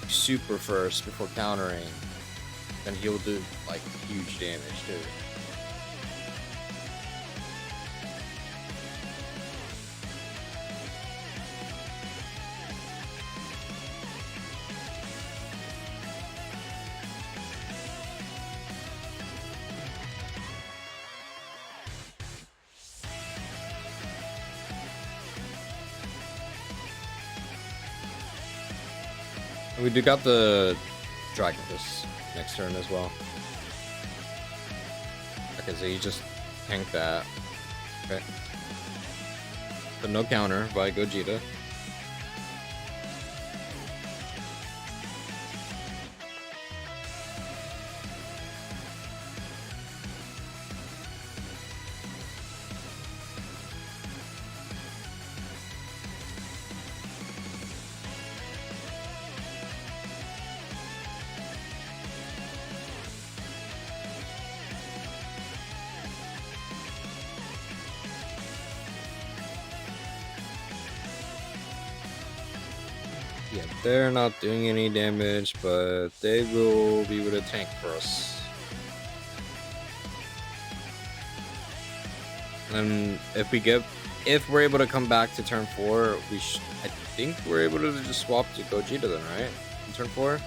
super first before countering, then he'll do like huge damage too. And we do got the Dragon Fist next turn as well. Okay, so you just tank that. Okay. So no counter by Gogeta. Yeah, they're not doing any damage, but they will be able to tank for us. And if we're able to come back to turn 4, I think we're able to just swap to Gogeta then, right? In turn 4.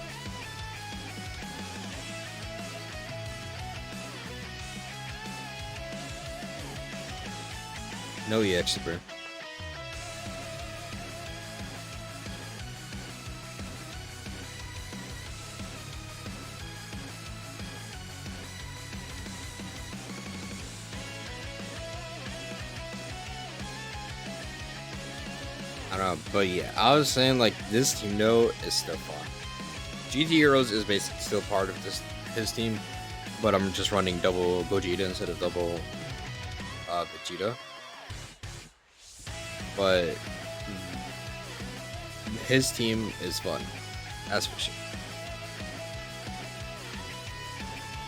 No EX super. I don't know, but yeah, I was saying like this team though is still fun. GT Heroes is basically still part of his team, but I'm just running double Gogeta instead of double Vegeta. But his team is fun, that's for sure.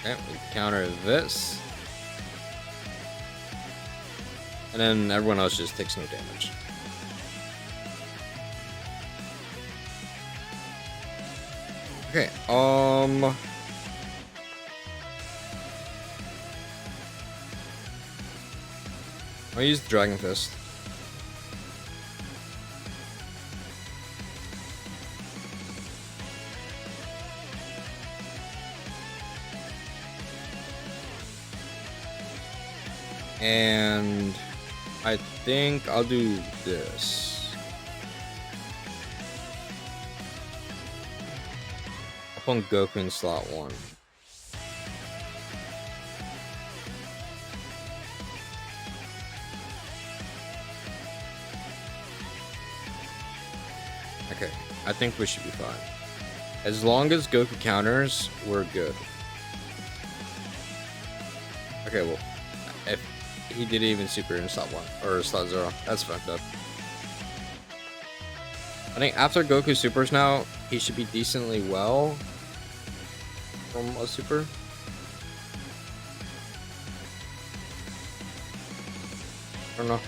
Okay, we counter this, and then everyone else just takes no damage. Okay, I'll use the Dragon Fist. And I think I'll do this. On Goku in slot 1. Okay, I think we should be fine. As long as Goku counters, we're good. Okay, well, if he didn't even super in slot 1 or slot 0, that's fucked up. I think after Goku supers now, he should be decently well from a super. I don't know.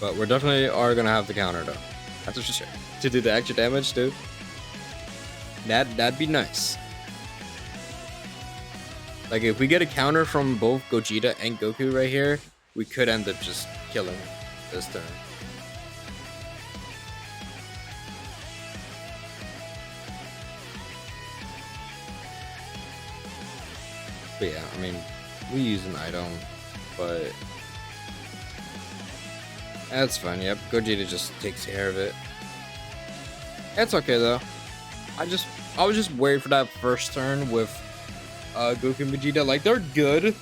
But we're definitely are gonna have the counter though. That's for sure. To do the extra damage too. That'd be nice. Like, if we get a counter from both Gogeta and Goku right here, we could end up just killing this turn. But yeah, I mean, we use an item, but that's fine. Yep, Gogeta just takes care of it. It's okay though. I was just worried for that first turn with Goku and Vegeta. Like, they're good,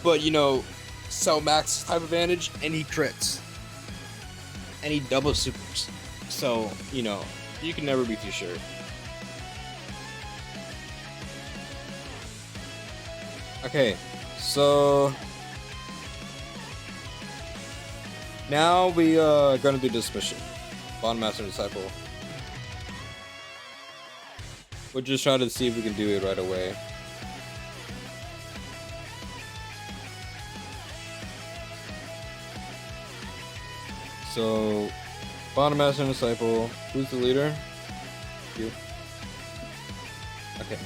but you know, Cell Max type advantage, and he crits, and he double supers. So you know, you can never be too sure. Okay, so now we are gonna do this mission, Bond Master Disciple. We're just trying to see if we can do it right away. So, Bond Master Disciple. Who's the leader? You. Okay.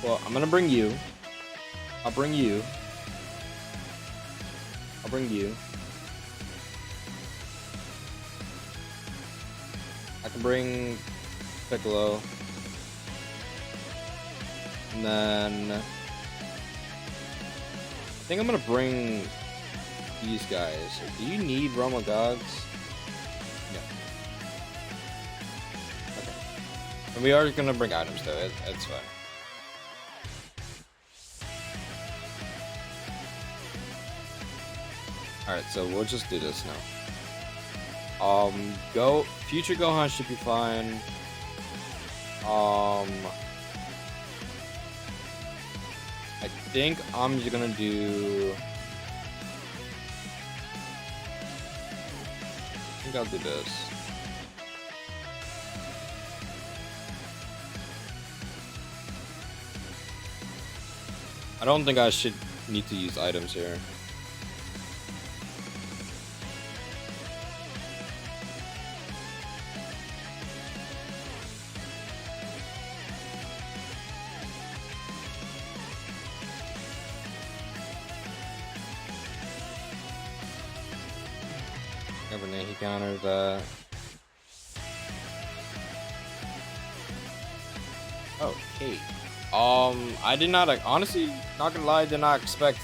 Well, I'm gonna bring you. I'll bring you. I'll bring you. I can bring Piccolo. And then I think I'm gonna bring these guys. Do you need Realm of Gods? No. Okay. And we are gonna bring items though. It's fine. Alright, so we'll just do this now. Future Gohan should be fine. I think I'm just gonna do... I think I'll do this. I don't think I should need to use items here. He countered that. Okay. I did not, honestly, not gonna lie, I did not expect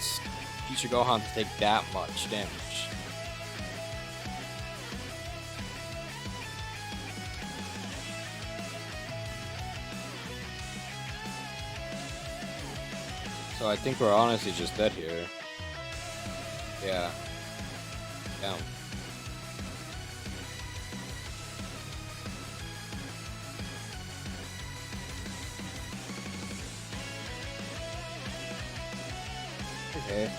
Future Gohan to take that much damage. So I think we're honestly just dead here. Yeah. Down. Okay.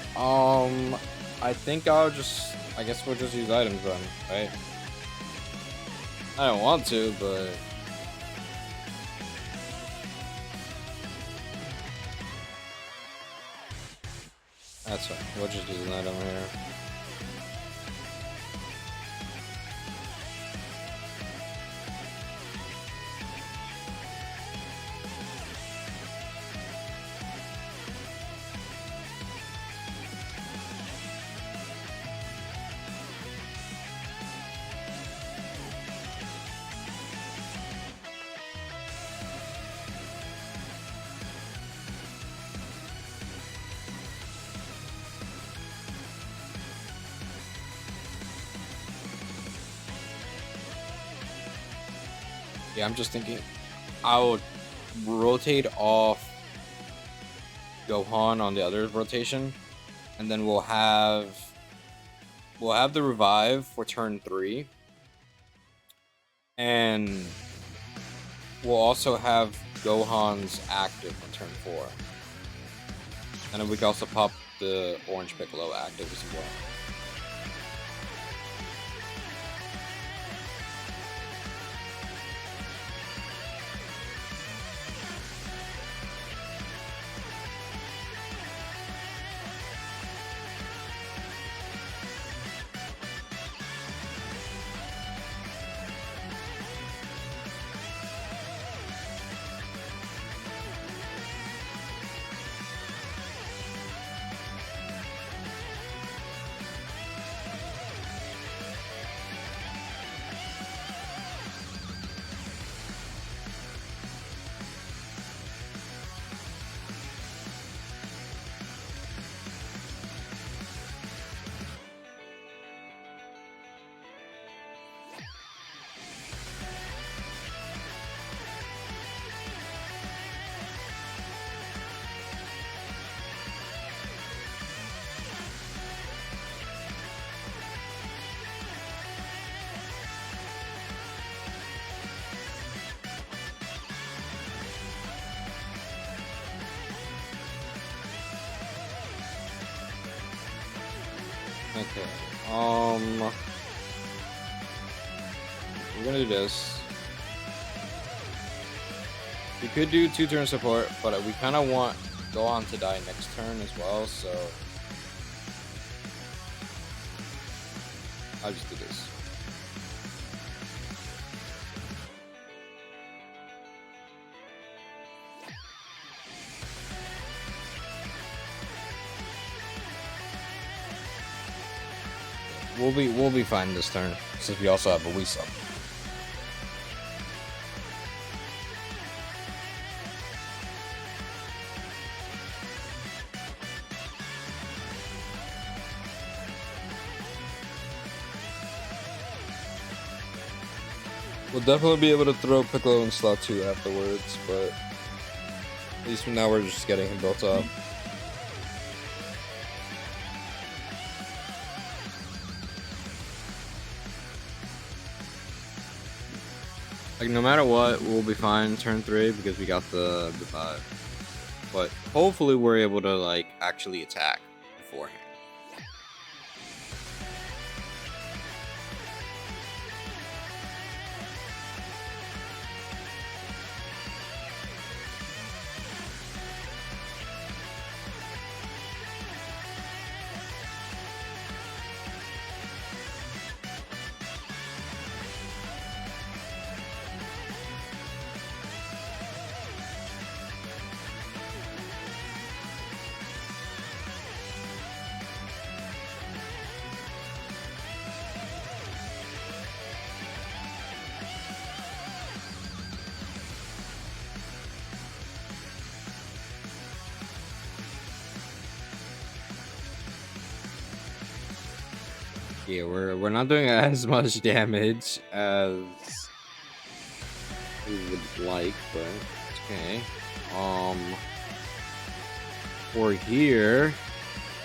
I think I guess we'll just use items then, right? I don't want to, but that's fine. We'll just use an item here. Yeah, I'm just thinking I'll rotate off Gohan on the other rotation, and then we'll have the revive for turn 3, and we'll also have Gohan's active on turn 4, and then we can also pop the Orange Piccolo active as well. Okay. We're gonna do this. We could do 2-turn support, but we kind of want Gohan to die next turn as well, so I'll just do this. We'll be fine this turn since we also have a Wii sub. We'll definitely be able to throw Piccolo in slot 2 afterwards, but at least from now we're just getting him built up. Like, no matter what, we'll be fine turn 3 because we got the 5. But hopefully we're able to, like, actually attack beforehand. Yeah, we're not doing as much damage as we would like, but it's okay. For here,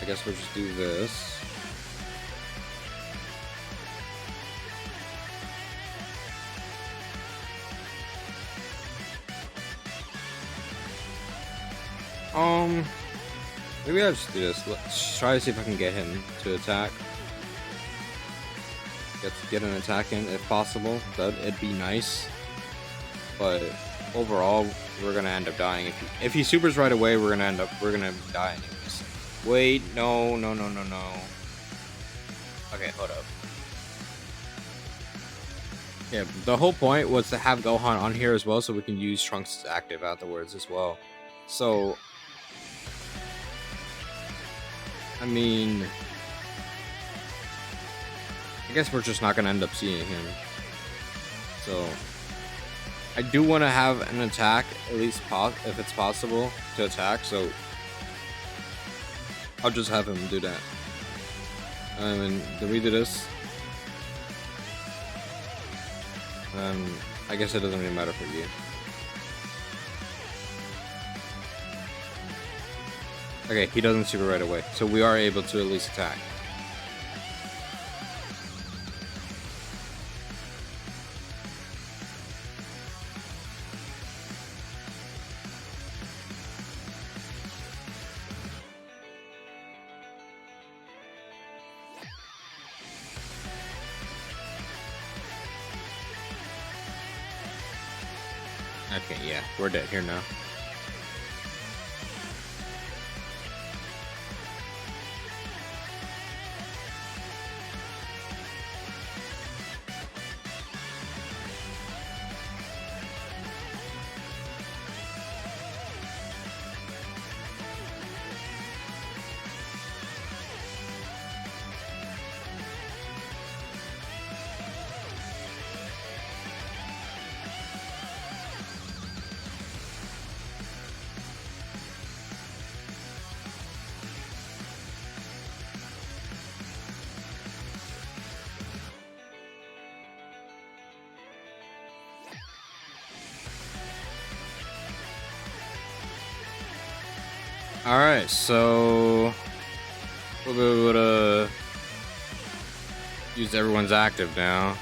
I guess we'll just do this. Maybe I'll just do this. Let's try to see if I can get him to attack. Get an attack in if possible. It'd be nice. But overall, we're gonna end up dying. If he supers right away, we're gonna die anyways. Wait, no. Okay, hold up. Yeah, the whole point was to have Gohan on here as well, so we can use Trunks' active afterwards as well. So, I mean, I guess we're just not gonna end up seeing him. So, I do want to have an attack, at least if it's possible to attack. So, I'll just have him do that. And do we do this? I guess it doesn't really matter for you. Okay, he doesn't super right away, so we are able to at least attack. Okay, yeah, we're dead here now. Alright, so we'll be able to use everyone's active now.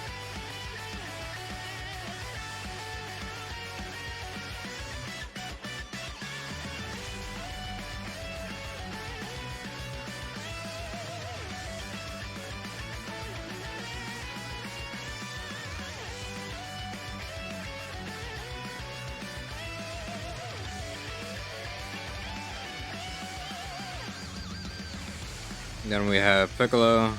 Then we have Piccolo.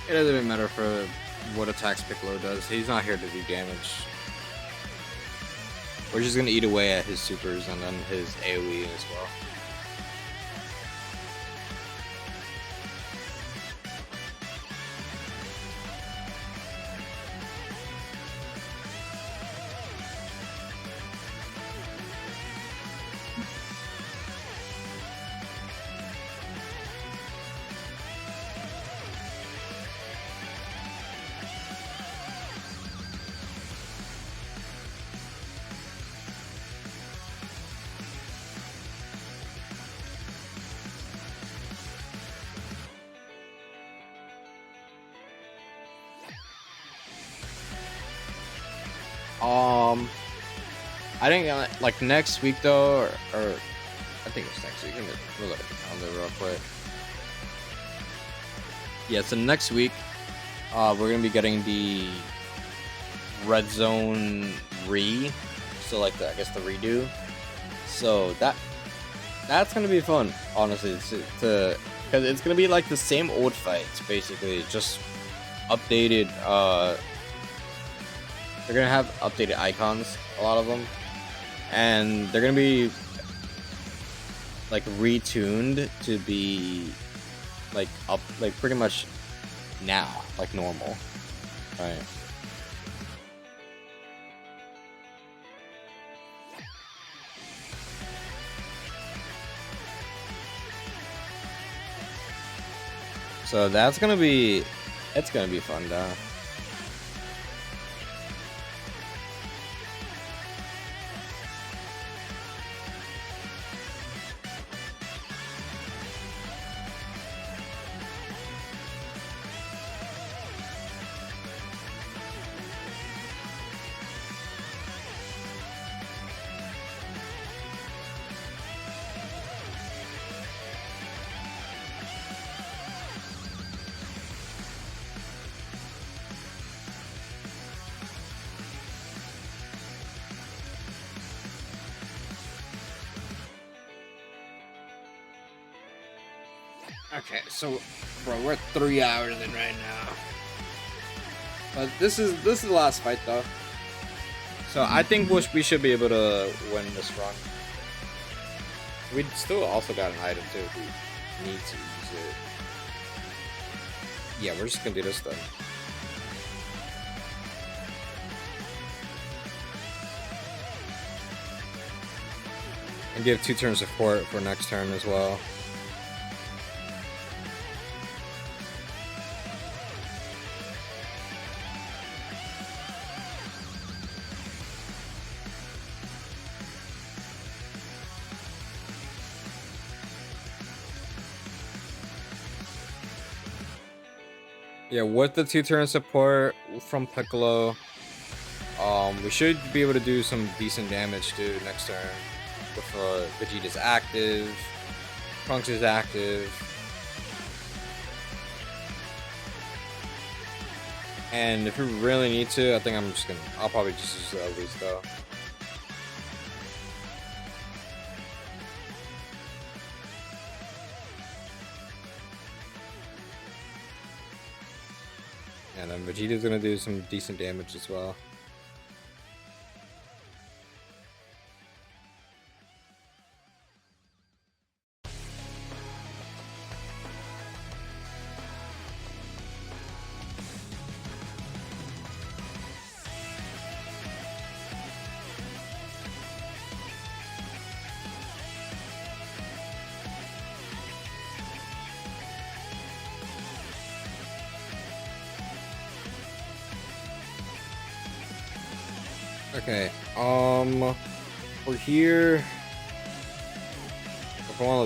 It doesn't even matter for what attacks Piccolo does. He's not here to do damage. We're just gonna eat away at his supers and then his AoE as well. I think like next week though, or I think it's next week. We'll look at the calendar real quick. Yeah, so next week, we're gonna be getting the Red Zone so like I guess the redo. So that's gonna be fun, honestly, because it's gonna be like the same old fights basically, just updated. They're gonna have updated icons, a lot of them, and they're gonna be like retuned to be like up, like pretty much now, like normal, right? So it's gonna be fun though. Okay, so, bro, we're 3 hours in right now. But this is the last fight, though. So I think we should be able to win this run. We still also got an item too if we need to use it. Yeah, we're just gonna do this then. And give 2 turn support for next turn as well. Yeah, with the 2 turn support from Piccolo, we should be able to do some decent damage too next turn. With Vegeta's active, Trunks is active, and if we really need to, I think I'll probably just use the Elise though. And then Vegeta's gonna do some decent damage as well. Okay, we're here. Come on,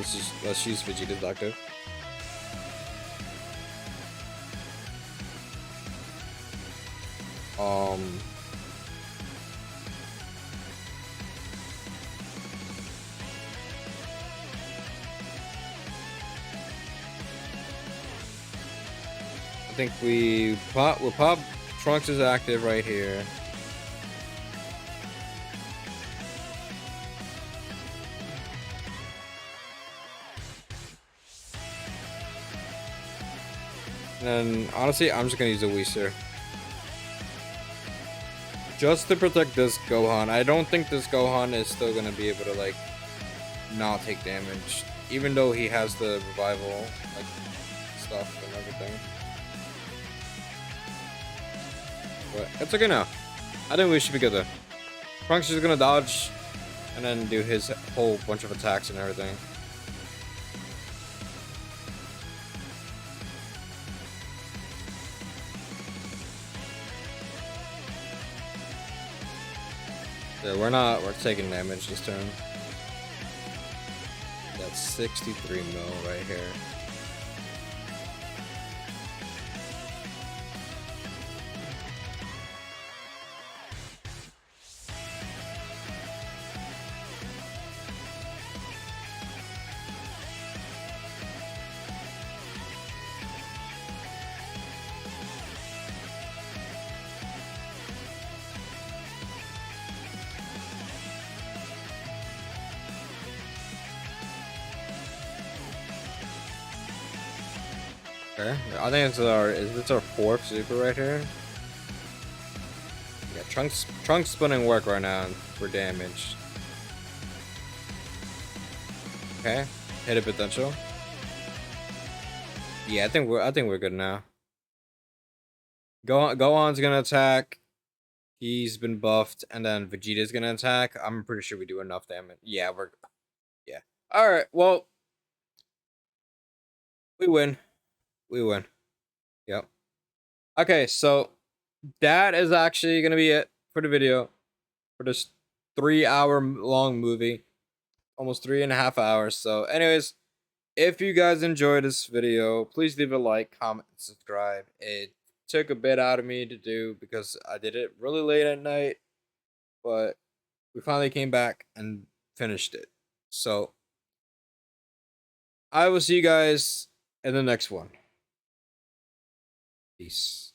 let's use Vegeta's active. think we'll pop Trunks is active right here. And then, honestly, I'm just gonna use a Whisker. Just to protect this Gohan. I don't think this Gohan is still gonna be able to, like, not take damage. Even though he has the revival, like, stuff and everything. But it's okay now. I think we should be good though. Trunks is gonna dodge and then do his whole bunch of attacks and everything. Yeah, we're taking damage this turn. That's 63 mil right here. Okay, I think is this our 4th super right here? Yeah, Trunks spinning work right now for damage. Okay, hit a potential. Yeah, I think we're good now. Gohan's gonna attack. He's been buffed, and then Vegeta's gonna attack. I'm pretty sure we do enough damage. Yeah, yeah. All right, well, we win. We win. Yep. Okay, so that is actually gonna be it for the video for this 3-hour long movie, almost 3.5 hours. So, anyways, if you guys enjoyed this video, please leave a like, comment, and subscribe. It took a bit out of me to do because I did it really late at night, but we finally came back and finished it. So, I will see you guys in the next one. Peace.